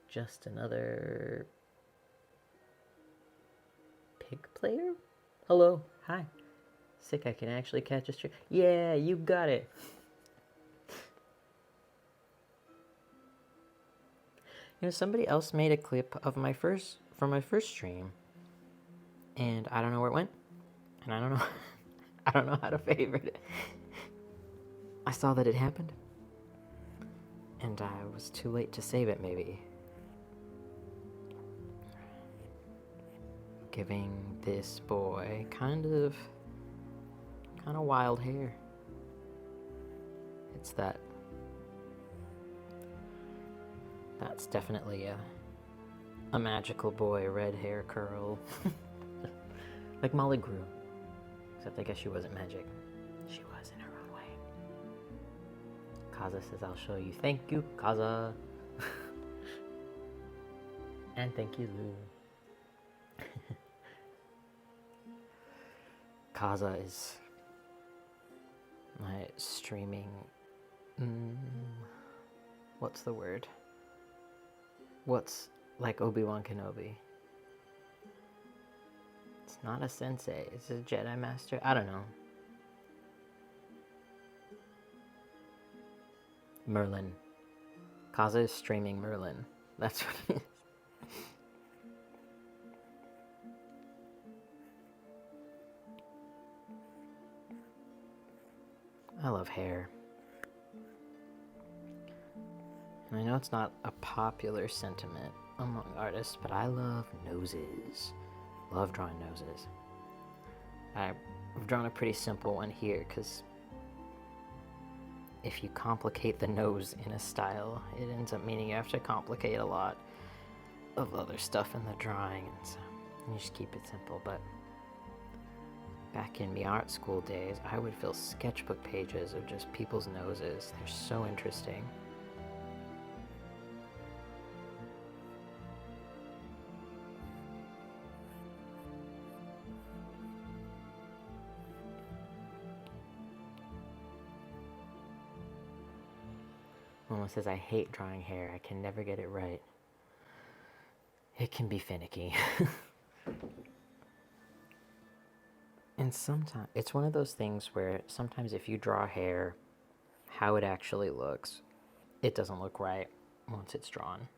Just another pig player? Hello, hi. Sick, I can actually catch a stream. Yeah, you got it. You know, somebody else made a clip of my first stream, and I don't know where it went, and I don't know, I don't know how to favorite it. I saw that it happened, and I was too late to save it, maybe. Giving this boy kind of wild hair. It's that's definitely a magical boy, red hair curl. Like Molly Grew. Except I guess she wasn't magic. She was in her own way. Kaza says, I'll show you. Thank you, Kaza. And thank you, Lou. Kaza is my streaming. What's the word? What's like Obi-Wan Kenobi? It's not a sensei. It's a Jedi Master. I don't know. Merlin. Kaza is streaming Merlin. That's what it is. I love hair. And I know it's not a popular sentiment among artists, but I love noses. Love drawing noses. I've drawn a pretty simple one here, because if you complicate the nose in a style, it ends up meaning you have to complicate a lot of other stuff in the drawing, and so you just keep it simple. But back in my art school days, I would fill sketchbook pages of just people's noses. They're so interesting. Momo says, I hate drawing hair. I can never get it right. It can be finicky. And sometimes, it's one of those things where sometimes if you draw hair, how it actually looks, it doesn't look right once it's drawn.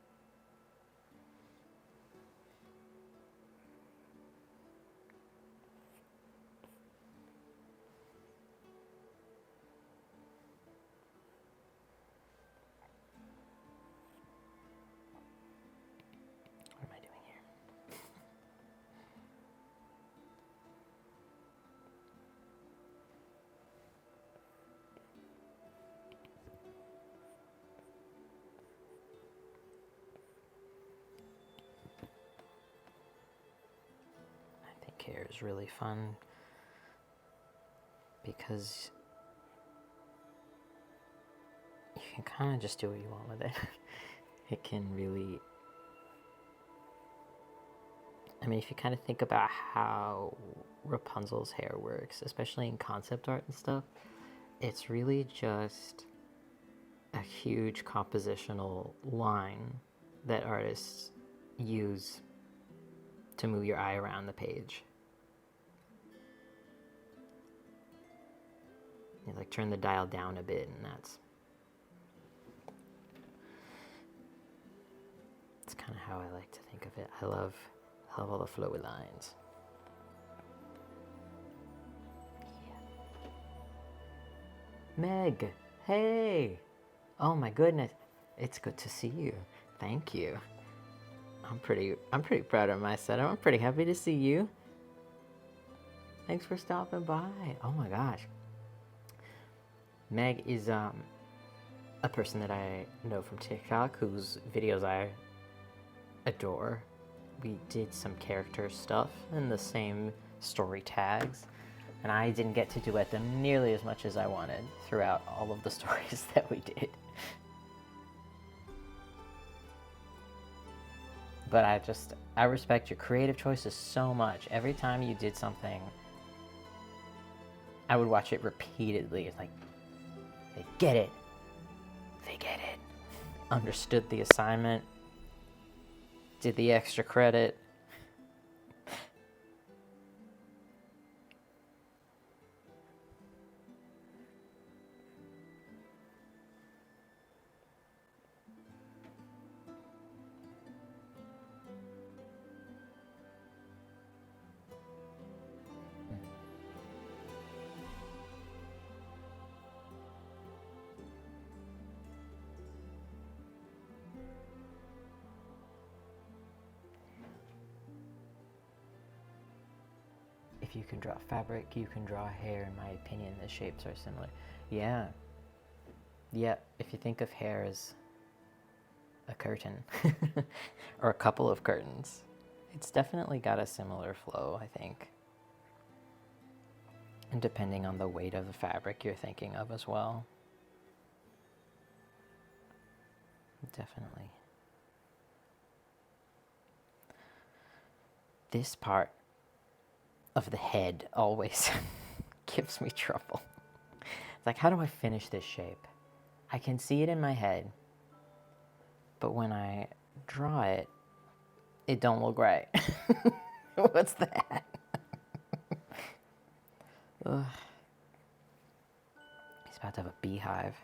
What am I doing here? is really fun because you can kind of just do what you want with it. It can really, I mean, if you kind of think about how Rapunzel's hair works, especially in concept art and stuff, it's really just a huge compositional line that artists use to move your eye around the page. You like turn the dial down a bit, and that's kind of how I like to think of it. I love all the flowy lines. Yeah. Meg, hey! Oh my goodness, it's good to see you. Thank you. I'm pretty proud of my setup. I'm pretty happy to see you. Thanks for stopping by. Oh my gosh. Meg is a person that I know from TikTok whose videos I adore. We did some character stuff in the same story tags, and I didn't get to duet them nearly as much as I wanted throughout all of the stories that we did. But I respect your creative choices so much. Every time you did something, I would watch it repeatedly. It's like, they get it. They get it. Understood the assignment. Did the extra credit. If you can draw fabric, you can draw hair. In my opinion, the shapes are similar. Yeah. Yeah, if you think of hair as a curtain, or a couple of curtains, it's definitely got a similar flow, I think. And depending on the weight of the fabric you're thinking of as well. Definitely. This part of the head always gives me trouble. It's like, how do I finish this shape? I can see it in my head, but when I draw it, it don't look right. What's that? Ugh. He's about to have a beehive.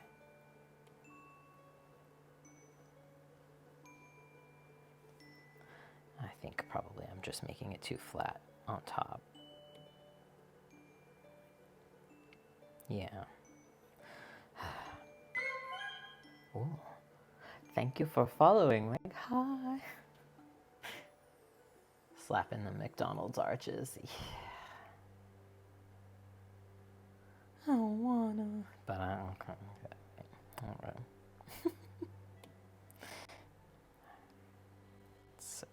I think probably I'm just making it too flat on top. Yeah. Ooh. Thank you for following, Meg. Hi. Slapping the McDonald's arches. Yeah. I don't wanna. But I don't. Okay. Alright. So,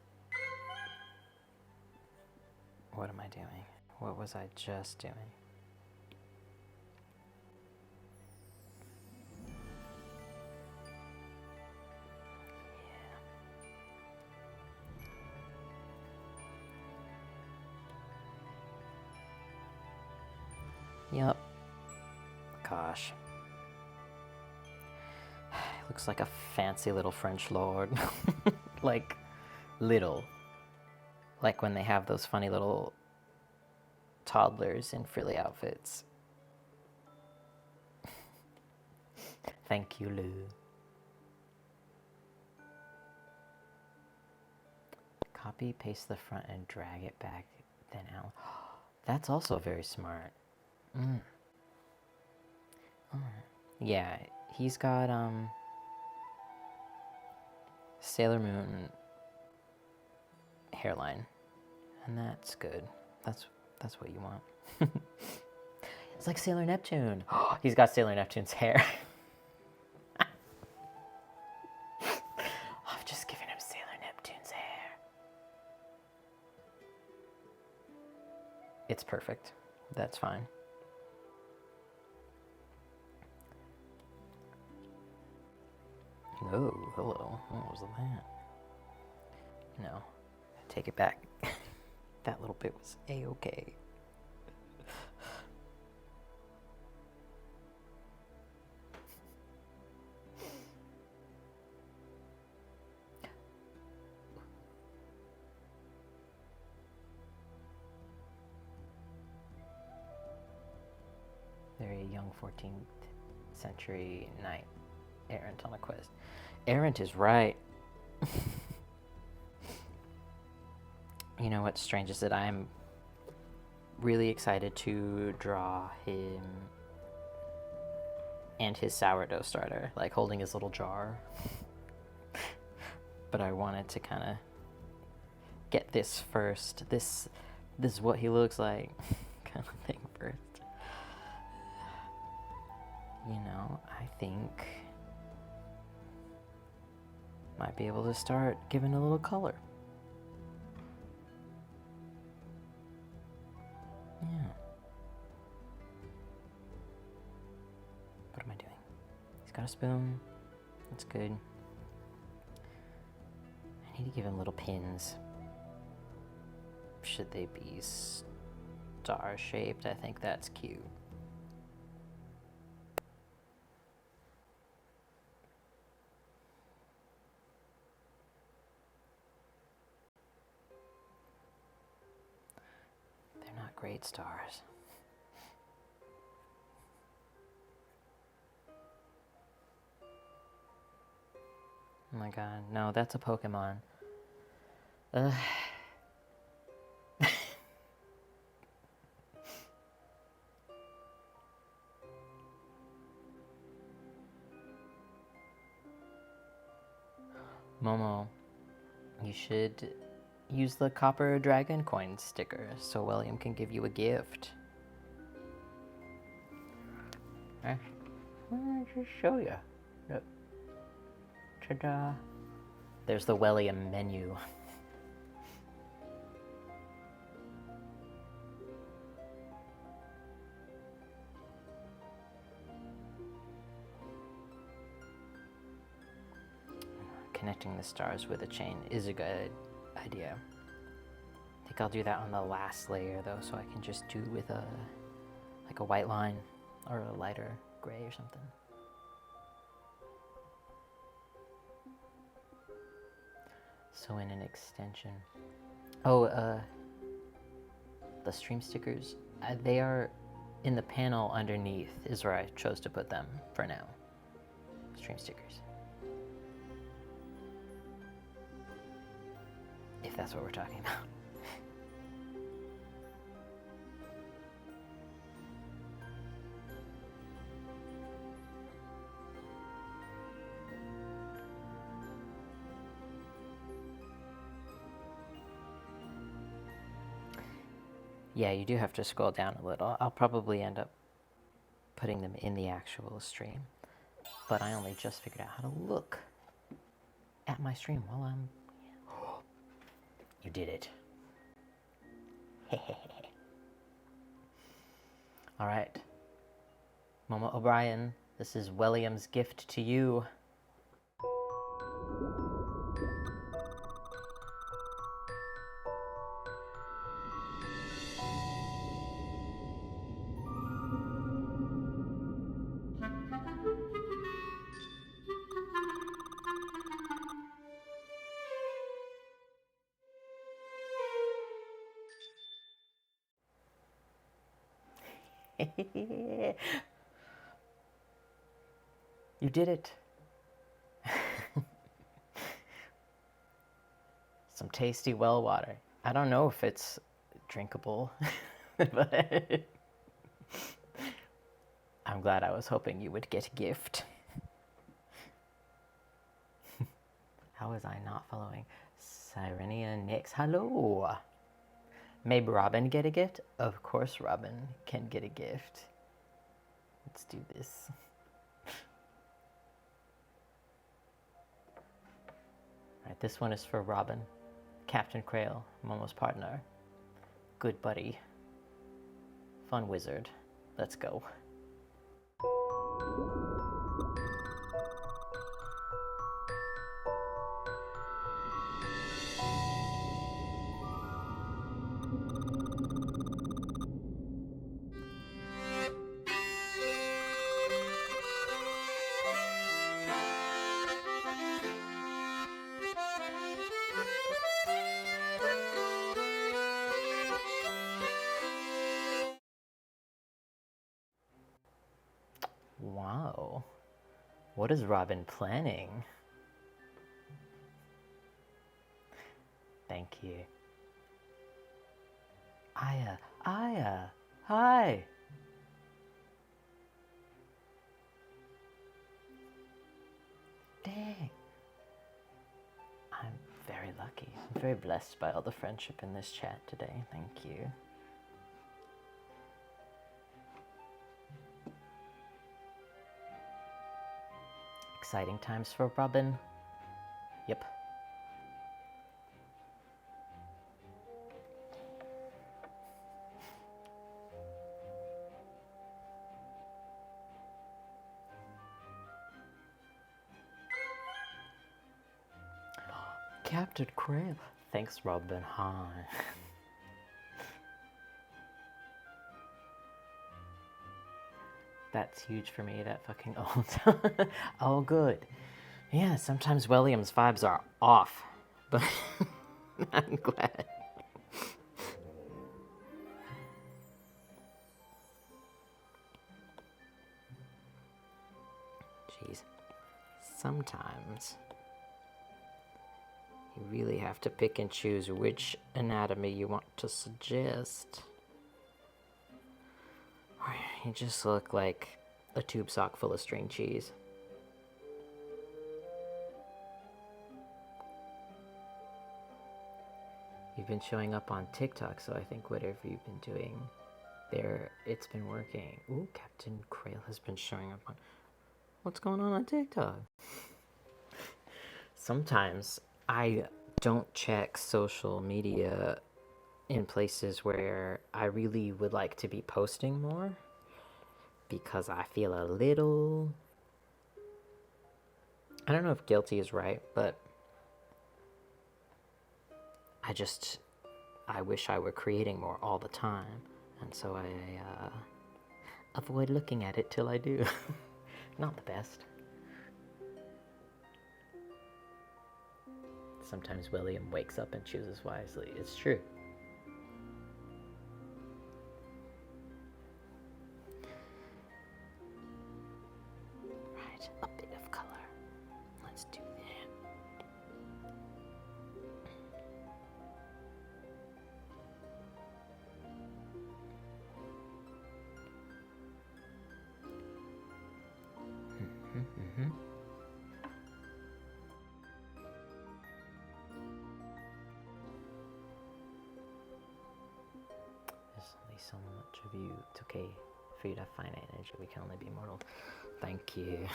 what am I doing? What was I just doing? Yep. Gosh. Looks like a fancy little French lord. Like, little. Like when they have those funny little toddlers in frilly outfits. Thank you, Lou. Copy, paste the front, and drag it back, then out. That's also very smart. Yeah, he's got Sailor Moon hairline, and that's good. That's what you want. It's like Sailor Neptune. He's got Sailor Neptune's hair. I've just given him Sailor Neptune's hair. It's perfect. That's fine. Oh, hello. What was that? No. Take it back. That little bit was A-okay. They're a young 14th century knight errant on a quest. Errant is right. You know what's strange is that I'm really excited to draw him and his sourdough starter, like holding his little jar. But I wanted to kind of get this first. This is what he looks like, kind of thing first. You know, I think might be able to start giving a little color. Yeah. What am I doing? He's got a spoon. That's good. I need to give him little pins. Should they be star-shaped? I think that's cute. They're not great stars. Oh my god, no, that's a Pokemon. Momo, you should use the copper dragon coin sticker so William can give you a gift. Let me just show you. Look. Ta-da. There's the William menu. Connecting the stars with a chain is a good idea. I think I'll do that on the last layer though, so I can just do with a like a white line or a lighter gray or something. So in an extension. Oh, the stream stickers, they are in the panel underneath is where I chose to put them for now. Stream stickers. If that's what we're talking about. Yeah, you do have to scroll down a little. I'll probably end up putting them in the actual stream. But I only just figured out how to look at my stream while I'm... You did it. All right. Momo O'Brien, this is William's gift to you. You did it. Some tasty well water. I don't know if it's drinkable, but I'm glad. I was hoping you would get a gift. How was I not following? Sirenia Nix, hello. May Robin get a gift? Of course Robin can get a gift. Let's do this. Alright, this one is for Robin. Captain Crail, Momo's partner. Good buddy. Fun wizard. Let's go. Wow. What is Robin planning? Thank you. Aya, hi. Dang. I'm very lucky. I'm very blessed by all the friendship in this chat today. Thank you. Exciting times for Robin. Yep. Captain Crab. Thanks, Robin. Hi. That's huge for me, that fucking old. Oh, good. Yeah, sometimes William's vibes are off, but I'm glad. Jeez. Sometimes you really have to pick and choose which anatomy you want to suggest. Or you just look like a tube sock full of string cheese. You've been showing up on TikTok, so I think whatever you've been doing there, it's been working. Ooh, Captain Krail has been showing up on... What's going on TikTok? Sometimes I don't check social media in places where I really would like to be posting more because I feel a little... I don't know if guilty is right, but I wish I were creating more all the time, and so I avoid looking at it till I do. Not the best. Sometimes William wakes up and chooses wisely. It's true. Right, a bit of color. Let's do that. There's only so much of you. It's okay for you to have finite energy. We can only be mortal. Thank you.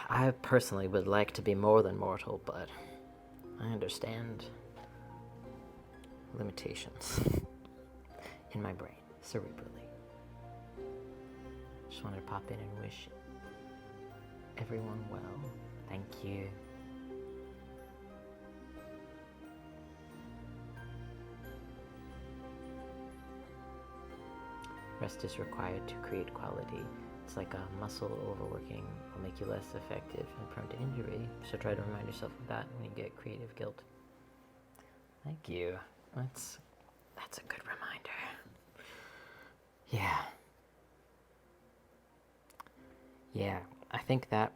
I personally would like to be more than mortal, but I understand limitations in my brain, cerebrally. Just wanted to pop in and wish everyone well. Thank you. Rest is required to create quality. It's like a muscle overworking will make you less effective and prone to injury, so try to remind yourself of that when you get creative guilt. Thank you. That's a good reminder. Yeah, I think that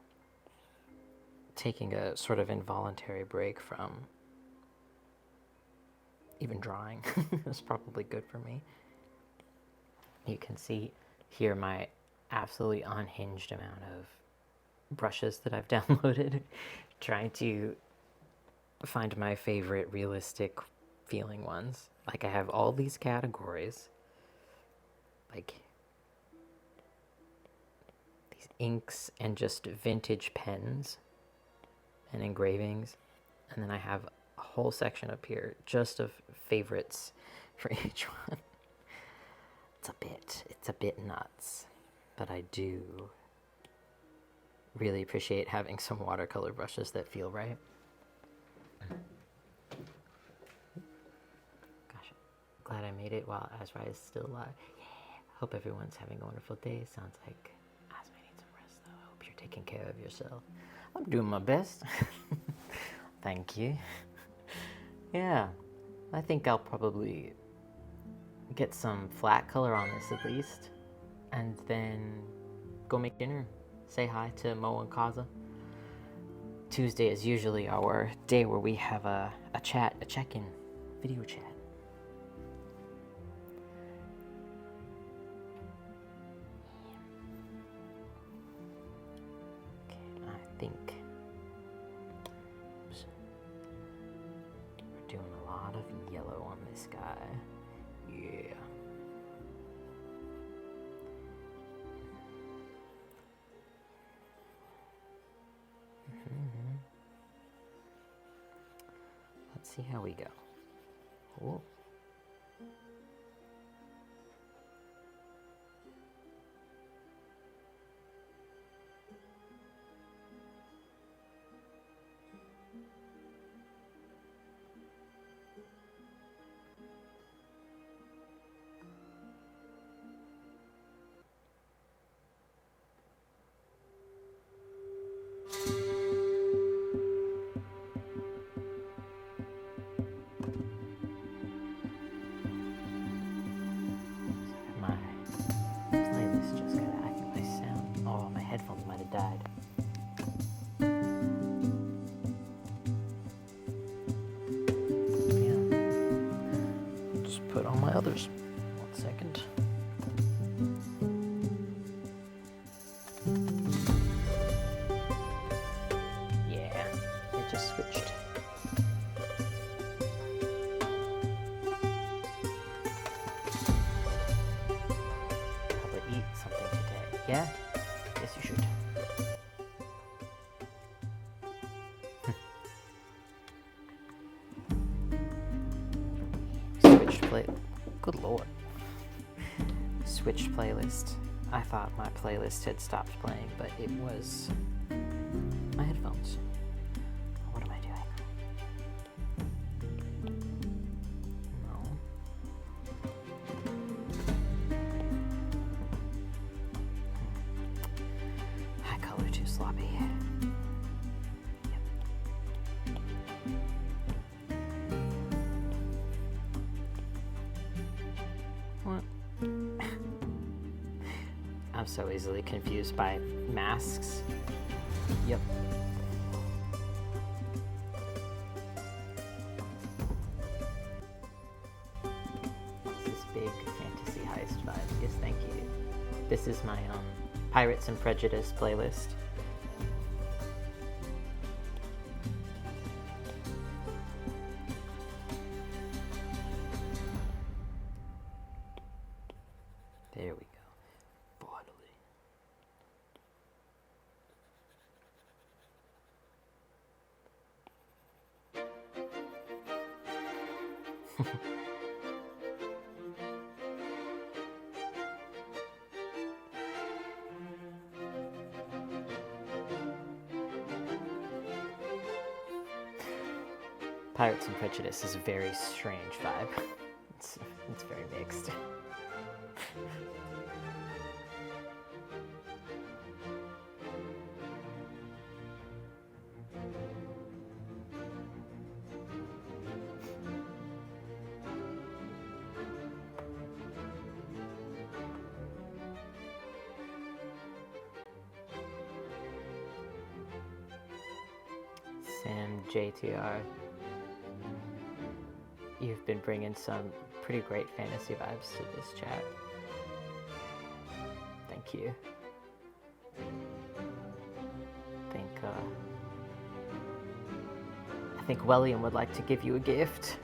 taking a sort of involuntary break from even drawing is probably good for me. You can see here my absolutely unhinged amount of brushes that I've downloaded, trying to find my favorite realistic feeling ones. Like, I have all these categories, like these inks and just vintage pens and engravings, and then I have a whole section up here just of favorites for each one. it's a bit nuts, but I do really appreciate having some watercolor brushes that feel right. Gosh, glad I made it while Azra is still alive. Yeah. Hope everyone's having a wonderful day. Sounds like Azra needs some rest though. I hope you're taking care of yourself. I'm doing my best. Thank you. Yeah, I think I'll probably get some flat color on this at least, and then go make dinner. Say hi to Mo and Kaza. Tuesday is usually our day where we have a chat, a check-in, video chat. Okay, I think we're doing a lot of yellow on this guy. Yeah. Let's see how we go. Ooh. Died. Yeah. Just put on my others. 1 second. Yeah, it just switched. Probably eat something today. Yeah? Yes, you should. Good lord. Switched playlist. I thought my playlist had stopped playing, but it was my headphones. What am I doing? No. High color too sloppy. I'm so easily confused by masks. Yep. This is big fantasy heist vibe. Yes, thank you. This is my Pirates and Prejudice playlist. There we go. Pirates and Prejudice is a very strange vibe. It's very mixed. Sam JTR, you've been bringing some pretty great fantasy vibes to this chat. Thank you. I think Welliam would like to give you a gift.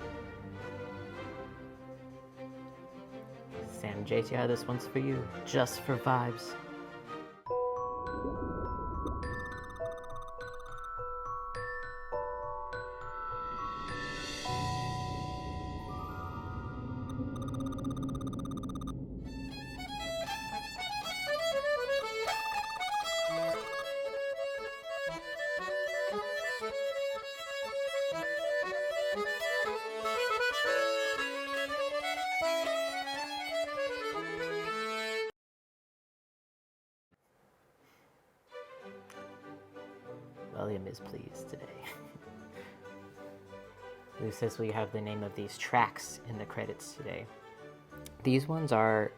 Sam JTR, this one's for you, just for vibes. William is pleased today. Lou says we have the name of these tracks in the credits today. These ones are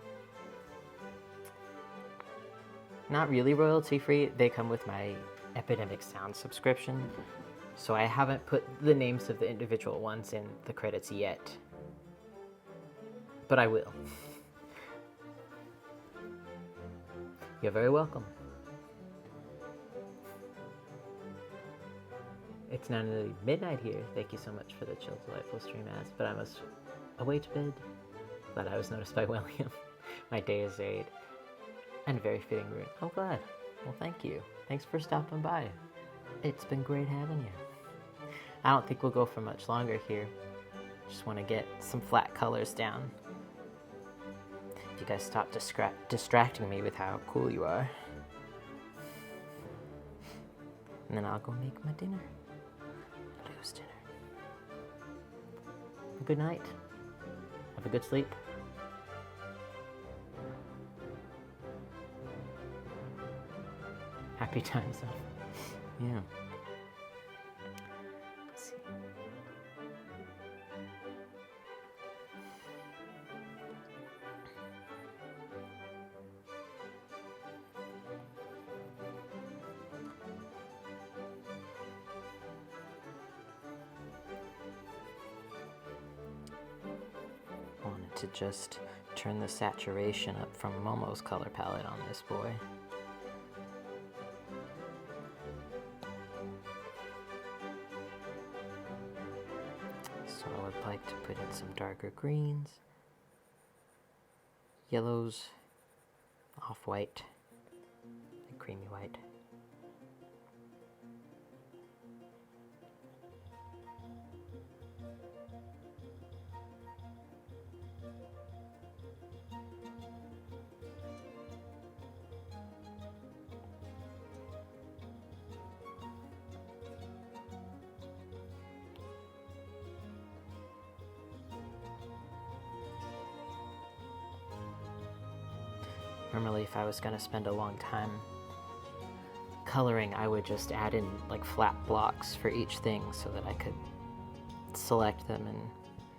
not really royalty free. They come with my Epidemic Sound subscription, so I haven't put the names of the individual ones in the credits yet, but I will. You're very welcome. It's now nearly midnight here. Thank you so much for the chill, delightful stream ads, but I must away to bed. Glad I was noticed by William. My day is aid. And a very fitting route. Oh, glad. Well, thank you. Thanks for stopping by. It's been great having you. I don't think we'll go for much longer here. Just want to get some flat colors down. If you guys stop distracting me with how cool you are. And then I'll go make my dinner. Lou's dinner. Good night. Have a good sleep. Happy times though. Yeah. Let's see. Wanted to just turn the saturation up from Momo's color palette on this boy. So I would like to put in some darker greens, yellows, off-white, and creamy white. Normally, if I was going to spend a long time coloring, I would just add in like flat blocks for each thing so that I could select them and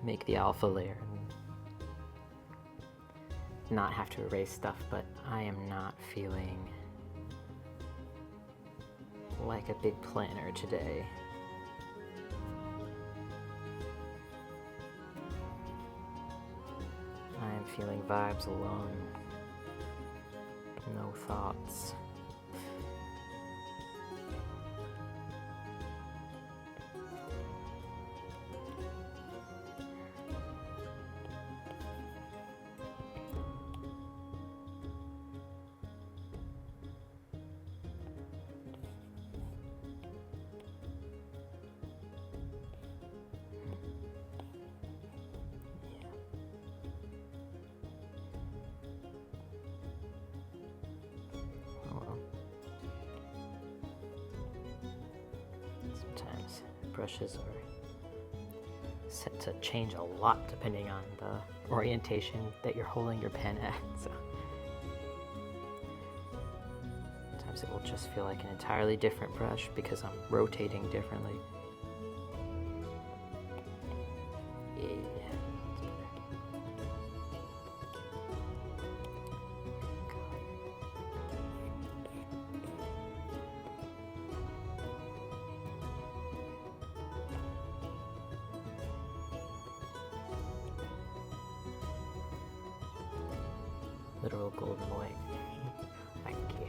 make the alpha layer and not have to erase stuff, but I am not feeling like a big planner today. I am feeling vibes alone. No thoughts. Brushes are set to change a lot depending on the orientation that you're holding your pen at. So sometimes it will just feel like an entirely different brush because I'm rotating differently. Yeah, that's better. Literal golden white. Thank you.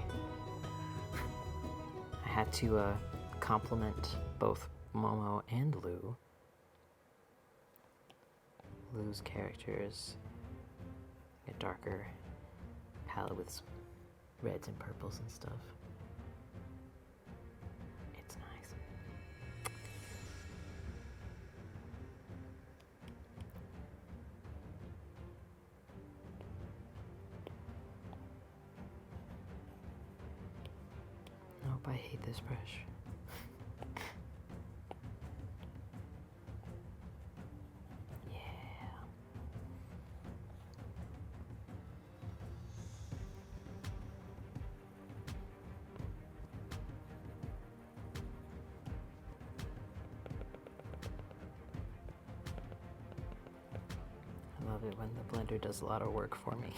I had to compliment both Momo and Lou. Lou's characters, a darker palette with some reds and purples and stuff. It's nice. Nope, I hate this brush. it when the blender does a lot of work for me.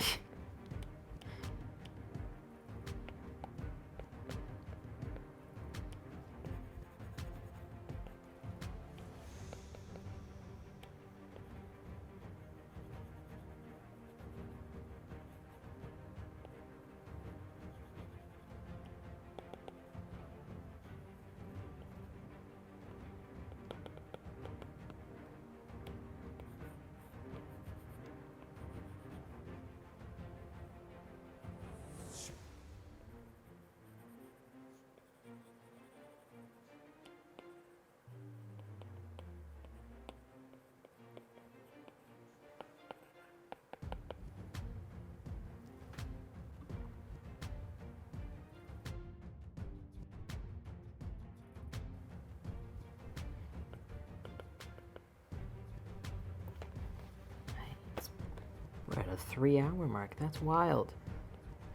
We're at a 3-hour mark. That's wild.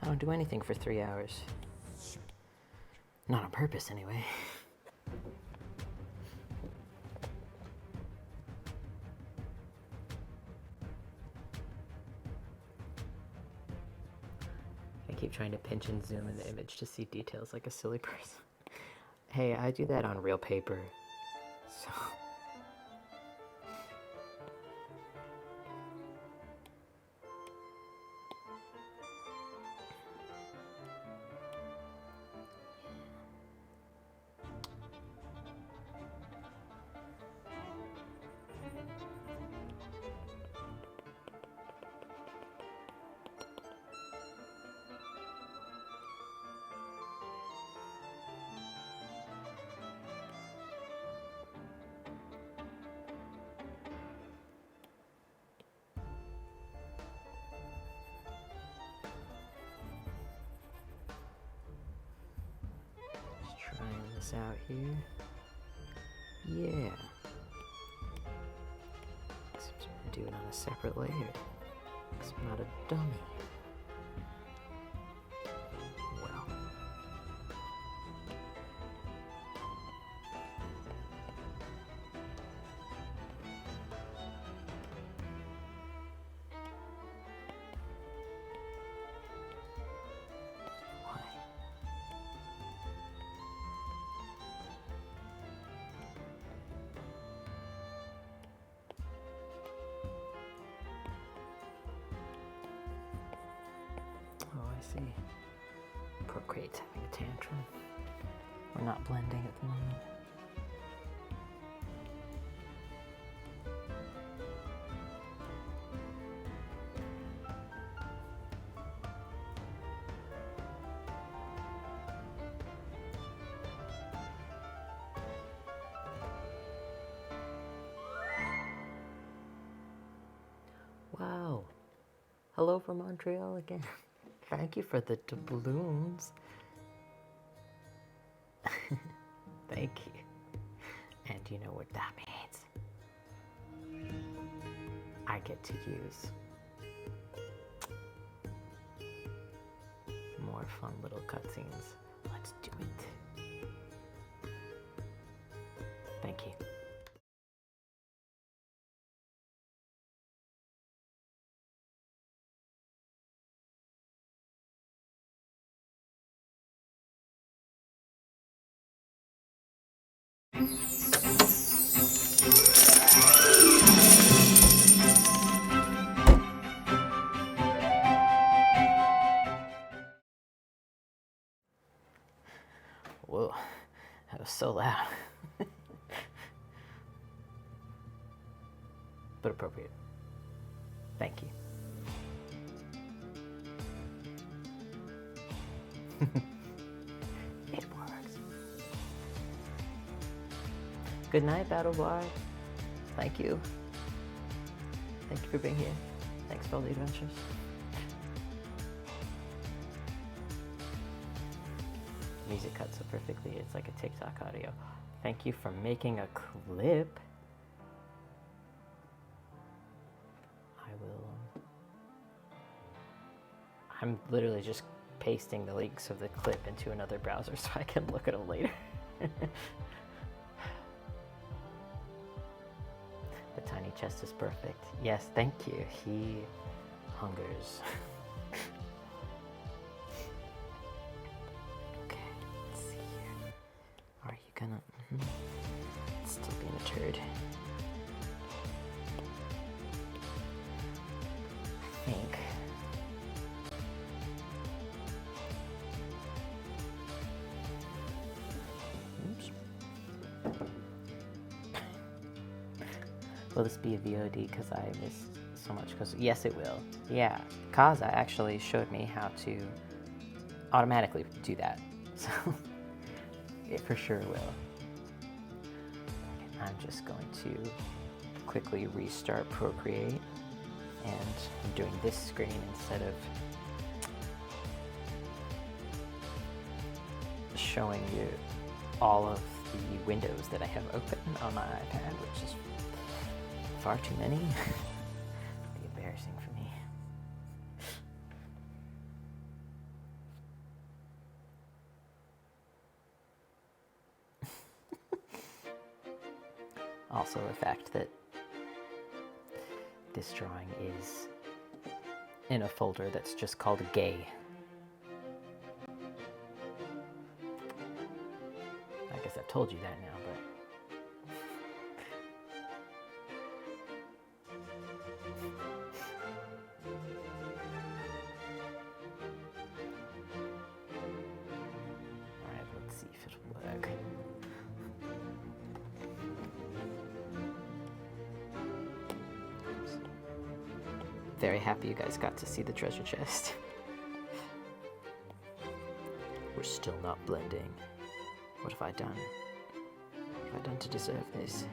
I don't do anything for 3 hours. Not on purpose, anyway. I keep trying to pinch and zoom in the image to see details like a silly person. Hey, I do that on real paper. So... trying this out here. Yeah. Except I'm gonna do it on a separate layer. Because I'm not a dummy. Well. Oh, I see. Procreate's having a tantrum. We're not blending at the moment. Wow. Hello from Montreal again. Thank you for the doubloons. Thank you. And you know what that means? I get to use more fun little cutscenes. Let's do it. Thank you. Whoa, that was so loud. But appropriate. Thank you. It works. Good night, Battle Bar. Thank you. Thank you for being here. Thanks for all the adventures. Music cuts so perfectly, it's like a TikTok audio. Thank you for making a clip. I will... I'm literally just pasting the links of the clip into another browser so I can look at them later. The tiny chest is perfect. Yes, thank you. He hungers. Okay, let's see here. Are you gonna... Still being a turd. I think... Oops. Will this be a VOD because I missed so much? Because yes, it will. Yeah, Kaza actually showed me how to automatically do that, so it for sure will. I'm just going to quickly restart Procreate, and I'm doing this screen instead of showing you all of the windows that I have open on my iPad, which is far too many. It'd be embarrassing for me. Also, the fact that this drawing is in a folder that's just called gay. I guess I've told you that now, but... Alright, let's see if it'll work. Very happy you guys got to see the treasure chest. We're still not blending. What have I done? What have I done to deserve this?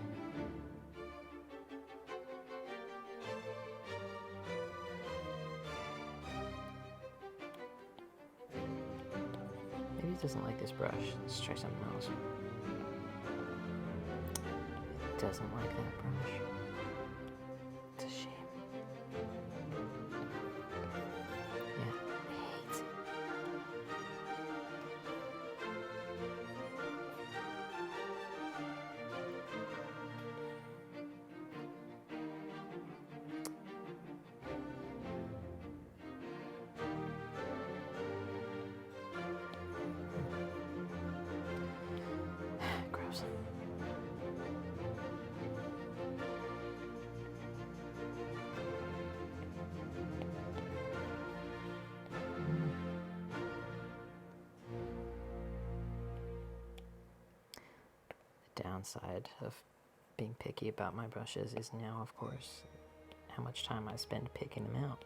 Maybe he doesn't like this brush. Let's try something else. He doesn't like that brush. It's a shame. Yeah, he hates it. Gross. The downside of being picky about my brushes is now, of course, how much time I spend picking them out.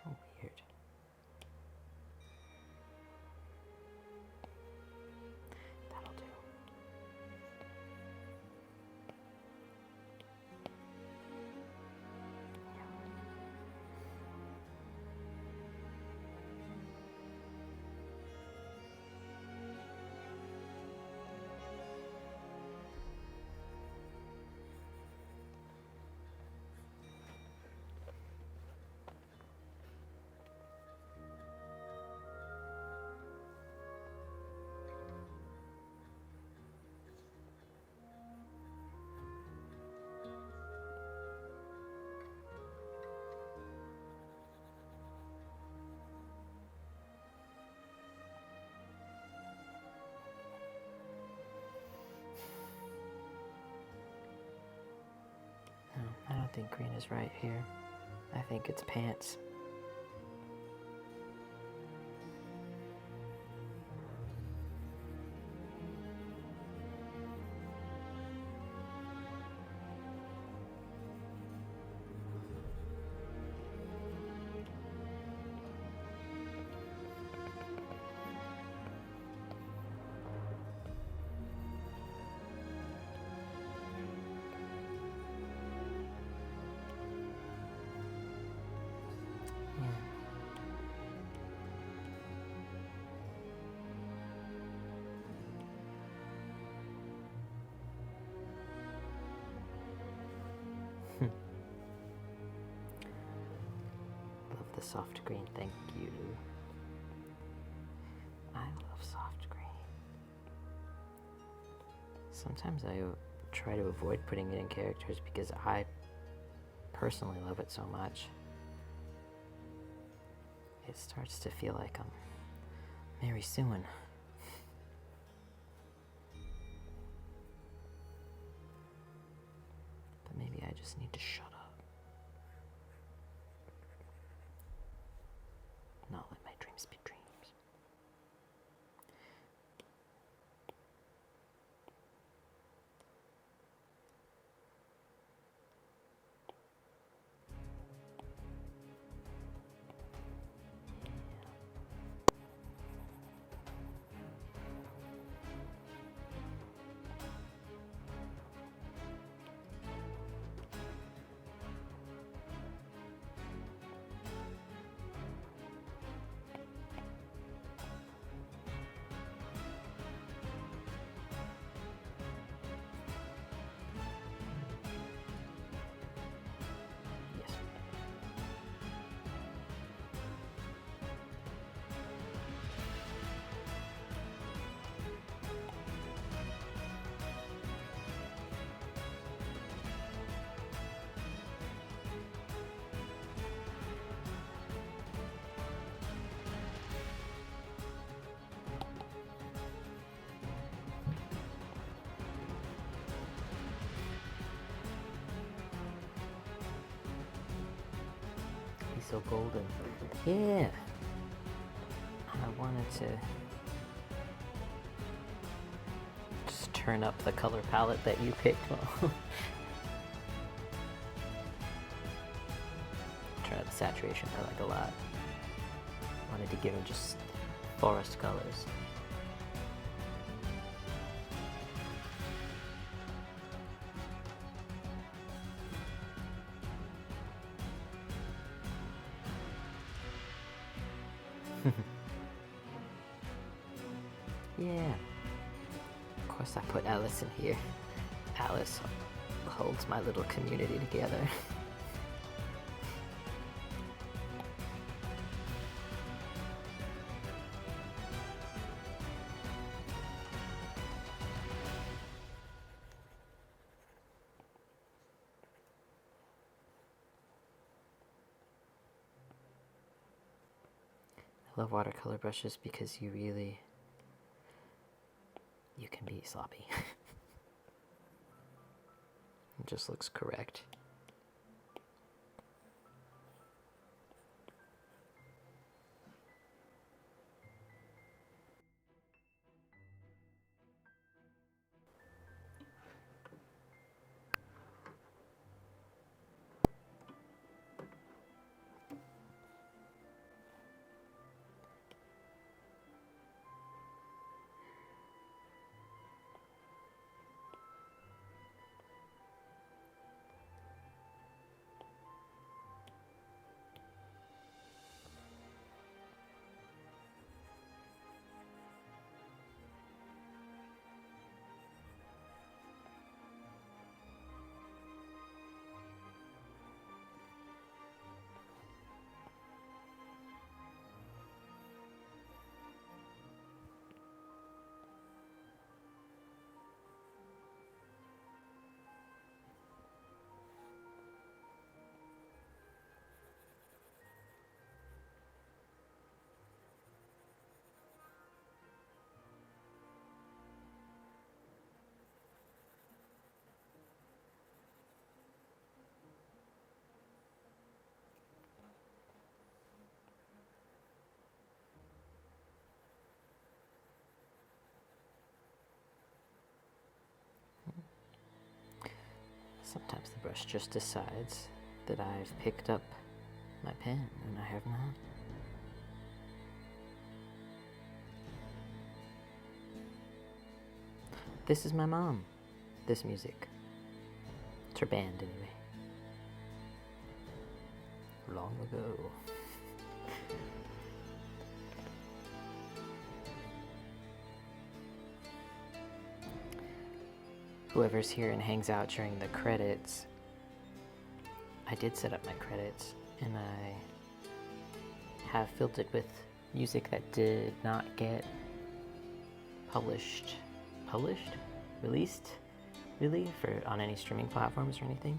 How weird. That'll do. No, I don't think green is right here. I think it's pants. the soft green, thank you. I love soft green. Sometimes I try to avoid putting it in characters because I personally love it so much. It starts to feel like I'm Mary Sueing. But maybe I just need to shut up. Not let my dreams be dreams. So golden. Yeah. I wanted to just turn up the color palette that you picked. Turn up the saturation I like a lot. Wanted to give him just forest colors. Yeah. Of course I put Alice in here. Alice holds my little community together. I love watercolor brushes because you can be sloppy. It just looks correct. Sometimes the brush just decides that I've picked up my pen and I have not. This is my mom. This music. It's her band anyway. Long ago. Whoever's here and hangs out during the credits, I did set up my credits and I have filled it with music that did not get released, really, on any streaming platforms or anything.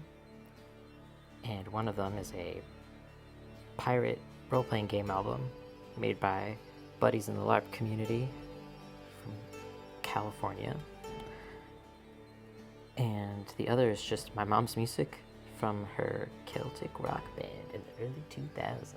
And one of them is a pirate role-playing game album made by buddies in the LARP community from California. And the other is just my mom's music from her Celtic rock band in the early 2000s.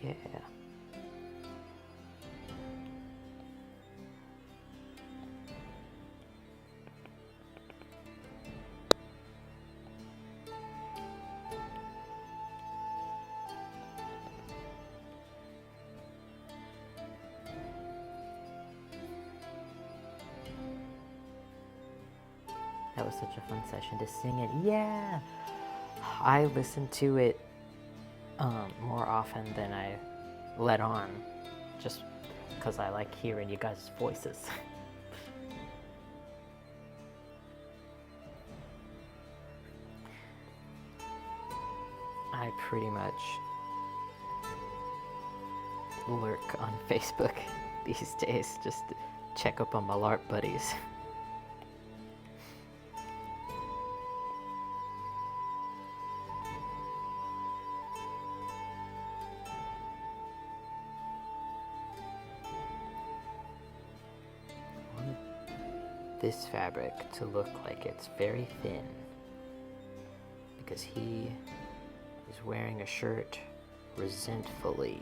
Yeah. That was such a fun session to sing it. Yeah! I listened to it more often than I let on, just because I like hearing you guys' voices. I pretty much lurk on Facebook these days, just to check up on my LARP buddies. This fabric to look like it's very thin because he is wearing a shirt resentfully.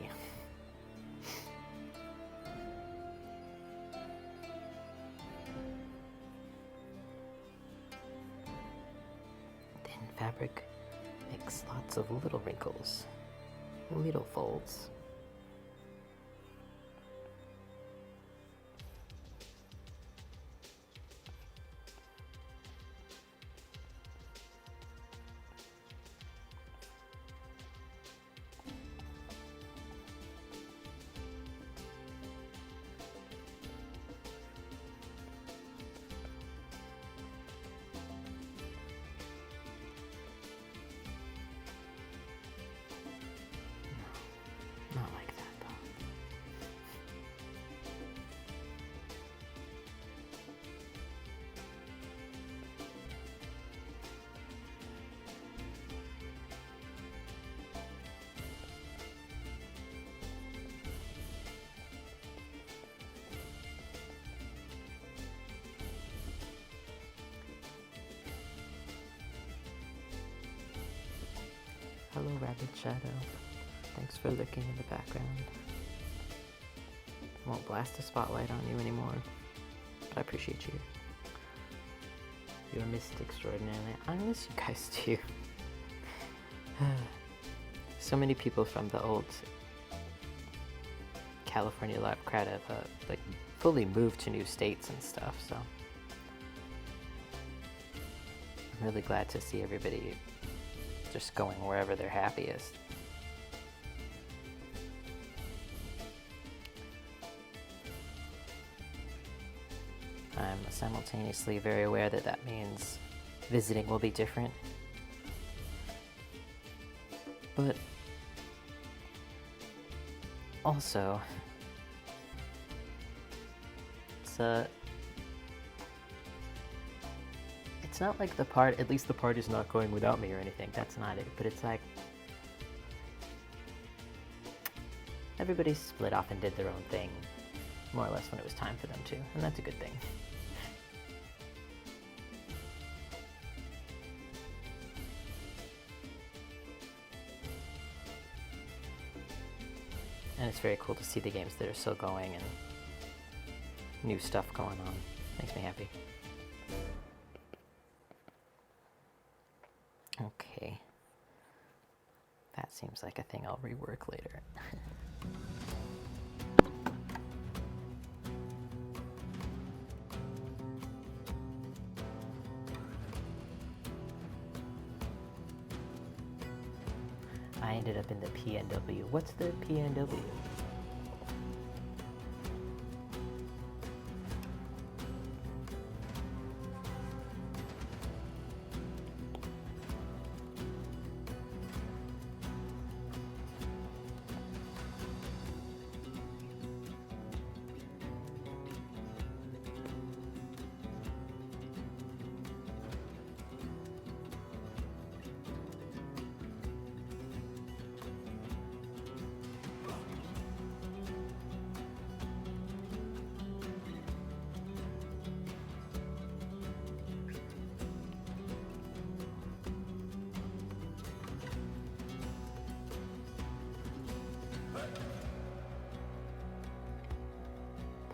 Thin fabric makes lots of little wrinkles, little folds. Not like that, though. Hello, Rabbit Shadow. Thanks for lurking in the background. I won't blast a spotlight on you anymore, but I appreciate you. You're missed extraordinarily. I miss you guys too. So many people from the old California LARP crowd have like fully moved to new states and stuff, so I'm really glad to see everybody just going wherever they're happiest. I'm simultaneously very aware that that means visiting will be different, but also it's not like at least the party's not going without me or anything, that's not it, but it's like everybody split off and did their own thing, more or less when it was time for them to, and that's a good thing. And it's very cool to see the games that are still going and new stuff going on. Makes me happy. Okay. That seems like a thing I'll rework later. ended up in the PNW. What's the PNW?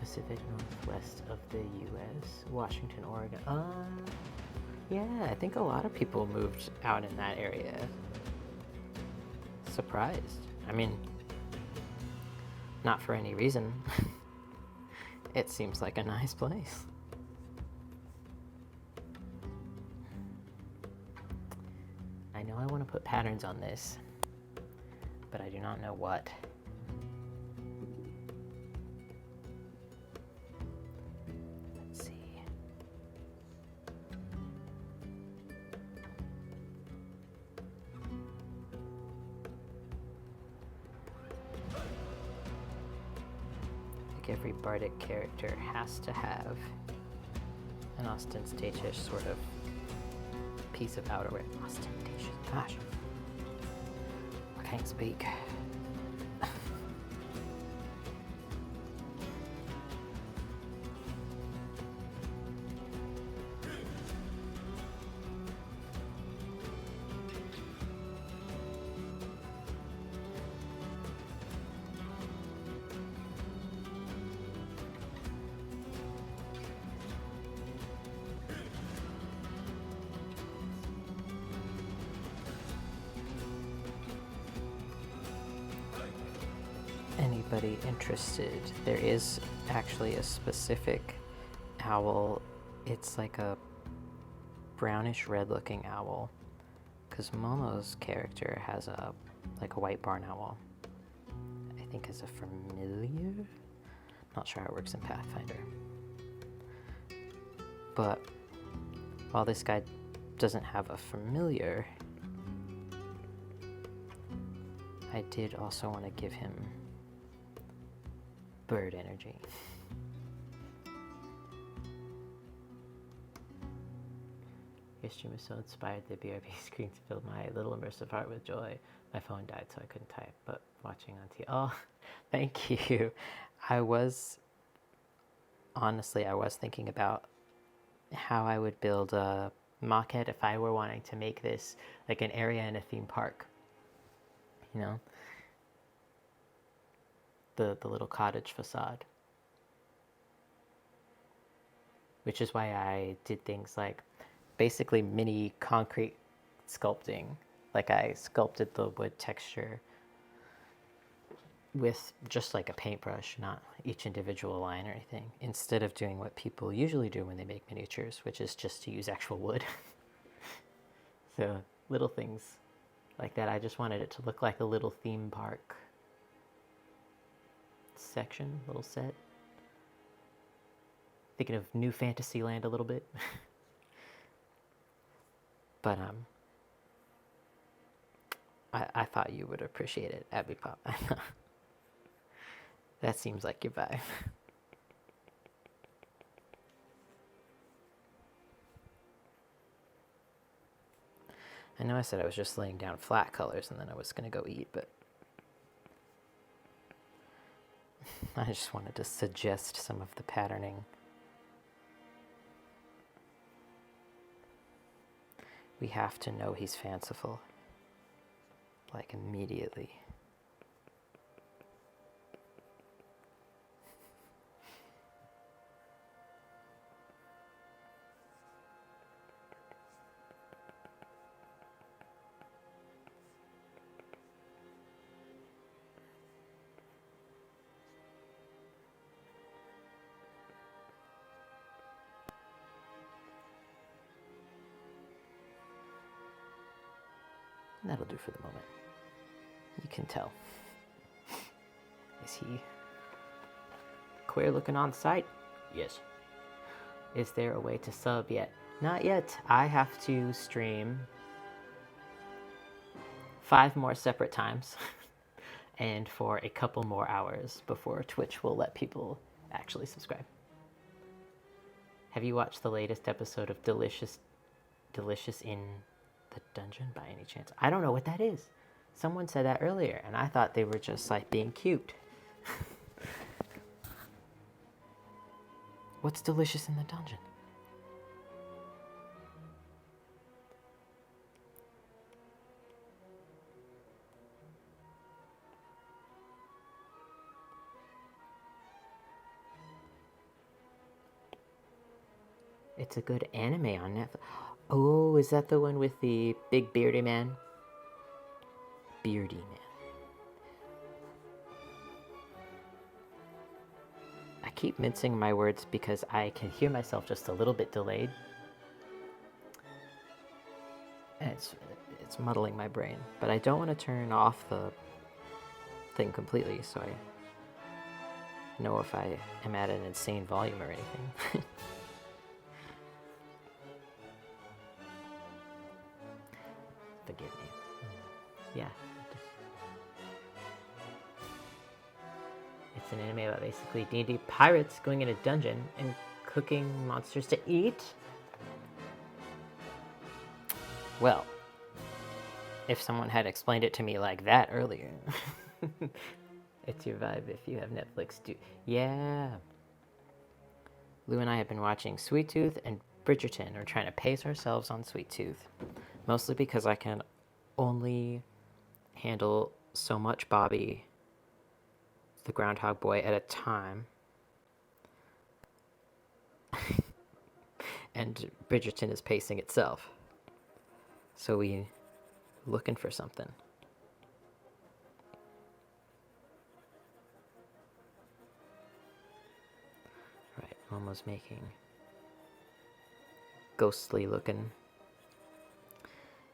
Pacific Northwest of the U.S., Washington, Oregon. Yeah, I think a lot of people moved out in that area. Surprised. I mean, not for any reason. It seems like a nice place. I know I want to put patterns on this, but I do not know what. Let's see. Like every Bardic character has to have an ostentatious sort of piece of outerwear. Ostentatious, gosh. I can't speak. Anybody interested, there is actually a specific owl. It's like a brownish red looking owl, because Momo's character has a white barn owl, I think is a familiar. Not sure how it works in Pathfinder, but while this guy doesn't have a familiar, I did also want to give him bird energy. Your stream was so inspired, the BRB screens filled my little immersive heart with joy. My phone died, so I couldn't type, but watching on TV. Oh, thank you. I was thinking about how I would build a maquette if I were wanting to make this like an area in a theme park. You know? The little cottage facade. Which is why I did things like basically mini concrete sculpting. Like I sculpted the wood texture with just like a paintbrush, not each individual line or anything, instead of doing what people usually do when they make miniatures, which is just to use actual wood. So little things like that. I just wanted it to look like a little theme park section, little set. Thinking of New Fantasyland a little bit. But I thought you would appreciate it, Abby Pop. That seems like your vibe. I know I said I was just laying down flat colors and then I was gonna go eat, but I just wanted to suggest some of the patterning. We have to know he's fanciful, like immediately. That'll do for the moment. you can tell. Is he queer looking on site? Yes. Is there a way to sub yet? Not yet. I have to stream 5 more separate times and for a couple more hours before Twitch will let people actually subscribe. Have you watched the latest episode of Delicious in the Dungeon by any chance? I don't know what that is. Someone said that earlier, and I thought they were just like being cute. What's Delicious in the Dungeon? It's a good anime on Netflix. Oh, is that the one with the big beardy man? Beardy man. I keep mincing my words because I can hear myself just a little bit delayed. And it's muddling my brain. But I don't want to turn off the thing completely, so I know if I am at an insane volume or anything. Forgive me. Yeah. It's an anime about basically D&D pirates going in a dungeon and cooking monsters to eat. Well, if someone had explained it to me like that earlier. It's your vibe if you have Netflix too. Yeah. Lou and I have been watching Sweet Tooth and Bridgerton. We're trying to pace ourselves on Sweet Tooth. Mostly because I can only handle so much Bobby the Groundhog Boy at a time. And Bridgerton is pacing itself. So we looking for something. Right, Momo's making ghostly looking.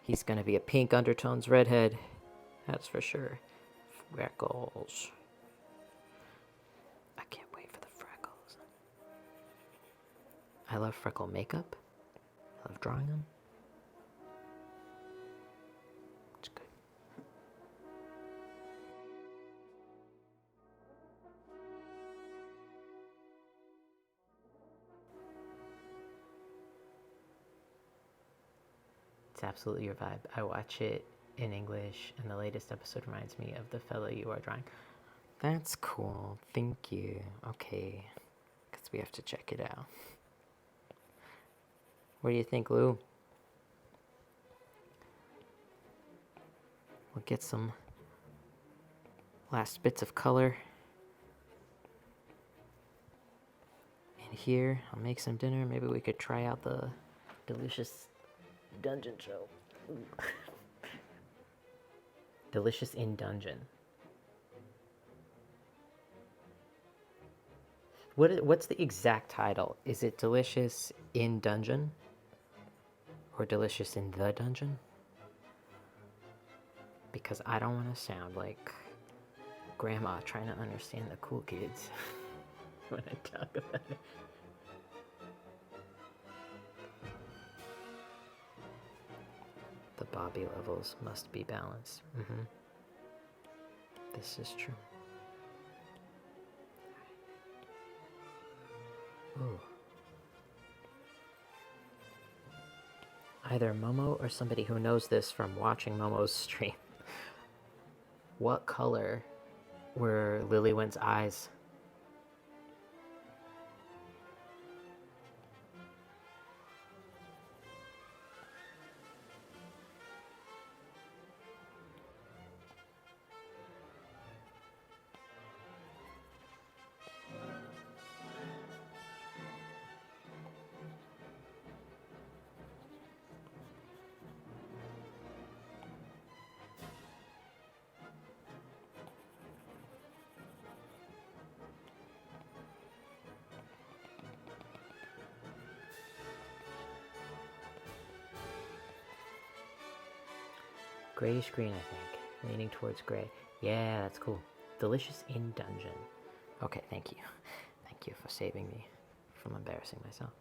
He's gonna be a pink undertones redhead. That's for sure. Freckles. I can't wait for the freckles. I love freckle makeup. I love drawing them. It's good. It's absolutely your vibe. I watch it in English, and the latest episode reminds me of the fellow you are drawing. That's cool. Thank you. Okay. Because we have to check it out. What do you think, Lou? We'll get some last bits of color in here. I'll make some dinner. Maybe we could try out the Delicious Dungeon show. Delicious in Dungeon. What's the exact title? Is it Delicious in Dungeon? Or Delicious in the Dungeon? Because I don't want to sound like Grandma trying to understand the cool kids when I talk about it. The Bobby levels must be balanced. This is true. Ooh. Either Momo or somebody who knows this from watching Momo's stream. What color were Lilywent's eyes? Grayish green, I think. Leaning towards gray. Yeah, that's cool. Delicious in dungeon. Okay, thank you. Thank you for saving me from embarrassing myself.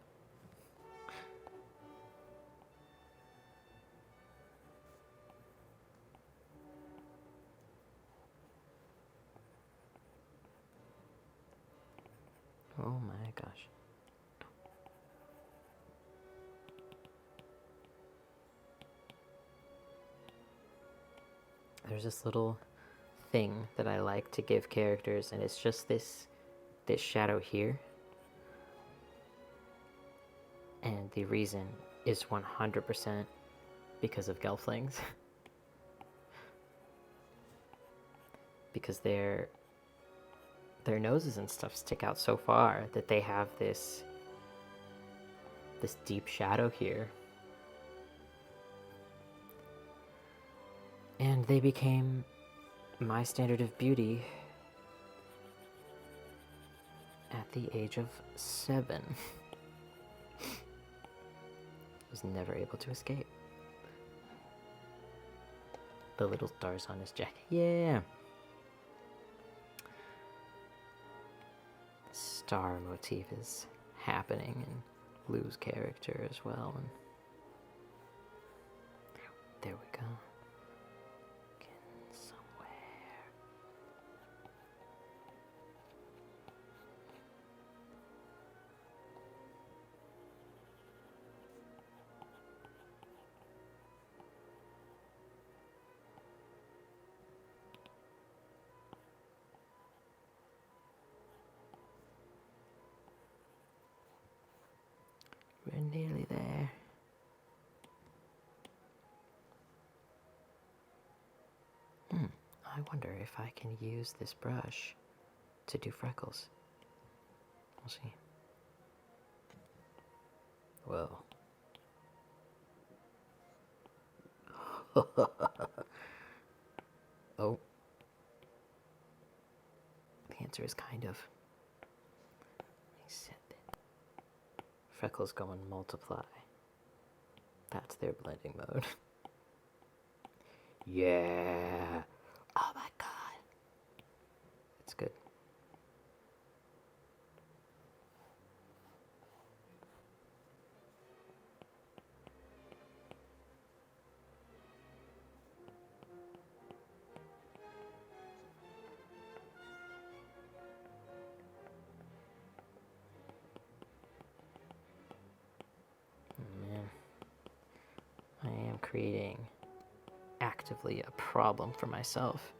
Oh my gosh. There's this little thing that I like to give characters, and it's just this shadow here. And the reason is 100% because of gelflings. Because their noses and stuff stick out so far that they have this deep shadow here. And they became my standard of beauty at the age of 7. Was never able to escape. The little stars on his jacket. Yeah. Star motif is happening in Lou's character as well. And there we go. Getting somewhere. We're nearly there. I wonder if I can use this brush to do freckles. We'll see. Whoa. Oh. The answer is kind of. He said that. Freckles go and multiply. That's their blending mode. Yeah. Oh my god. It's good. Man. I am creating actively a problem for myself.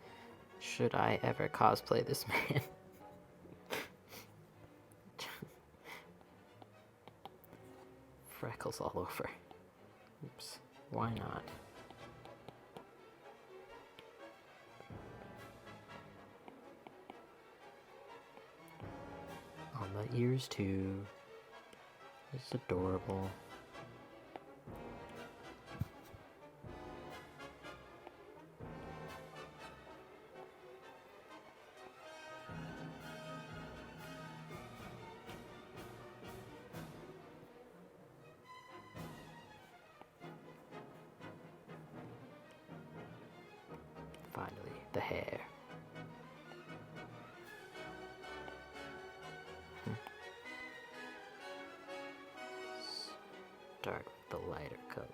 Should I ever cosplay this man? Freckles all over. Oops. Why not? On the ears too. It's adorable. Finally, the hair. Start with the lighter color.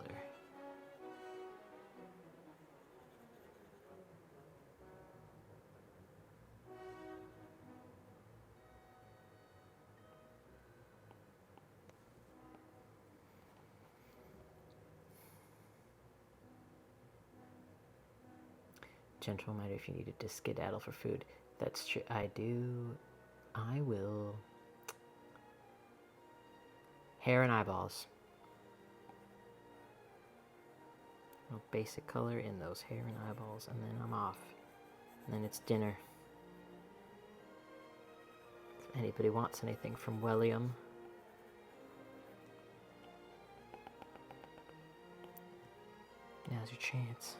Gentle reminder if you needed to skedaddle for food. That's true. I do. I will. Hair and eyeballs. A basic color in those hair and eyeballs, and then I'm off. And then it's dinner. If anybody wants anything from William, now's your chance.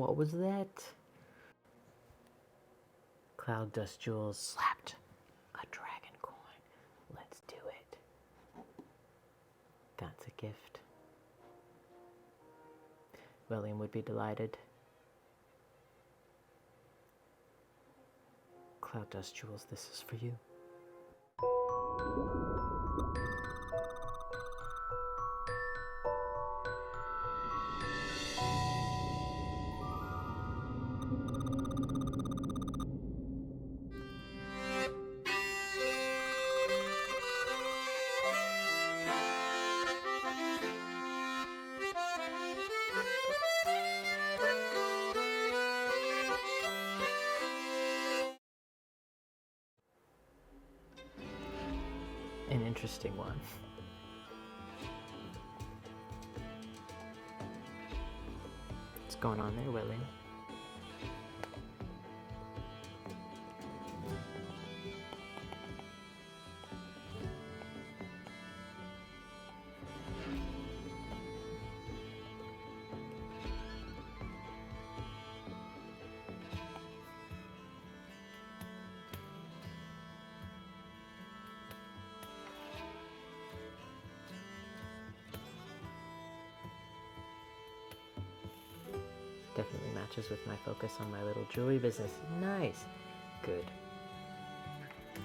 What was that? Cloud Dust Jewels slapped a dragon coin. Let's do it. That's a gift. William would be delighted. Cloud Dust Jewels, this is for you. An interesting one. What's going on there, William? Definitely matches with my focus on my little jewelry business. Nice. Good.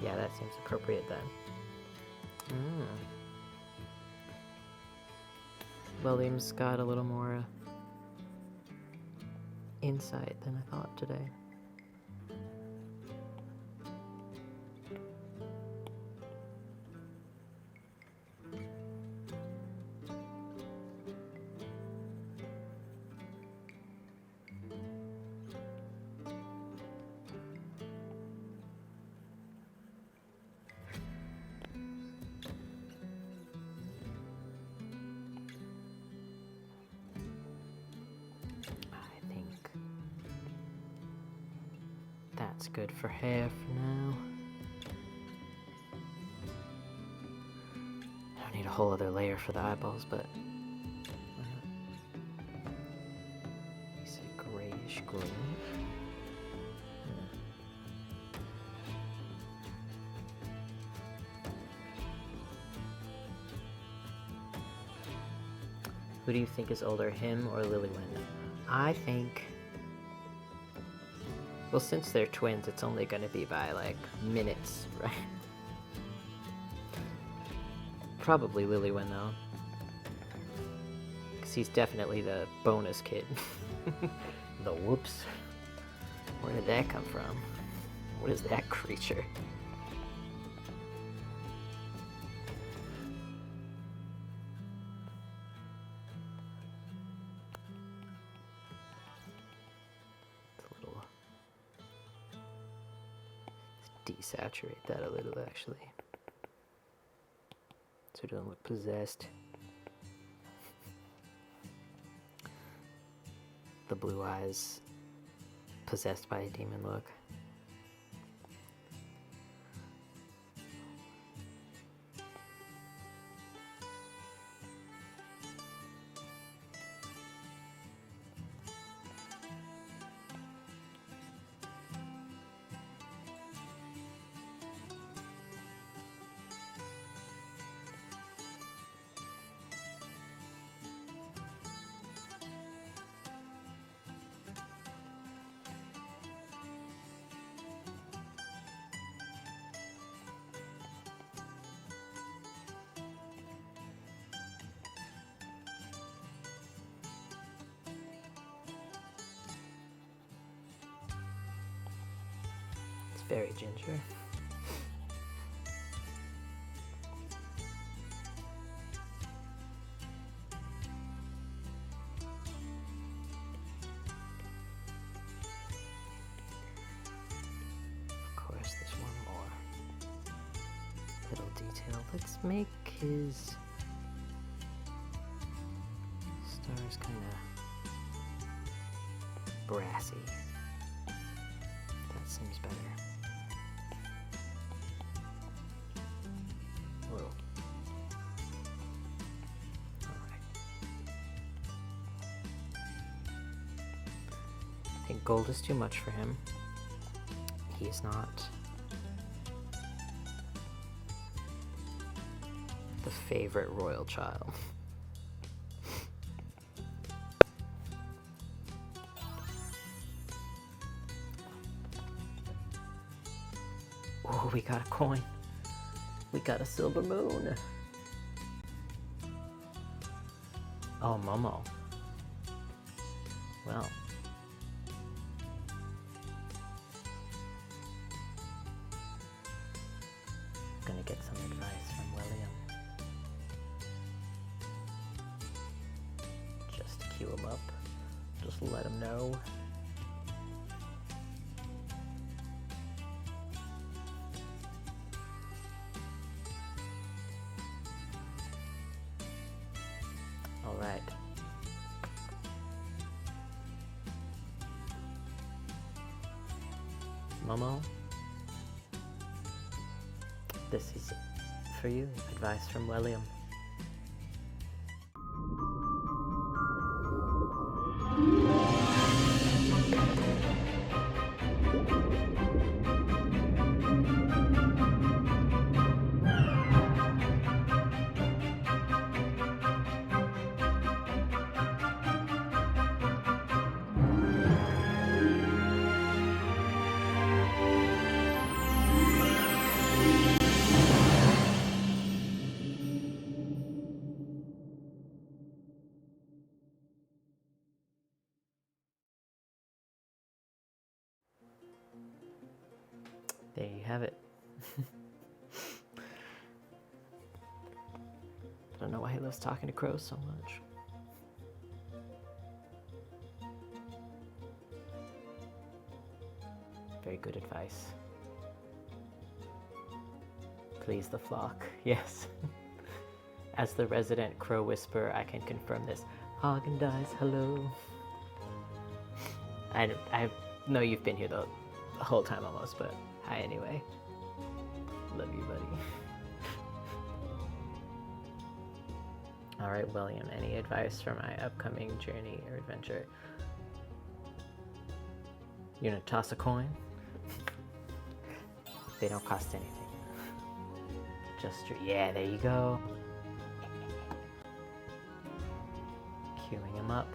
Yeah, that seems appropriate then. William's got a little more insight than I thought today. That's good for hair for now. I don't need a whole other layer for the eyeballs, but you say grayish green. Who do you think is older, him or Lilywin? I think... Well, since they're twins, it's only going to be by, like, minutes, right? Probably Lilywin, though. Because he's definitely the bonus kid. The whoops. Where did that come from? What is that creature? Desaturate that a little, actually. So it doesn't look possessed. The blue eyes possessed by a demon look. Very ginger. Of course, there's one more little detail. Let's make his stars kind of brassy. That seems better. I think gold is too much for him. He's not the favorite royal child. Oh, we got a coin. We got a silver moon. Oh, Momo. Well. Gonna get some advice from William. Just to cue him up. Just let him know. All right. Momo, this is for you. Advice from William. There you have it. I don't know why he loves talking to crows so much. Very good advice. Please the flock, yes. As the resident crow whisperer, I can confirm this. Haagen-Dazs, hello. I know you've been here the whole time almost, but hi anyway. Love you, buddy. All right, William, any advice for my upcoming journey or adventure? You gonna toss a coin? They don't cost anything. Just, yeah, there you go. Queuing him up.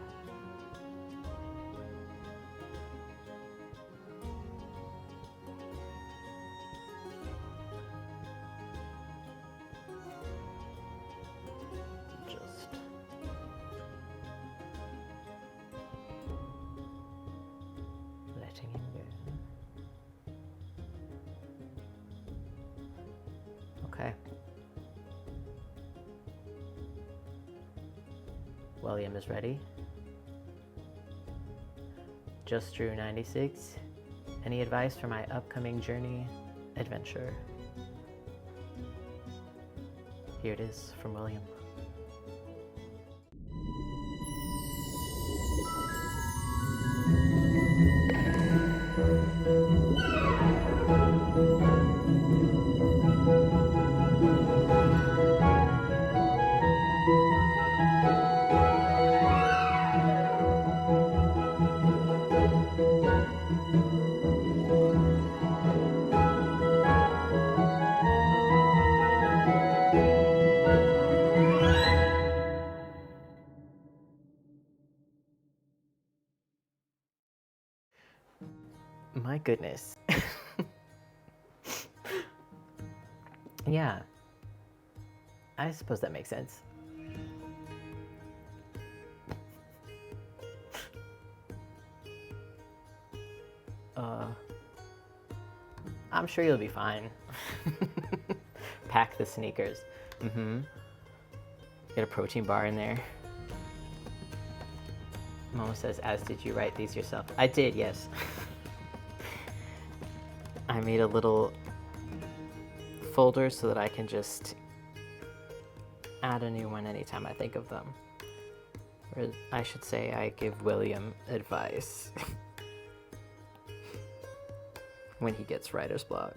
Okay. William is ready. Just drew 96. Any advice for my upcoming journey adventure? Here it is from William. My goodness. Yeah. I suppose that makes sense. I'm sure you'll be fine. Pack the sneakers. Get a protein bar in there. Momo says, as did you write these yourself? I did, yes. I made a little folder so that I can just add a new one anytime I think of them. Or I should say I give William advice when he gets writer's block.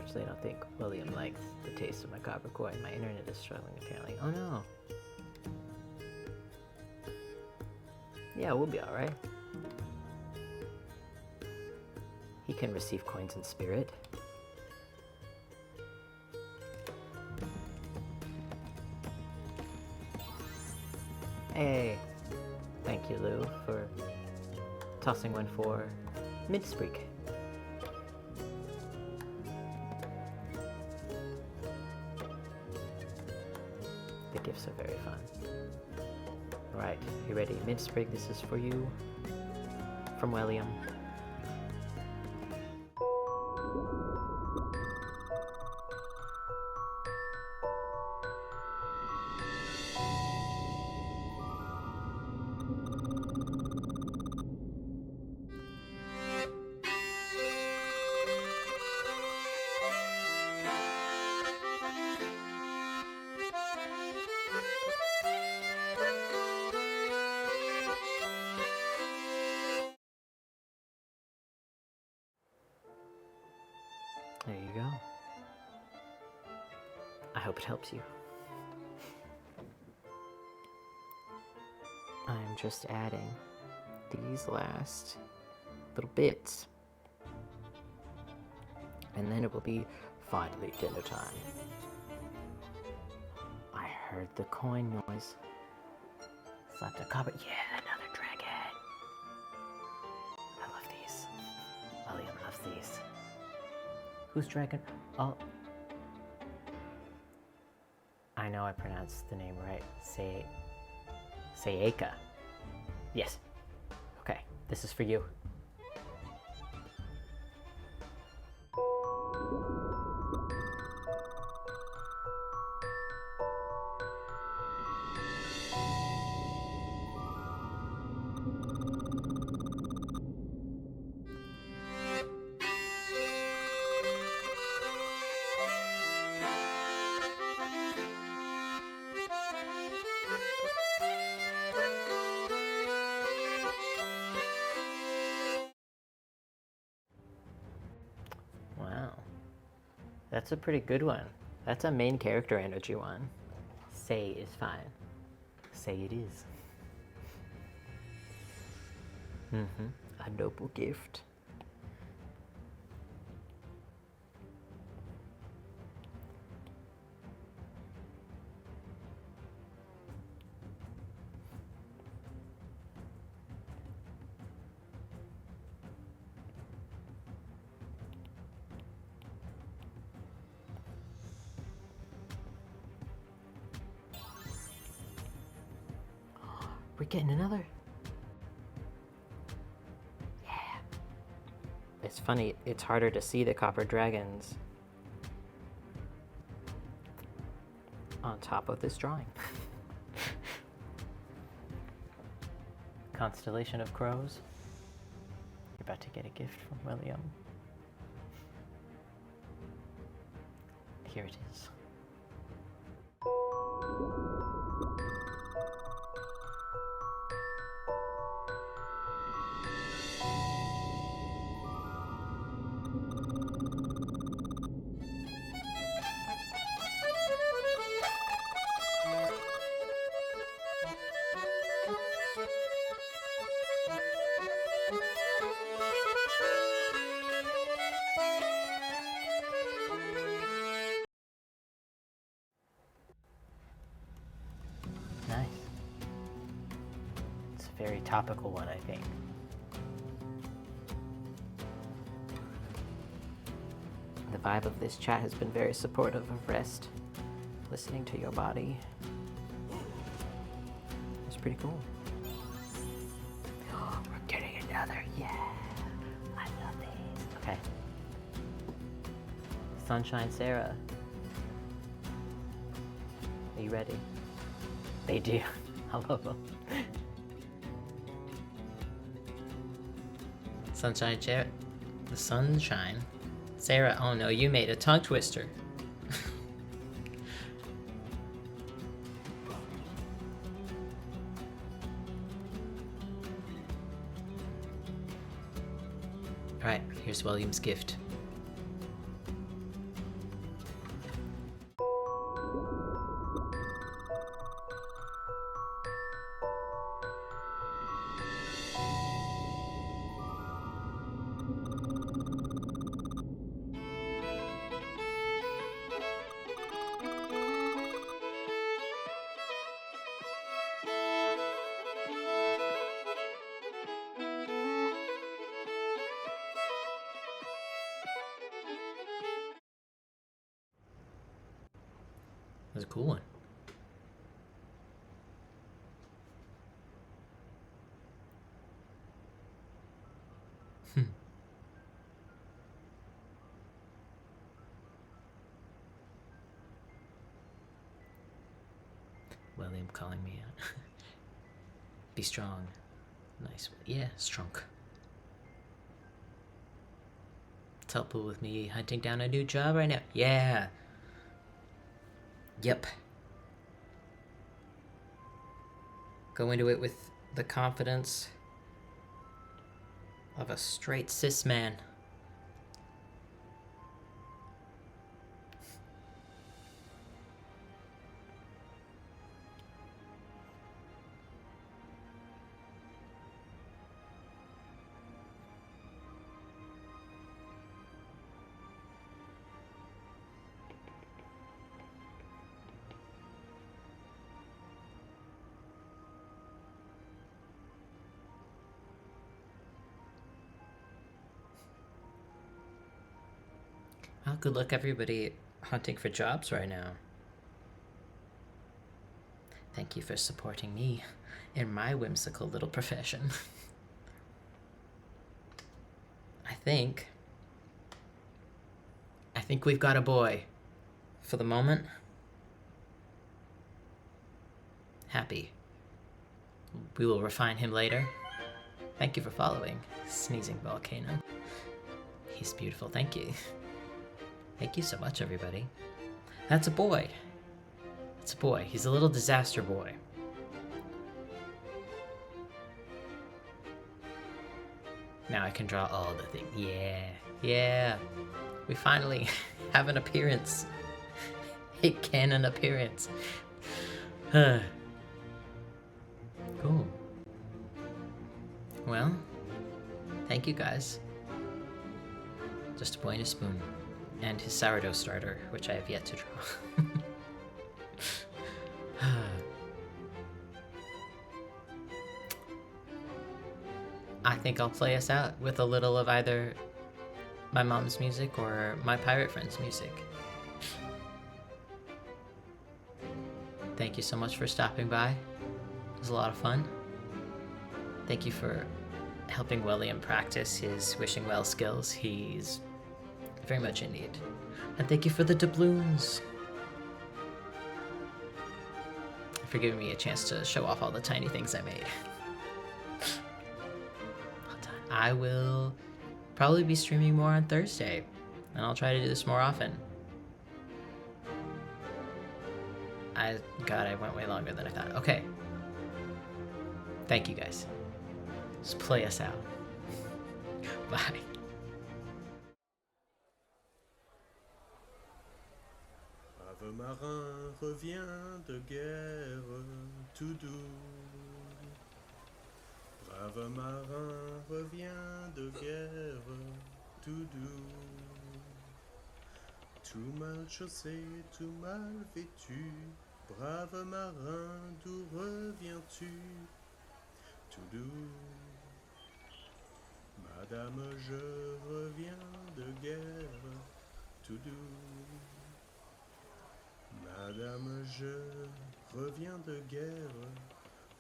Unfortunately, I don't think William likes the taste of my copper coin. My internet is struggling, apparently. Oh no. Yeah, we'll be alright. He can receive coins in spirit. Hey! Thank you, Lou, for tossing one for Midspreak. The gifts are very fun. Alright, you ready? Midspreak, this is for you. From William. There you go. I hope it helps you. I'm just adding these last little bits. And then it will be finally dinner time. I heard the coin noise. Slapped a copper. Yeah, another dragon. I love these. William loves these. Who's dragon? Oh. I know I pronounced the name right. Sayaka. Yes. Okay, this is for you. Wow. That's a pretty good one. That's a main character energy one. Say is fine. Say it is. A noble gift. We're getting another. Yeah. It's funny, it's harder to see the copper dragons on top of this drawing. Constellation of Crows. You're about to get a gift from William. Here it is. Nice. It's a very topical one, I think. The vibe of this chat has been very supportive of rest, listening to your body. It's pretty cool. We're getting another, yeah. I love these. Okay. Sunshine Sarah. Are you ready? They do. I love them. Sunshine Sarah. The Sunshine. Sarah, oh no, you made a tongue twister. Alright, here's William's gift. That was a cool one. William calling me out. Be strong. Nice. Yeah, strong. It's helpful with me hunting down a new job right now. Yeah. Yep. Go into it with the confidence of a straight cis man. Well, good luck everybody hunting for jobs right now. Thank you for supporting me in my whimsical little profession. I think we've got a boy. For the moment, happy. We will refine him later. Thank you for following, Sneezing Volcano. He's beautiful, thank you. Thank you so much, everybody. That's a boy. It's a boy. He's a little disaster boy. Now I can draw all the things. Yeah, yeah. We finally have an appearance. A canon appearance. Cool. Well, thank you guys. Just a boy and a spoon. And his sourdough starter, which I have yet to draw. I think I'll play us out with a little of either my mom's music or my pirate friend's music. Thank you so much for stopping by. It was a lot of fun. Thank you for helping William practice his wishing well skills. He's very much in need. And thank you for the doubloons. For giving me a chance to show off all the tiny things I made. I will probably be streaming more on Thursday, and I'll try to do this more often. God, I went way longer than I thought. Okay. Thank you guys. Just play us out. Bye. Brave marin revient de guerre tout doux. Brave marin revient de guerre tout doux. Tout mal chaussé, tout mal vêtu. Brave marin, d'où reviens-tu? Tout doux. Madame, je reviens de guerre tout doux. Madame, je reviens de guerre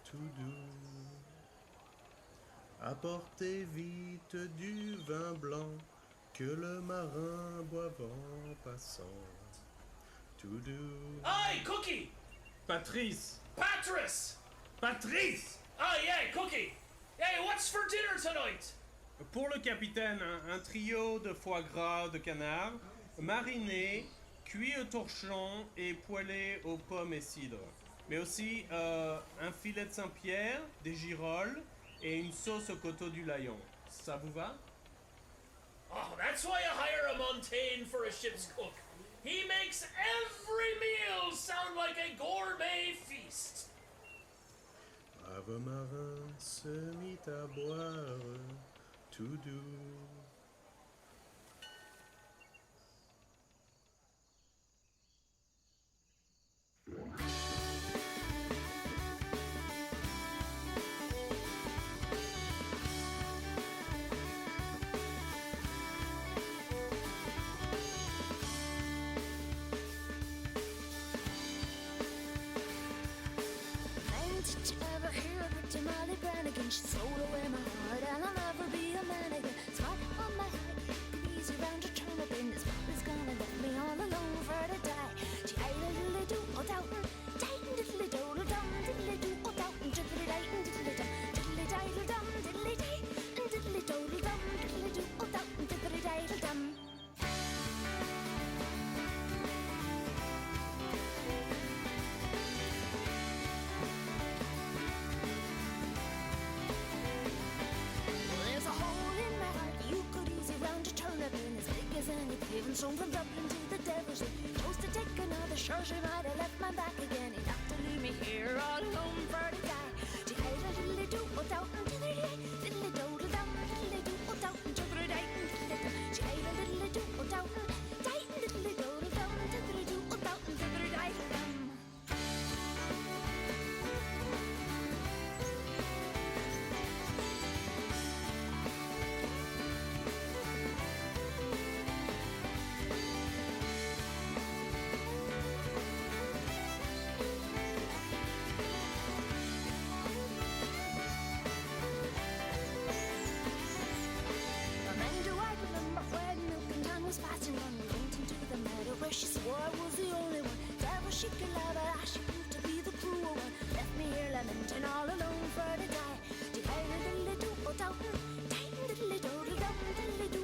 tout doux. Apportez vite du vin blanc que le marin boive en passant. Tout doux. Hey, Cookie! Patrice! Patrice! Patrice! Oh, yeah, Cookie! Hey, what's for dinner tonight? Pour le capitaine, un trio de foie gras de canard, mariné, cuit au torchon et poêlé aux pommes et cidre. Mais aussi un filet de Saint-Pierre, des girolles et une sauce au coteau du Layon. Ça vous va? Oh, that's why I hire a Montaigne for a ship's cook. He makes every meal sound like a gourmet feast. Brave marin se mit à boire tout doux. to Molly Brannigan. She stole away my heart and I'll never be a man again. Smart on my head, easy round to turn up in. This pop is gonna let me all alone for to die. She ate a diddly do, oh doubtin', tightin' diddly doodle dum, diddly do, oh doubtin', diddly dightin' diddly dum, diddly diddle dum, diddly day, and diddly doodle dum, diddly do, oh doubtin', diddly diddle dum. There's a hole in my heart you could easy round to turn up in, as big as any paving stone from Dublin to the Devil's Lake. Chose to take another, sure she might have left my back again. He'd have to leave me here all alone for to die. She had a diddly do, oh doubtin', diddly day, diddly doodle dum, diddly do, oh doubtin', diddly dightin', diddly dum. She had a diddly do, oh doubtin', tightin' diddly doodle dum, diddly do, oh doubtin', diddly diddle dum. Man, do I remember when milk and time was passing on? We went into the meadow where she swore I was the only one. Devil she could love, but I she proved to be the cruel one. Left me here lamenting all alone for to die. Diddly diddly do, oh doubtin', tightin' diddly doodle dum, diddly do,